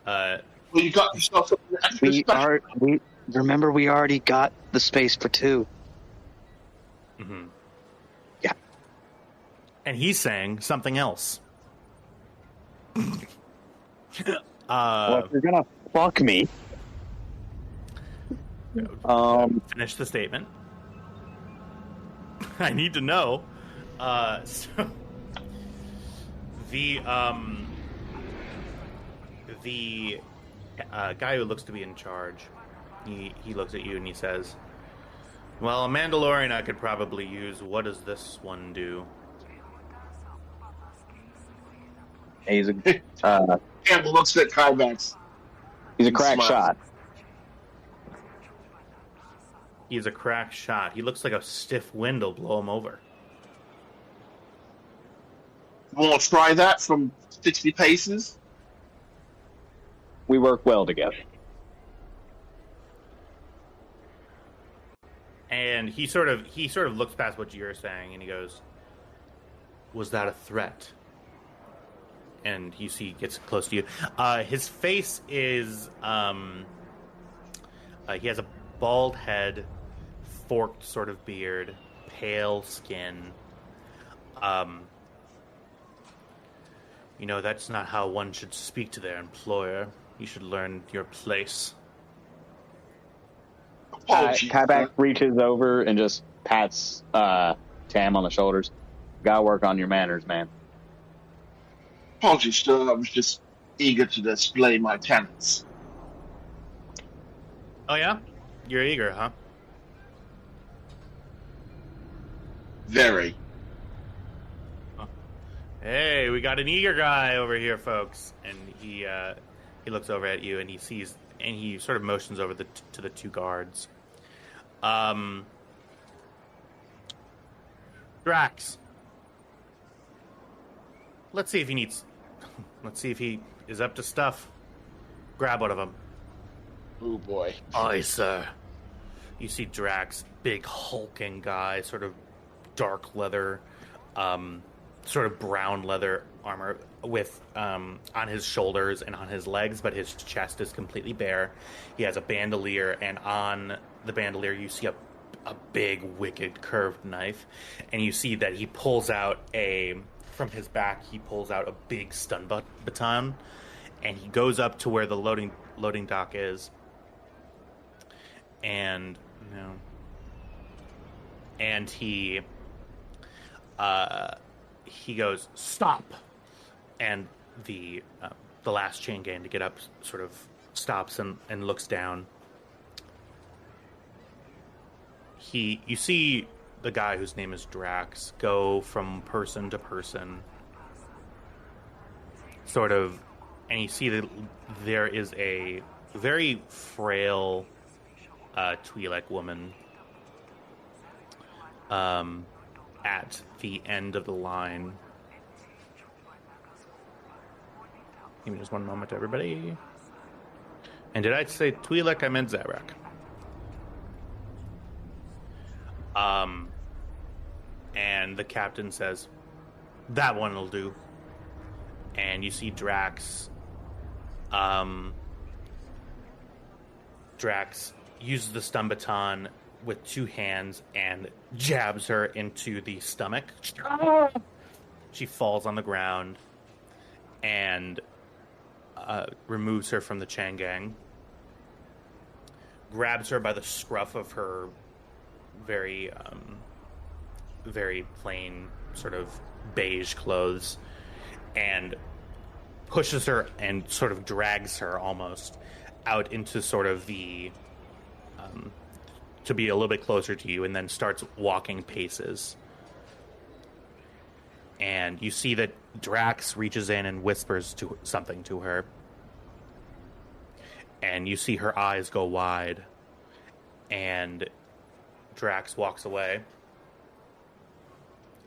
Well, you got yourself something extra We special. remember we already got the space for 2. Mm-hmm. Yeah. And he's saying something else. Well, if you're gonna fuck me, Finish the statement. I need to know. So the guy who looks to be in charge, he looks at you and he says, "Well, a Mandalorian I could probably use. What does this one do?" he's a And looks at Kybex. he's a crack Smiles. shot. He's a crack shot. He looks like a stiff wind will blow him over. Want to try that from 60 paces? We work well together. And he sort of looks past what you're saying and he goes, "Was that a threat?" And you see he gets close to you. His face is he has a bald head, forked sort of beard, pale skin. That's not how one should speak to their employer. You should learn your place. Kybak reaches over and just pats Tam on the shoulders. Gotta work on your manners, man. Apologies, sir. I was just eager to display my talents. Oh yeah? You're eager, huh? Very. Hey, we got an eager guy over here, folks. And he looks over at you and he sees and he sort of motions over to the two guards. Drax. Let's see if he is up to stuff. Grab one of them. Oh boy. Aye, sir. You see Drax, big hulking guy, sort of dark leather, sort of brown leather armor with on his shoulders and on his legs, but his chest is completely bare. He has a bandolier, and on the bandolier you see a big, wicked, curved knife, and you see that he pulls out from his back, he pulls out a big stun baton, and he goes up to where the loading dock is, and he goes, "Stop!" And the last chain gang to get up sort of stops and looks down. You see the guy whose name is Drax go from person to person, sort of, and you see that there is a very frail Twi'lek woman at the end of the line. Give me just one moment, everybody. And did I say Twi'lek? I meant Zarak. And the captain says, "That one will do." And you see Drax. Drax uses the stun baton with two hands and jabs her into the stomach. She falls on the ground and removes her from the chain gang. Grabs her by the scruff of her very plain sort of beige clothes and pushes her and sort of drags her almost out into sort of the to be a little bit closer to you, and then starts walking paces. And you see that Drax reaches in and whispers something to her, and you see her eyes go wide, and Drax walks away,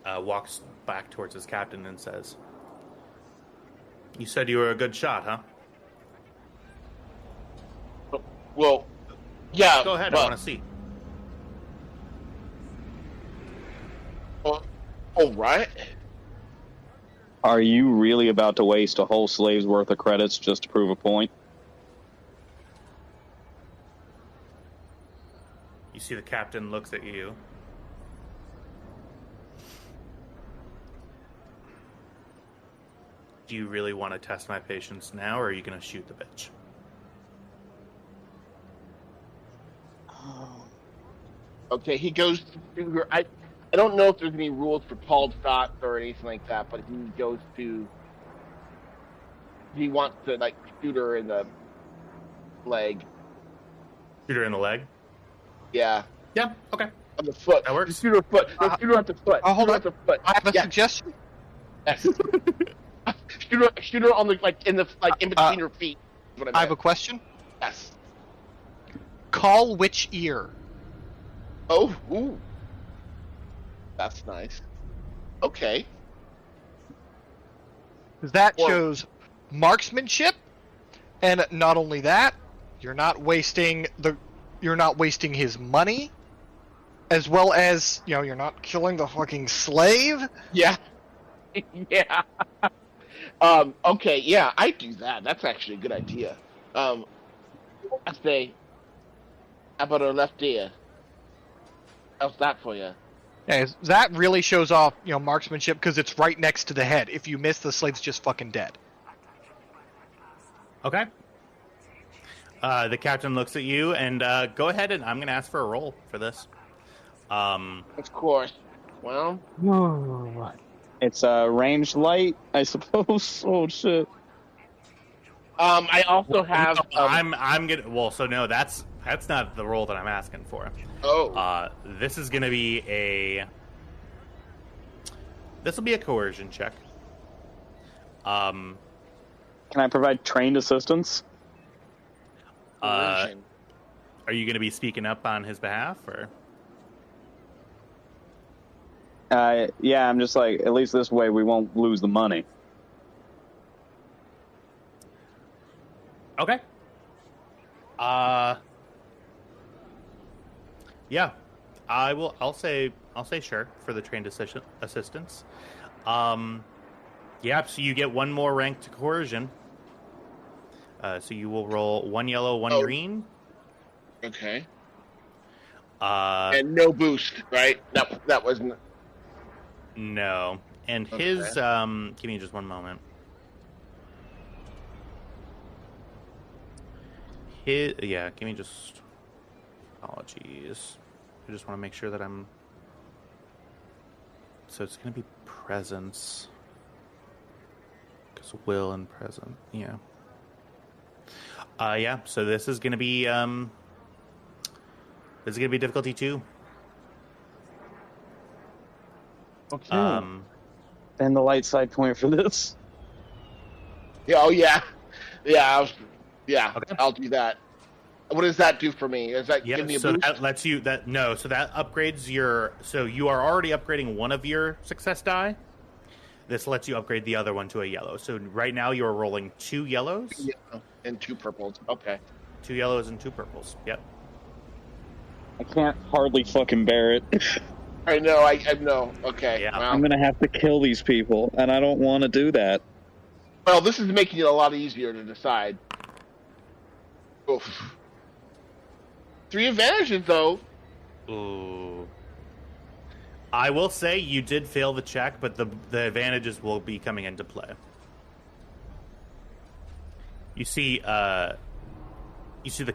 walks back towards his captain and says, "You said you were a good shot, huh?" Well, yeah. Go ahead, I want to see. All right. Are you really about to waste a whole slave's worth of credits just to prove a point? You see the captain looks at you. do you really want to test my patience now, or are you going to shoot the bitch? Okay, he goes to. I don't know if there's any rules for called shots or anything like that, but he goes to. He wants to like shoot her in the leg. Shoot her in the leg? Yeah. Yeah, okay. On the foot. That works. Shoot her foot. No, shoot her at the foot. Hold Shoot her on. at the foot. I have a Yeah. suggestion. Yes. shoot her on the in between her feet. Is what I have a question. Yes. Call which ear? Oh, ooh. That's nice. Okay. Because that Or- shows marksmanship, and not only that, you're not wasting his money, as well as you're not killing the fucking slave. Yeah. Yeah. Okay, yeah, I do that. That's actually a good idea. I say, how about her left ear? How's that for you? Yeah, that really shows off marksmanship because it's right next to the head. If you miss, the slave's just fucking dead. Okay. The captain looks at you, and go ahead, and I'm going to ask for a roll for this. Of course. Well, It's a ranged light, I suppose. Oh shit! I also have. I'm gonna. Well, so no, that's not the roll that I'm asking for. Oh. This is gonna be This will be a coercion check. Can I provide trained assistance? Are you gonna be speaking up on his behalf, or? Yeah, I'm just like, at least this way we won't lose the money. Okay. Yeah, I'll say sure for the trained assistance. Yeah, so you get one more rank to coercion. So you will roll 1 yellow, 1 green. Okay. And no boost, right? That wasn't. No, and his give me just one moment. Give me just. Apologies. I just want to make sure that I'm. So it's going to be presence. Because will and present. Yeah. Yeah. So this is going to be. This is going to be difficulty 2. Okay. And the light side point for this. Yeah. Oh yeah. Yeah. Okay. I'll do that. What does that do for me? Does that give me a so boost? that lets you so that upgrades your. So you are already upgrading one of your success die. This lets you upgrade the other one to a yellow. So right now you are rolling 2 yellows. Yeah, and 2 purples. Okay. 2 yellows and 2 purples. Yep. I can't hardly fucking bear it. I know. I know. Okay. Yeah. Well, I'm gonna have to kill these people, and I don't want to do that. well, this is making it a lot easier to decide. Oof. 3 advantages, though. Ooh. I will say you did fail the check, but the advantages will be coming into play. You see the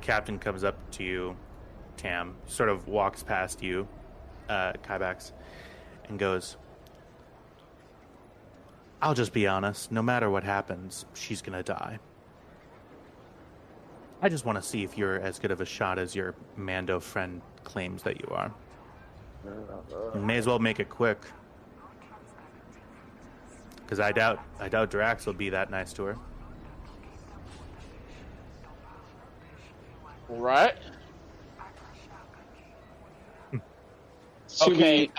captain comes up to you, Tam, sort of walks past you, Kybax, and goes, I'll just be honest, no matter what happens, she's gonna die. I just want to see if you're as good of a shot as your Mando friend claims that you are. You may as well make it quick. Because I doubt Drax will be that nice to her. All right. Okay.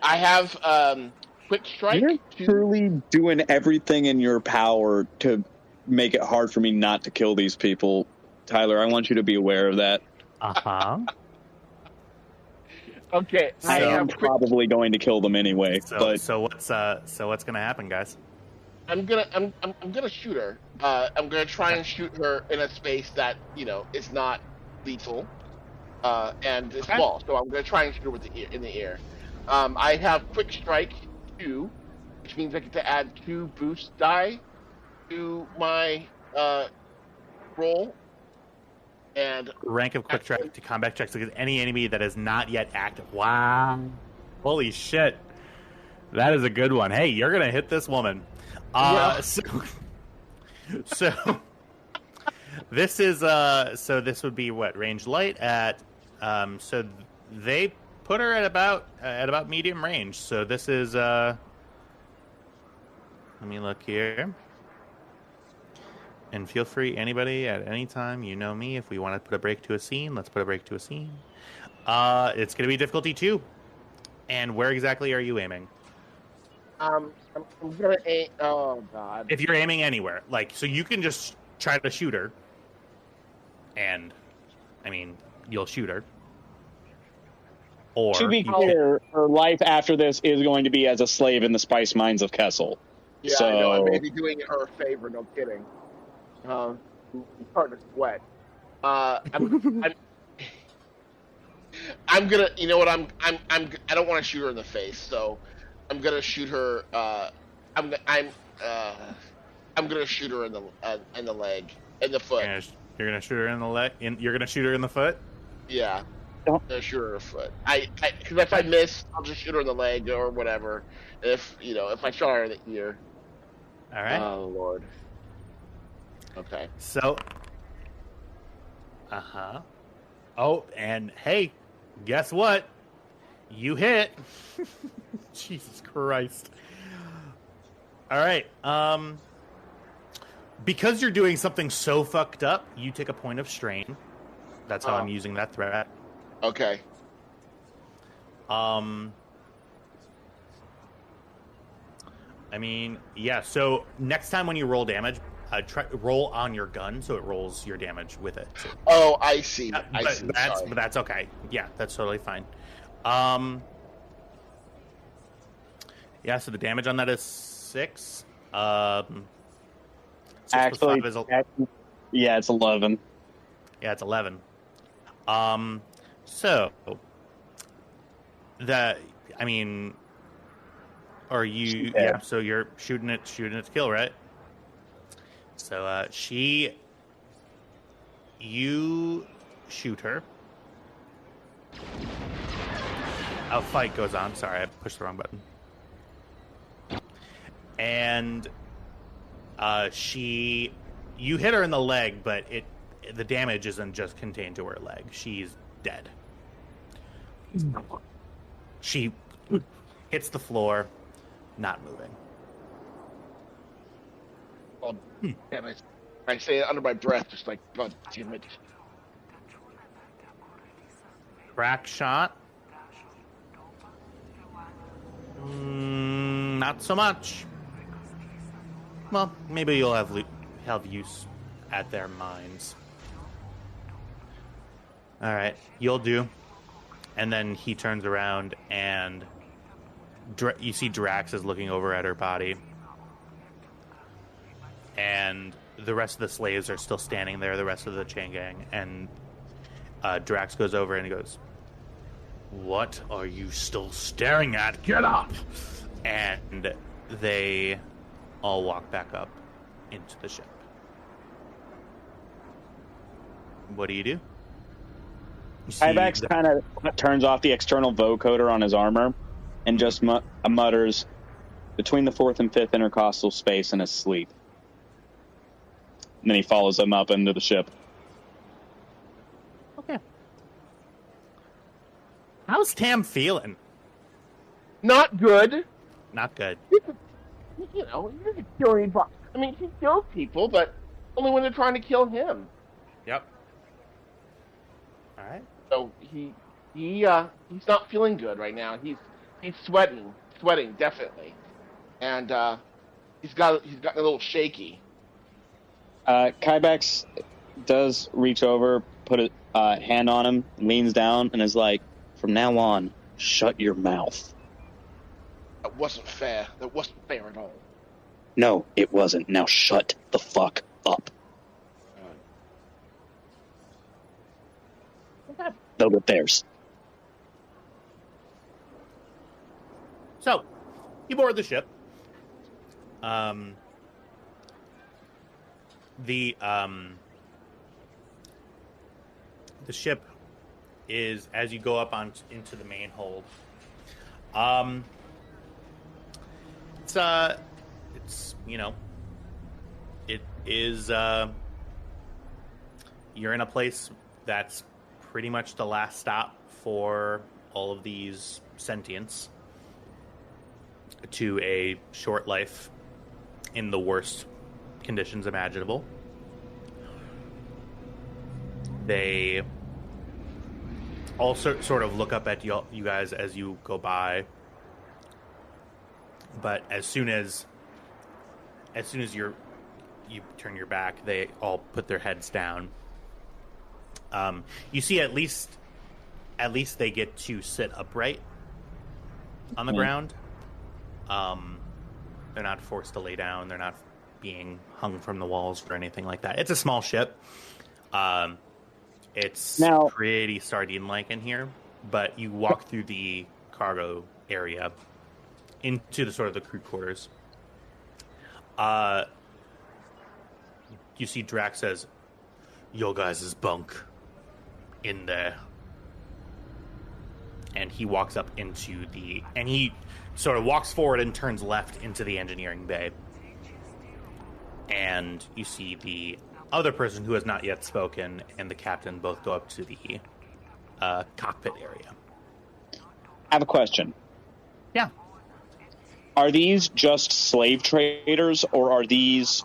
I have quick strike. You're truly doing everything in your power to make it hard for me not to kill these people, Tyler. I want you to be aware of that. Okay. I am probably going to kill them anyway. So what's gonna happen, guys? I'm gonna shoot her. I'm gonna try and shoot her in a space that is not lethal, and is small. So I'm gonna try and shoot her in the ear. I have quick strike 2, which means I get to add 2 boost die to my roll. And Rank of quick track to combat checks against any enemy that is not yet active. Wow. Holy shit. That is a good one. Hey, you're going to hit this woman. So this is so this would be what, range light at so they put her at about medium range. So this is let me look here. And feel free, anybody at any time, you know me, if we want to put a break to a scene, let's put a break to a scene. It's going to be difficulty 2. And where exactly are you aiming? I'm gonna aim. Oh god! If you're aiming anywhere, like, so you can just try to shoot her, and I mean, you'll shoot her. Or to be clear, her life after this is going to be as a slave in the spice mines of Kessel. Yeah, so... I know. I may be doing her a favor. No kidding. I'm starting to sweat. I'm gonna. You know what? I don't want to shoot her in the face, so I'm gonna shoot her. I'm gonna shoot her in the leg, in the foot. You're gonna shoot her in the leg. You're gonna shoot her in the foot. Yeah. I'm gonna shoot her in the foot. Because if I miss, I'll just shoot her in the leg or whatever. If I shot her in the ear. All right. Oh Lord. Okay. So. Oh, and hey, guess what? You hit. Jesus Christ. All right. Because you're doing something so fucked up, you take a point of strain. That's how I'm using that threat. Okay. I mean, yeah. So next time when you roll damage, roll on your gun, so it rolls your damage with it. So, oh, I see. but that's okay. Yeah, that's totally fine. Yeah. So the damage on that is 6. Actually, yeah, it's 11. Yeah, it's 11. So that, I mean, are you? Yeah. So you're shooting it to kill, right? So you shoot her. A fight goes on. Sorry, I pushed the wrong button. And you hit her in the leg, but the damage isn't just contained to her leg. She's dead. She hits the floor, not moving. Oh, damn it. I say it under my breath, just like, God damn it. Crack shot. Not so much. Well, maybe you'll have use at their mines. All right, you'll do. And then he turns around and you see Drax is looking over at her body. And the rest of the slaves are still standing there, the rest of the chain gang. And Drax goes over and he goes, "What are you still staring at? Get up!" And they all walk back up into the ship. What do you do? Ibex kind of turns off the external vocoder on his armor and just mutters, "Between the 4th and 5th intercostal space," in his sleep. And then he follows them up into the ship. Okay. How's Tam feeling? Not good. Not good. You know, he's a killing box. I mean, he kills people, but only when they're trying to kill him. Yep. All right. So he's not feeling good right now. He's sweating definitely, and he's gotten a little shaky. Kybex does reach over, put a hand on him, leans down, and is like, "From now on, shut your mouth." That wasn't fair. That wasn't fair at all. No, it wasn't. Now shut the fuck up. They'll get theirs. So, you board the ship, The ship is, as you go up into the main hold. It's it is. You're in a place that's pretty much the last stop for all of these sentients to a short life in the worst conditions imaginable. They all sort of look up at you guys as you go by, but as soon as you turn your back, they all put their heads down. You see, at least they get to sit upright on the ground. They're not forced to lay down. They're not being hung from the walls or anything like that. It's a small ship. It's pretty sardine-like in here, but you walk through the cargo area into the sort of the crew quarters. You see Drax says, "Your guys' bunk in there." And he walks up into and he sort of walks forward and turns left into the engineering bay. And you see the other person who has not yet spoken and the captain both go up to the cockpit area. I have a question. Yeah. Are these just slave traders, or are these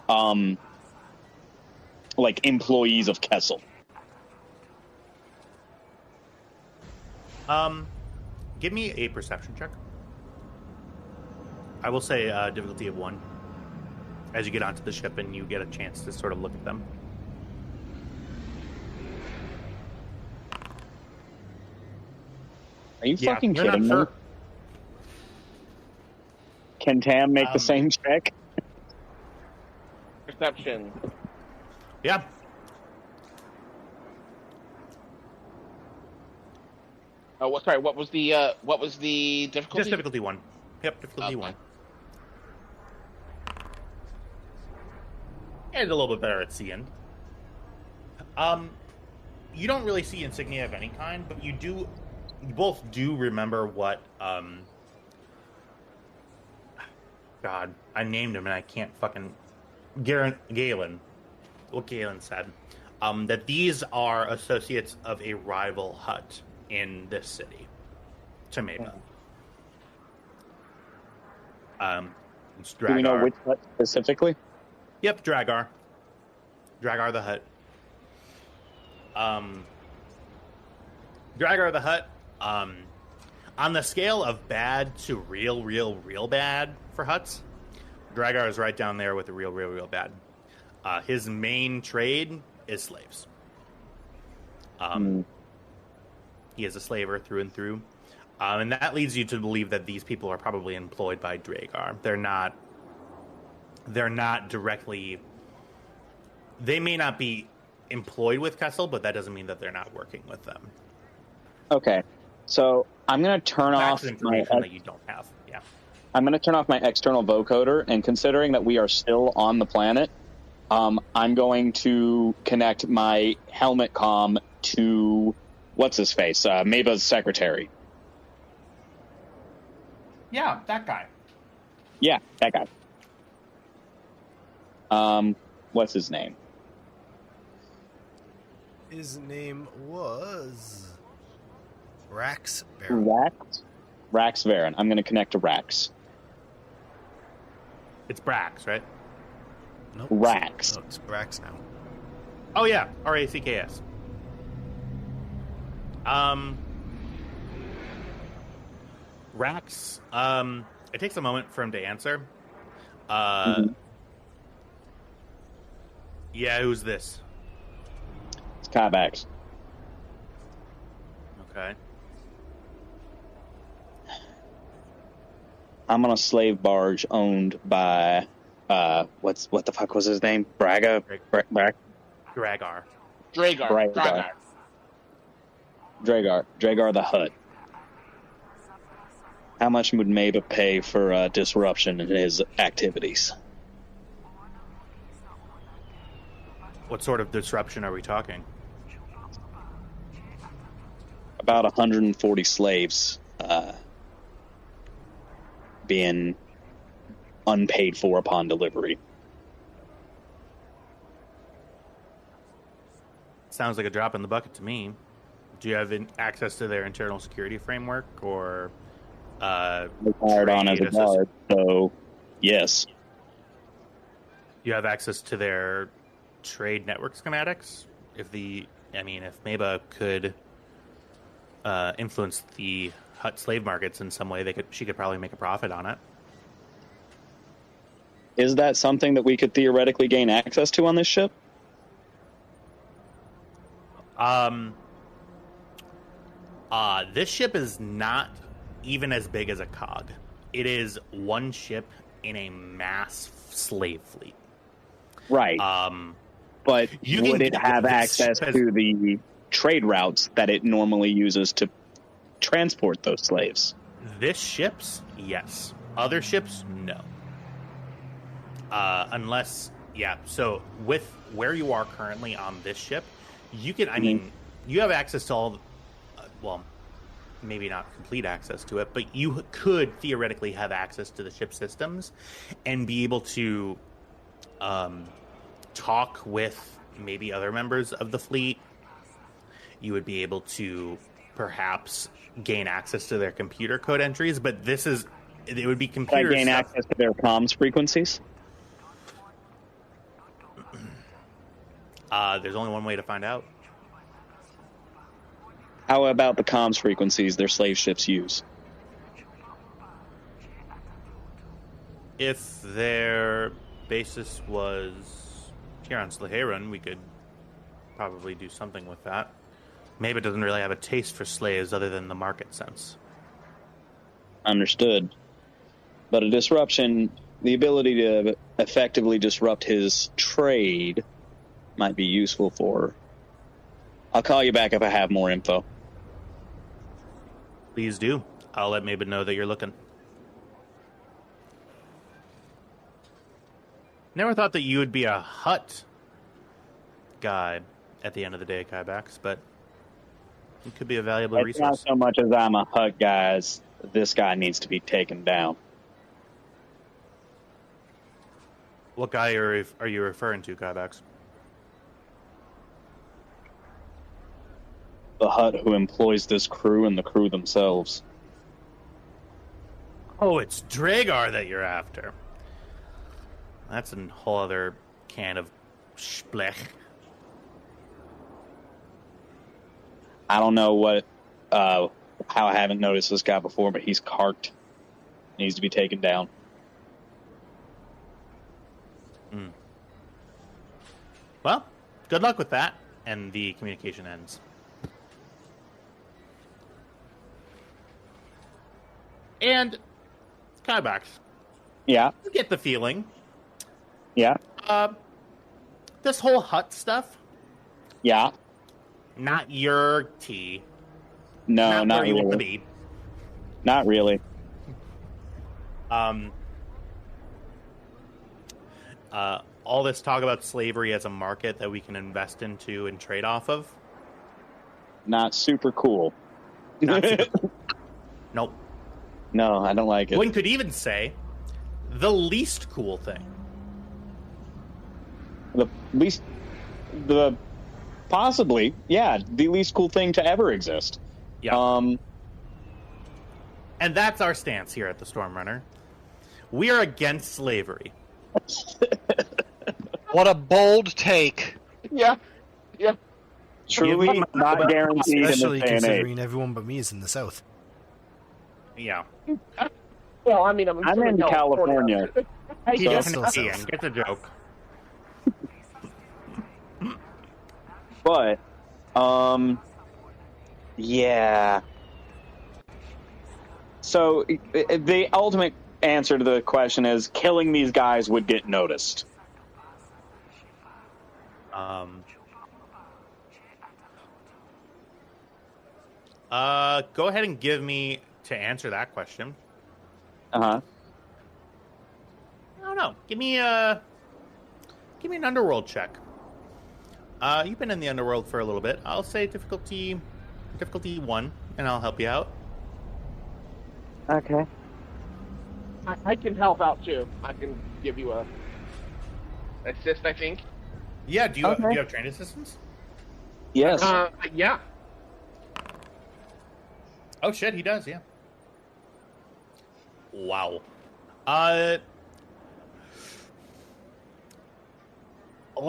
like employees of Kessel? Give me a perception check. I will say difficulty of 1. As you get onto the ship and you get a chance to sort of look at them. Are you fucking kidding me? Can Tam make the same check? Perception. Yeah. Oh, sorry. What was the difficulty? Just difficulty 1. Yep, difficulty 1. And a little bit better at seeing. You don't really see insignia of any kind, but you both do remember what, God, I named him and I can't fucking, Galen. What Galen said. That these are associates of a rival hut in this city. Chameba. It's Dragar. Do we know which hut specifically? Yep, Dragar. Dragar the Hutt. Dragar the Hutt, on the scale of bad to real bad for Hutts, Dragar is right down there with the real bad. His main trade is slaves. He is a slaver through and through. And that leads you to believe that these people are probably employed by Dragar. They're not directly... They may not be employed with Kessel, but that doesn't mean that they're not working with them. Okay, so I'm going to turn off information that you don't have. Yeah, I'm going to turn off my external vocoder, and considering that we are still on the planet, I'm going to connect my helmet comm to what's his face, Maba's secretary. Yeah, that guy. Yeah, that guy. What's his name? His name was Rax Varen. Rax Varen. I'm going to connect to Rax. It's Brax, right? Nope. Rax. Oh, it's Brax now. Oh yeah, RACKS. Rax. It takes a moment for him to answer. Yeah, who's this? It's Kybax. Okay. I'm on a slave barge owned by what the fuck was his name? Dragar. Dragar the Hutt. How much would Maba pay for disruption in his activities? What sort of disruption are we talking? About 140 slaves being unpaid for upon delivery. Sounds like a drop in the bucket to me. Do you have access to their internal security framework or Hired on as a guard, so yes. You have access to their trade network schematics? If Maba could influence the Hutt slave markets in some way, she could probably make a profit on it. Is that something that we could theoretically gain access to on this ship? This ship is not even as big as a cog. It is one ship in a mass slave fleet. Right. But would it have access ship to the trade routes that it normally uses to transport those slaves? This ship's, yes. Other ships, no. Unless, yeah. So with where you are currently on this ship, you can, you have access to all, well, maybe not complete access to it, but you could theoretically have access to the ship systems and be able to talk with maybe other members of the fleet. You would be able to perhaps gain access to their computer code entries, but it would be computer gain stuff. access to their comms frequencies? There's only one way to find out. How about the comms frequencies their slave ships use? If their basis was here on Slaherun, we could probably do something with that. Maybe it doesn't really have a taste for slaves other than the market sense. Understood. But a disruption, the ability to effectively disrupt his trade might be useful for... I'll call you back if I have more info. Please do. I'll let Mabin know that you're looking. Never thought that you would be a Hutt guy at the end of the day, Kybax, but it could be a valuable It's resource. not so much as I'm a Hutt guy as this guy needs to be taken down. What guy are you referring to, Kybax? The Hutt who employs this crew and the crew themselves. Oh, it's Dragar that you're after. That's a whole other can of splech. I don't know how I haven't noticed this guy before, but he's carked. Needs to be taken down. Well, good luck with that, and the communication ends. And Kybax. Yeah. You get the feeling. Yeah. This whole Hutt stuff. Yeah. Not your tea. No, not where you want to really. be. Not really. All this talk about slavery as a market that we can invest into and trade off of. Not super cool. Not super cool. Nope. No, I don't like it. One could even say the least cool thing. Possibly, yeah, the least cool thing to ever exist. Yeah. And that's our stance here at the Stormrunner. We are against slavery. What a bold take. Yeah. Truly not guaranteed Especially in this day and age. considering everyone but me is in the South. Yeah. Well, I mean, I'm in California. He's So- a Canadian. Get the joke. But, yeah. So the ultimate answer to the question is killing these guys would get noticed. Go ahead and give me to answer that question. Uh-huh. I don't know. Give me an underworld check. You've been in the underworld for a little bit. I'll say difficulty 1, and I'll help you out. Okay. I can help out too. I can give you a assist, I think. Yeah, do you Okay. have trained assistants? Yes. Yeah. Oh shit, he does, yeah. Wow. Let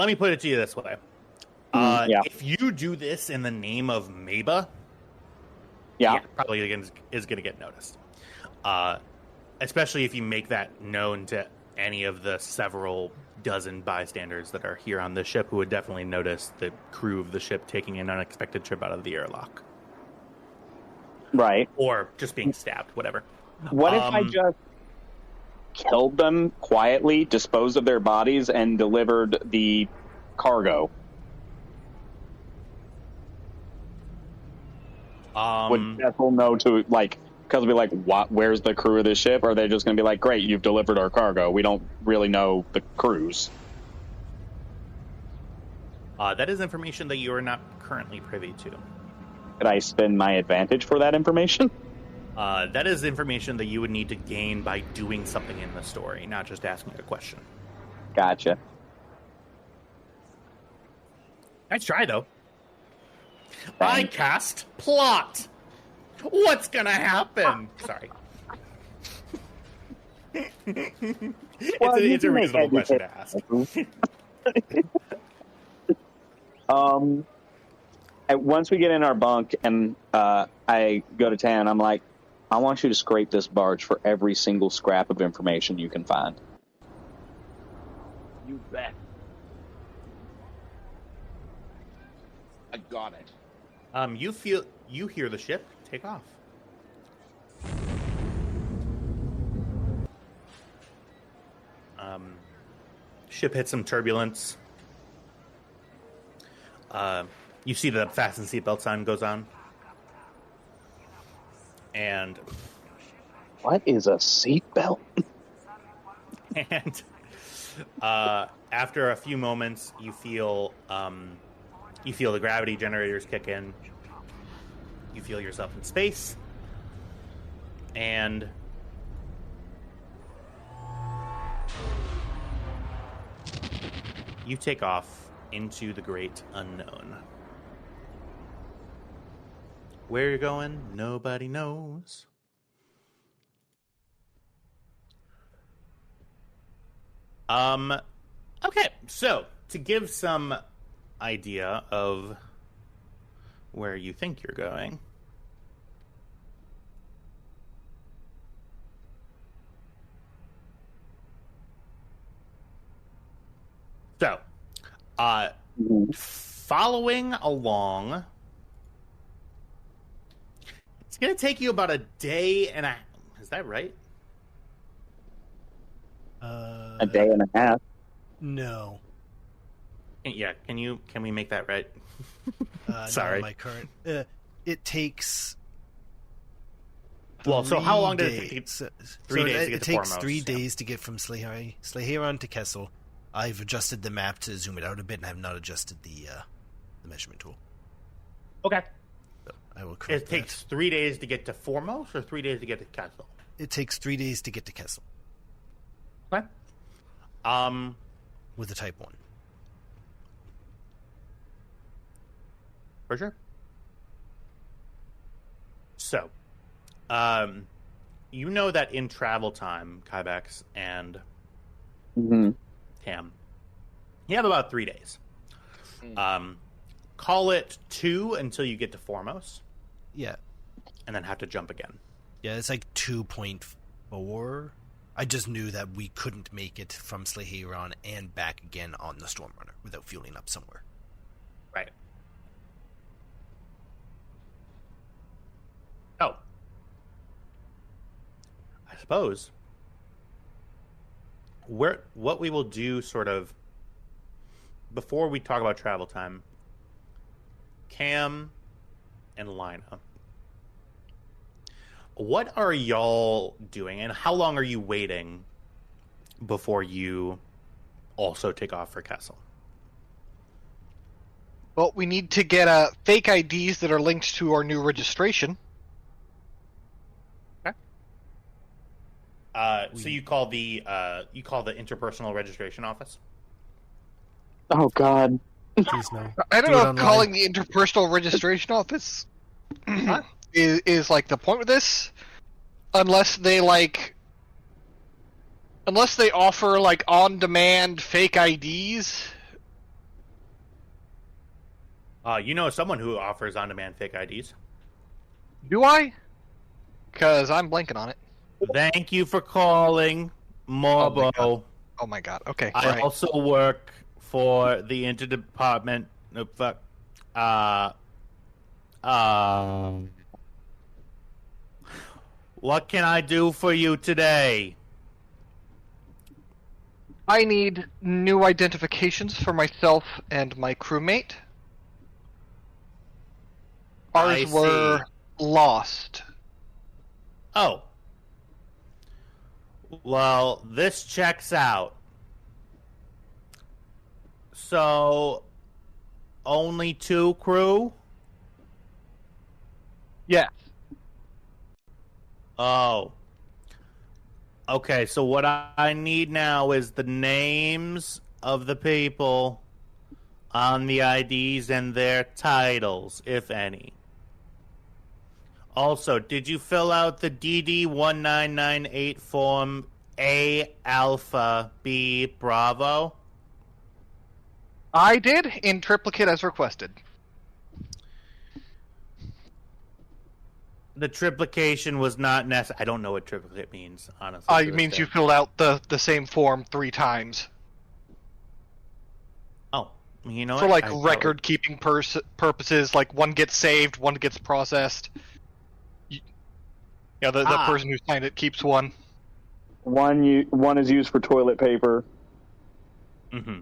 me put it to you this way. Yeah. If you do this in the name of Maba, Yeah. probably is going to get noticed. Especially if you make that known to any of the several dozen bystanders that are here on the ship, who would definitely notice the crew of the ship taking an unexpected trip out of the airlock. Right. Or just being stabbed, whatever. What if I just killed them quietly, disposed of their bodies, and delivered the cargo? Would Bethel know to, like, because we'll be like, what? Where's the crew of this ship? Or are they just going to be like, great, you've delivered our cargo. We don't really know the crews. That is information that you are not currently privy to. Could I spend my advantage for that information? That is information that you would need to gain by doing something in the story, not just asking a question. Gotcha. Nice try, though. I cast plot. What's gonna happen? Sorry. It's a reasonable question to ask. Once we get in our bunk and I go to Tan, I'm like, I want you to scrape this barge for every single scrap of information you can find. You bet. I got it. You hear the ship take off. Ship hits some turbulence. You see the fasten seatbelt sign goes on. And What is a seatbelt? and after a few moments, you feel the gravity generators kick in. You feel yourself in space, and you take off into the great unknown. Where you're going, nobody knows. Okay, so to give some idea of where you think you're going, so following along, it's going to take you about a day and a... Is that right? A day and a half. No. Yeah, can we make that right? Sorry. My current. It takes. Well, so how long did it take? 3 days to get it to takes Foremost, 3 yeah. days to get from Slaheron to Kessel. I've adjusted the map to zoom it out a bit, and I have not adjusted the measurement tool. Okay. So I will correct It takes 3 days to get to Foremost, or 3 days to get to Castle? It takes 3 days to get to Kessel Okay. with a Type 1. For sure. So, you know that in travel time, Kybex and Tam, you have about 3 days. Call it 2 until you get to Foremost, Yeah. and then have to jump again. Yeah, it's like 2.4. I just knew that we couldn't make it from Slaheron and back again on the Stormrunner without fueling up somewhere. Right. Oh. I suppose what we will do sort of before we talk about travel time, Cam and Lina, what are y'all doing, and how long are you waiting before you also take off for Kessel? Well, we need to get fake IDs that are linked to our new registration. So you call the interpersonal registration office? Oh God. Please no. I don't Do it know if online. calling the interpersonal registration office is like the point with this, unless they offer like on-demand fake IDs. You know someone who offers on-demand fake IDs. Do I? Because I'm blanking on it. Thank you for calling, Morbo. Oh my god. Okay. I Right. also work for the interdepartment. What can I do for you today? I need new identifications for myself and my crewmate. I Ours were lost. Oh. Well, this checks out. So, only 2 crew? Yes. Oh. Okay, so what I need now is the names of the people on the IDs and their titles, if any. Also, did you fill out the DD1998 form A Alpha B Bravo? I did, in triplicate as requested. The triplication was not necessary. I don't know what triplicate means, honestly. It means you filled out the same form 3 times. Oh, you know For what? like record-keeping purposes, like one gets saved, one gets processed. Yeah, the person who signed it keeps one. One is used for toilet paper. Mm-hmm.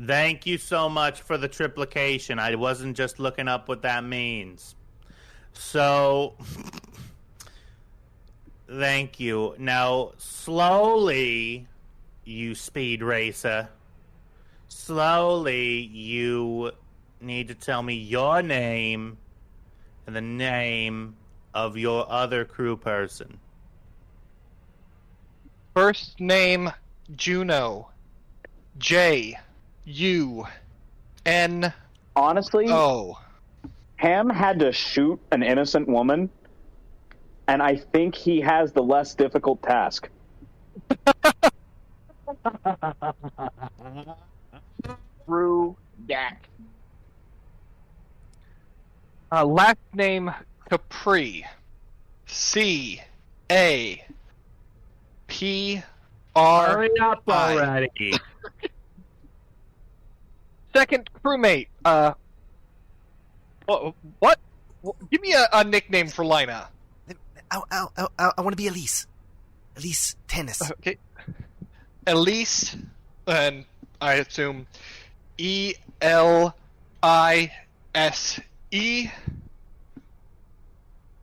Thank you so much for the triplication. I wasn't just looking up what that means. So, thank you. Now, slowly, you speed racer, slowly you need to tell me your name and the name of your other crew person. First name, Juno. J. U. N. Honestly, O. Ham had to shoot an innocent woman, and I think he has the less difficult task. Through that. Last name, Capri. C. A. P. R. Hurry up I. already. Second crewmate. What? Give me a nickname for Lina. I want to be Elise. Elise Tennis. Okay. Elise, and I assume Elise.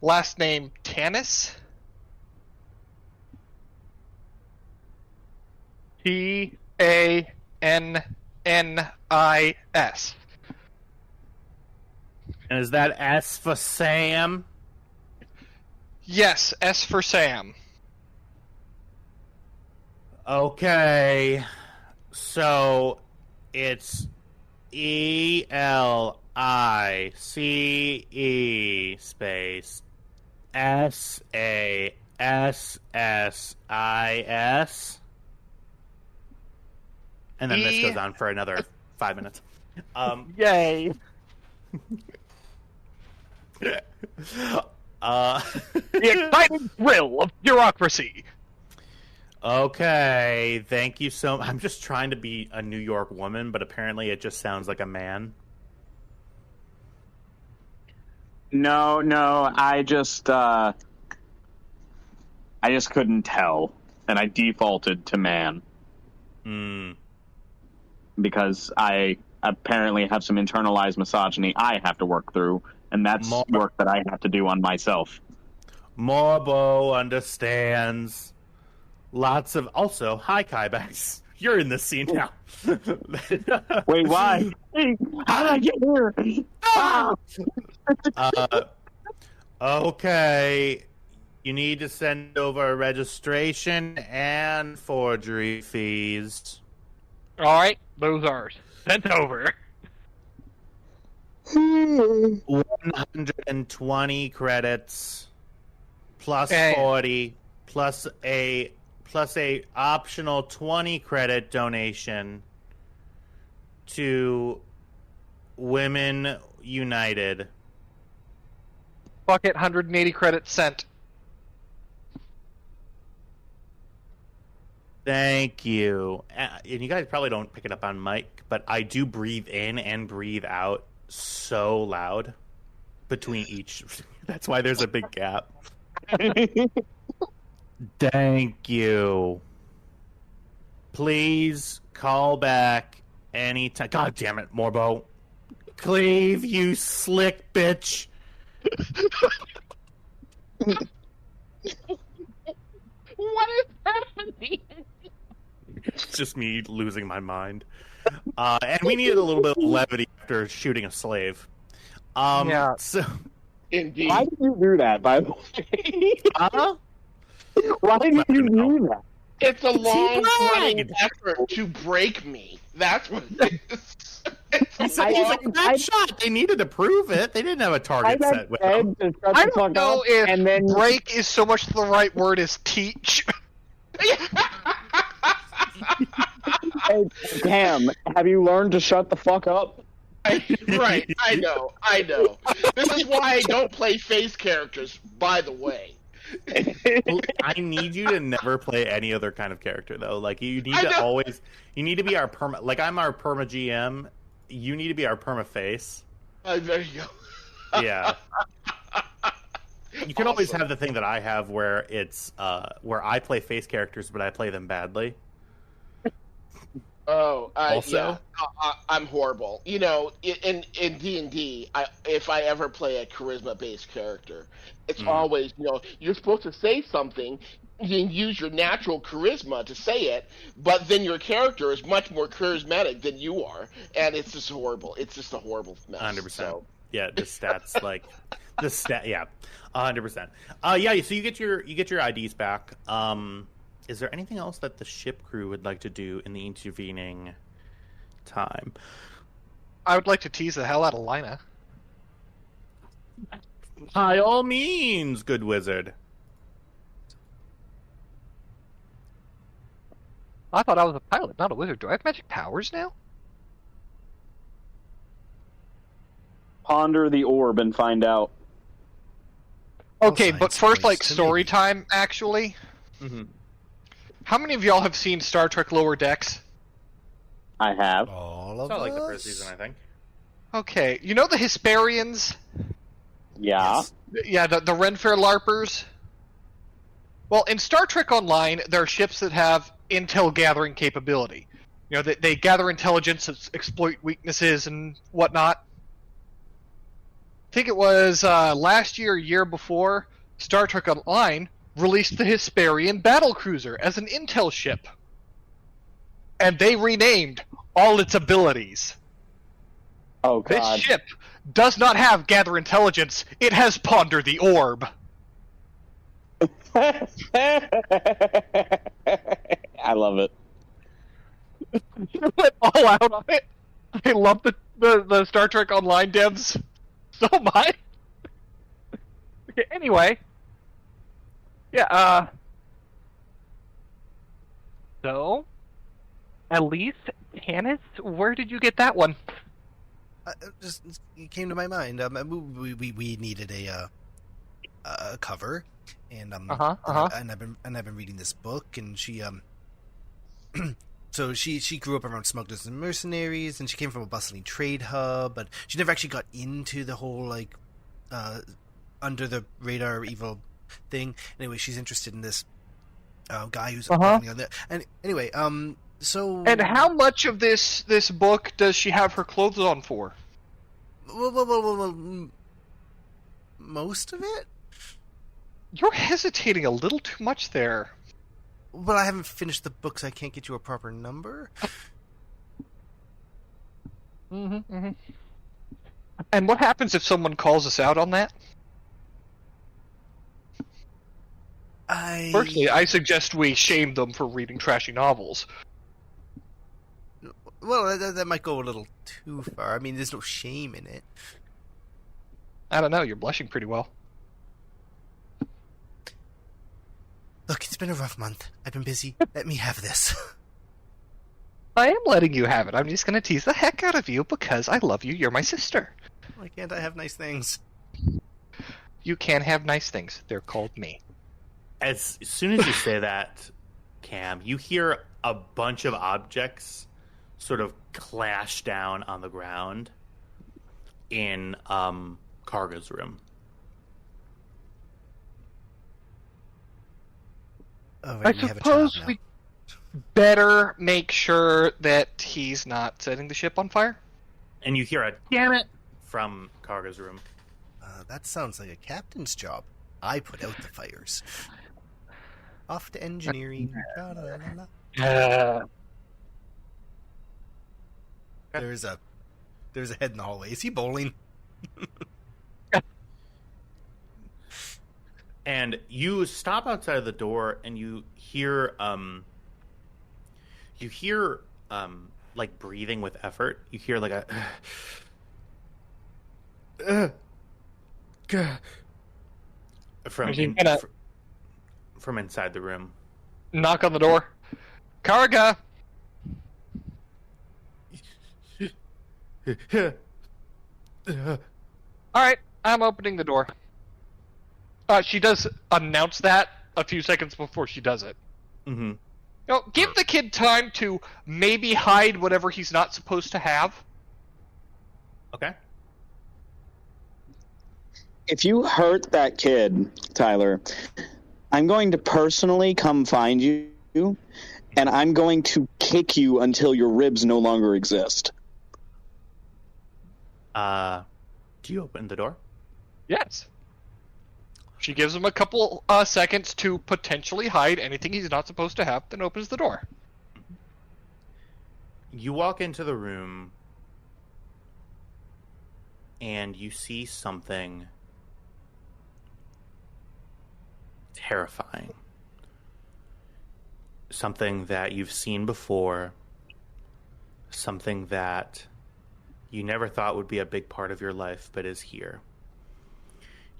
Last name Tanis. Tannis. And is that S for Sam? Yes, S for Sam. Okay. So it's ELICE space SASSIS. And then this goes on for another 5 minutes. Yay. The The exciting thrill of bureaucracy. Okay, thank you so much. I'm just trying to be a New York woman, but apparently it just sounds like a man. No, I just couldn't tell, and I defaulted to man because I apparently have some internalized misogyny I have to work through, and that's work that I have to do on myself. Morbo understands. Lots of... Also, hi, Kybex. You're in this scene now. Wait, why? How did I get here? Ah! Okay. You need to send over registration and forgery fees. All right, those are sent over. 120 credits plus 40 plus a optional 20 credit donation to Women United. Fuck it, 180 credits sent. Thank you. And you guys probably don't pick it up on mic, but I do breathe in and breathe out so loud between each. That's why there's a big gap. Thank you. Please call back anytime. God damn it, Morbo. Cleve, you slick bitch. What is happening? It's just me losing my mind. And we needed a little bit of levity after shooting a slave. Yeah. So, Indeed. Why did you do that, by the way? Why did you do that? It's a long-running effort to break me. That's what it is. He's like, that shot. They needed to prove it. They didn't have a target set with them. I don't know if break is so much the right word as teach. Hey, Pam, have you learned to shut the fuck up? Right, I know. This is why I don't play face characters, by the way. I need you to never play any other kind of character, though. Like, you need to always... You need to be our perma... Like, I'm our perma GM. You need to be our perma face. There you go. Yeah. You can always have the thing that I have where it's... where I play face characters, but I play them badly. Oh, also? Yeah, I'm horrible. You know, in D&D, if I ever play a charisma-based character, it's always, you know, you're supposed to say something, you use your natural charisma to say it, but then your character is much more charismatic than you are, and it's just horrible. It's just a horrible mess. 100%. So. Yeah, the stats, like... The stat, yeah. 100%. Yeah, so you get your IDs back. Is there anything else that the ship crew would like to do in the intervening time? I would like to tease the hell out of Lina. By all means, good wizard. I thought I was a pilot, not a wizard. Do I have magic powers now? Ponder the orb and find out. Okay, Well, but science first, like, points to story maybe. time, actually. Mm-hmm. How many of y'all have seen Star Trek Lower Decks? I have. All of It's not like the us? first season, I think. Okay, you know the Hesperians? Yeah. Yes. Yeah, the Renfair LARPers? Well, in Star Trek Online, there are ships that have intel gathering capability. You know, they gather intelligence, exploit weaknesses, and whatnot. I think it was last year or year before, Star Trek Online released the Hesperian battlecruiser as an intel ship. And they renamed all its abilities. Oh, This God. ship does not have gather intelligence, it has ponder the orb. I love it. You went all out on it. I love the Star Trek Online devs so much. Okay, anyway. Yeah, so, at least, Tannis, where did you get that one? Just it came to my mind. We needed a cover, and and I've been reading this book, and she so she grew up around smugglers and mercenaries, and she came from a bustling trade hub, but she never actually got into the whole like under the radar evil thing. Anyway, she's interested in this guy who's working on that. And anyway, so. And how much of this book does she have her clothes on for? Well, most of it. You're hesitating a little too much there. Well, I haven't finished the book, so I can't get you a proper number. And what happens if someone calls us out on that? Personally, I suggest we shame them for reading trashy novels. Well, that might go a little too far. I mean, there's no shame in it. I don't know, you're blushing pretty well. Look, it's been a rough month. I've been busy. Let me have this. I am letting you have it. I'm just going to tease the heck out of you because I love you. You're my sister. Why can't I have nice things? You can have nice things. They're called me. As soon as you say that, Cam, you hear a bunch of objects sort of clash down on the ground in Karga's room. Oh, I suppose we better make sure that he's not setting the ship on fire. And you hear a "damn it" from Karga's room. That sounds like a captain's job. I put out the fires. Off to engineering. There's a head in the hallway. Is he bowling? And you stop outside of the door, and you hear like breathing with effort. You hear like a from inside the room. Knock on the door. Karga! Alright, I'm opening the door. She does announce that a few seconds before she does it. Mm-hmm. Now, give the kid time to maybe hide whatever he's not supposed to have. Okay. If you hurt that kid, Tyler, I'm going to personally come find you, and I'm going to kick you until your ribs no longer exist. Do you open the door? Yes. She gives him a couple seconds to potentially hide anything he's not supposed to have, then opens the door. You walk into the room, and you see something terrifying. Something that you've seen before. Something that you never thought would be a big part of your life, but is here.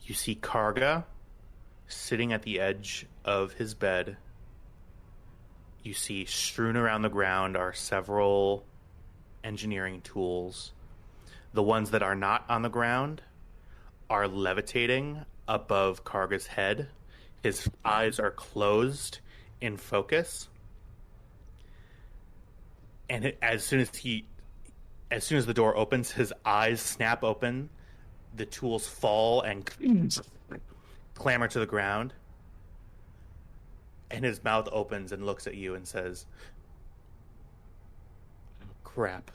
You see Karga sitting at the edge of his bed. You see strewn around the ground are several engineering tools. The ones that are not on the ground are levitating above Karga's head. His eyes are closed in focus. And as soon as the door opens, his eyes snap open. The tools fall and clamber to the ground. And his mouth opens and looks at you and says, "Crap."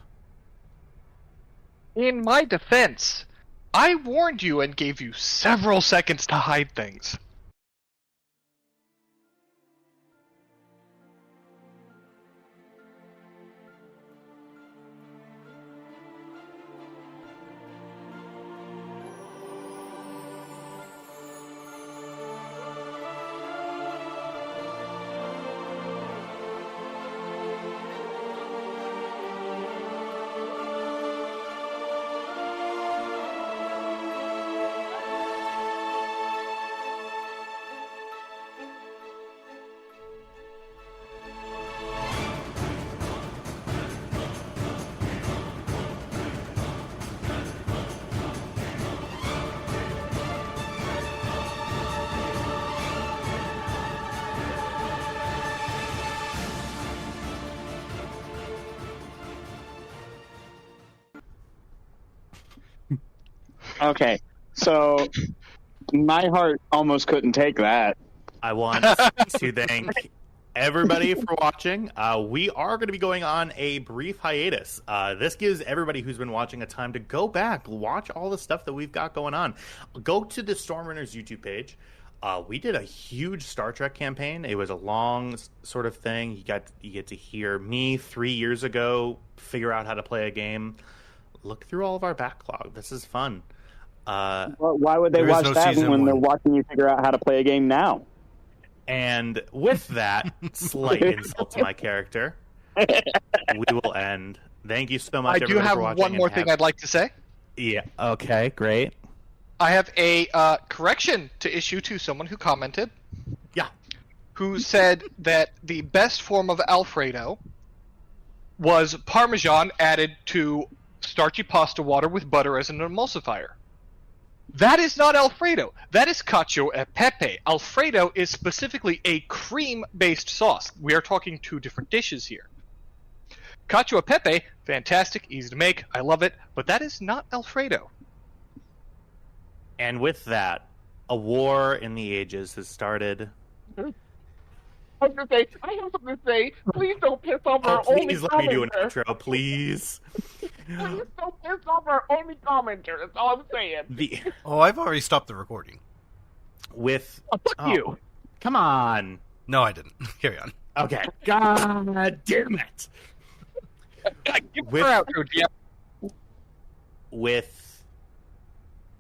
In my defense, I warned you and gave you several seconds to hide things. Okay, so my heart almost couldn't take that. I want to thank everybody for watching. We are going to be going on a brief hiatus. This gives everybody who's been watching a time to go back, watch all the stuff that we've got going on. Go to the Stormrunners YouTube page. We did a huge Star Trek campaign. It was a long sort of thing. You get to hear me 3 years ago figure out how to play a game. Look through all of our backlog. This is fun. Well, why would they There is watch no that season when they're one. watching you figure out how to play a game now? And with that slight insult to my character, we will end. Thank you so much, I do everybody, have for watching. one more thing I'd like to say. Yeah. Okay. Great. I have a correction to issue to someone who commented, Yeah. who said that the best form of Alfredo was Parmesan added to starchy pasta water with butter as an emulsifier. That is not Alfredo. That is cacio e pepe. Alfredo is specifically a cream-based sauce. We are talking two different dishes here. Cacio e pepe, fantastic, easy to make, I love it, but that is not Alfredo. And with that, a war in the ages has started. I was gonna say, I have something to say. Please don't piss off our only Please let me do an commenter. outro, please. Please don't piss off our only commenter. That's all I'm saying. Oh, I've already stopped the recording. With Fuck you. Come on. No, I didn't. Carry on. Okay. God damn it. With- Outro, DM. With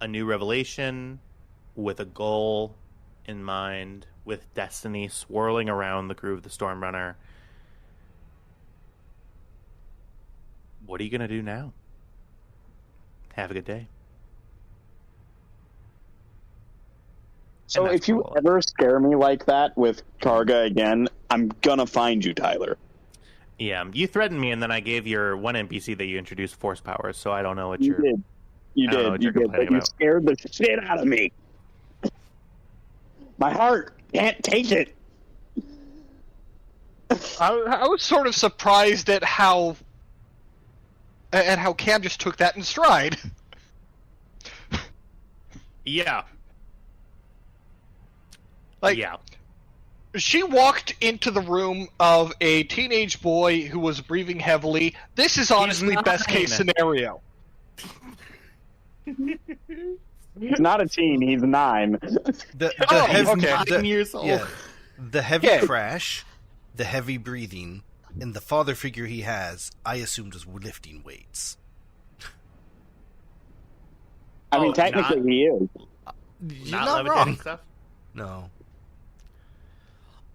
a new revelation, with a goal in mind, with destiny swirling around the crew of the Stormrunner. What are you going to do now? Have a good day. So And that's if you cool. ever scare me like that with Karga again, I'm gonna find you, Tyler. Yeah, you threatened me, and then I gave your one NPC that you introduced force powers, so I don't know what You you're... did. You I don't know did. what You you're did. complaining But you about. scared the shit out of me. My heart can't take it. I was sort of surprised at how Cam just took that in stride. Yeah. Like, yeah. she walked into the room of a teenage boy who was breathing heavily. This is honestly best case 9. scenario. He's not a teen. He's 9. The Oh, heavy, okay. 9 years old. Yeah, the heavy Yeah. crash, the heavy breathing, and the father figure he has, I assumed was lifting weights. I mean, Oh, technically he is. You're Not not levitating wrong. stuff? No.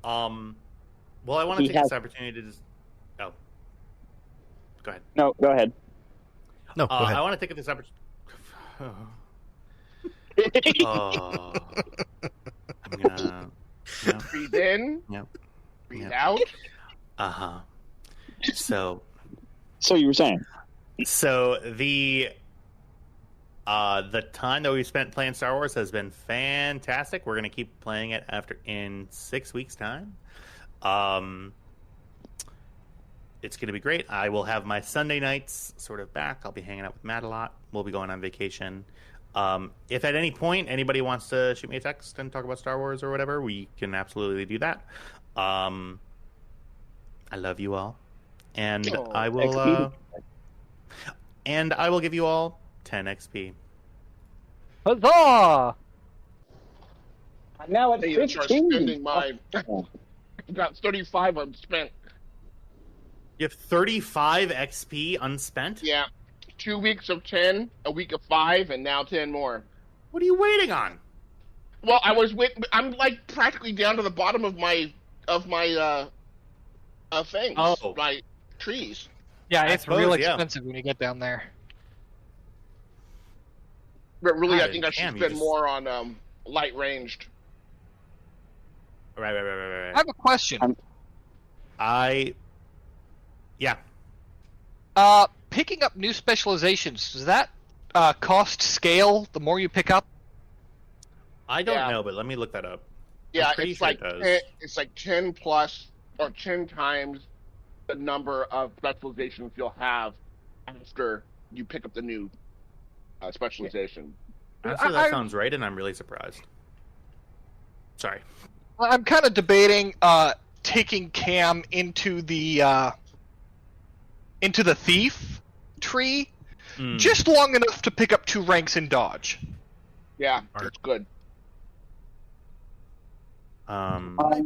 Well, I want to He take has- this opportunity to... Oh. Go ahead. No, go ahead. No, go ahead. I want to take this opportunity... Oh. I'm gonna... No. Breathe in, No. breathe Yep. out. Uh-huh. So So you were saying? the time that we've spent playing Star Wars has been fantastic. We're gonna keep playing it in 6 weeks' time. It's gonna be great. I will have my Sunday nights sort of back. I'll be hanging out with Matt a lot. We'll be going on vacation. If at any point anybody wants to shoot me a text and talk about Star Wars or whatever, we can absolutely do that. I love you all, and Oh, I will. XP. And I will give you all 10 XP. Huzzah! Now Hey, you start spending mine. Got 35 unspent. You have 35 XP unspent? Yeah. 2 weeks of 10, a week of 5, and now 10 more. What are you waiting on? Well, I'm like practically down to the bottom of my things. Oh. My trees. Yeah, I it's suppose, real yeah. expensive when you get down there. But really, I God think I should damn, you spend just- more on light ranged. Right. I have a question. Yeah. Picking up new specializations, does that cost scale the more you pick up? I don't Yeah. know, but let me look that up. Yeah, pretty it's sure like it does. 10, it's like 10 plus or 10 times the number of specializations you'll have after you pick up the new specialization. Actually, that sounds right, and I'm really surprised. Sorry. I'm kind of debating taking Cam into the thief tree Mm. just long enough to pick up 2 ranks in dodge. Yeah, Art. it's good. I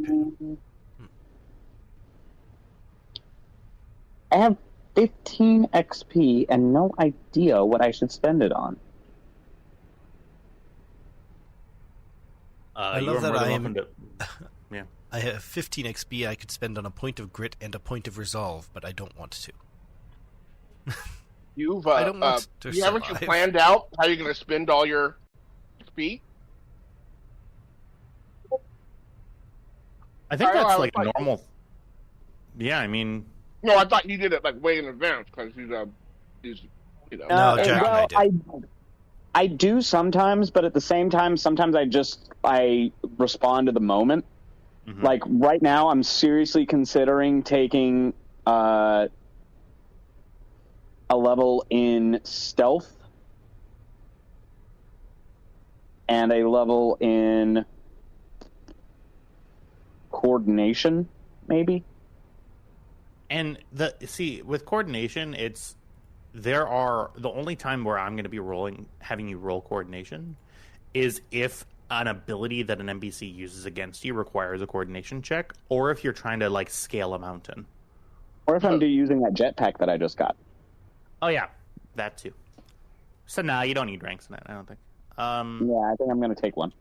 have 15 XP and no idea what I should spend it on. I You love are that more than I am. welcome to. Yeah. I have 15 XP I could spend on a point of grit and a point of resolve, but I don't want to. You've I don't want to haven't you survive. planned out how you're going to spend all your XP? I think I know, that's I was like like- normal. Yeah, I mean, No, I thought you did it like way in advance because he's No, Uh, Jack well, and I do sometimes, but at the same time, sometimes I respond to the moment. mhm. Like right now, I'm seriously considering taking a level in stealth and a level in coordination, maybe. And with coordination, the only time where I'm going to be having you roll coordination is if an ability that an NPC uses against you requires a coordination check, or if you're trying to like scale a mountain. Or if I'm using that jetpack that I just got. Oh yeah, that too. So you don't need ranks in that, I don't think. Yeah, I think I'm going to take one.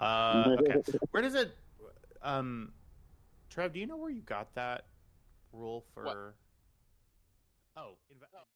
Okay. Where does it? Trev, do you know where you got that rule for? What? Oh,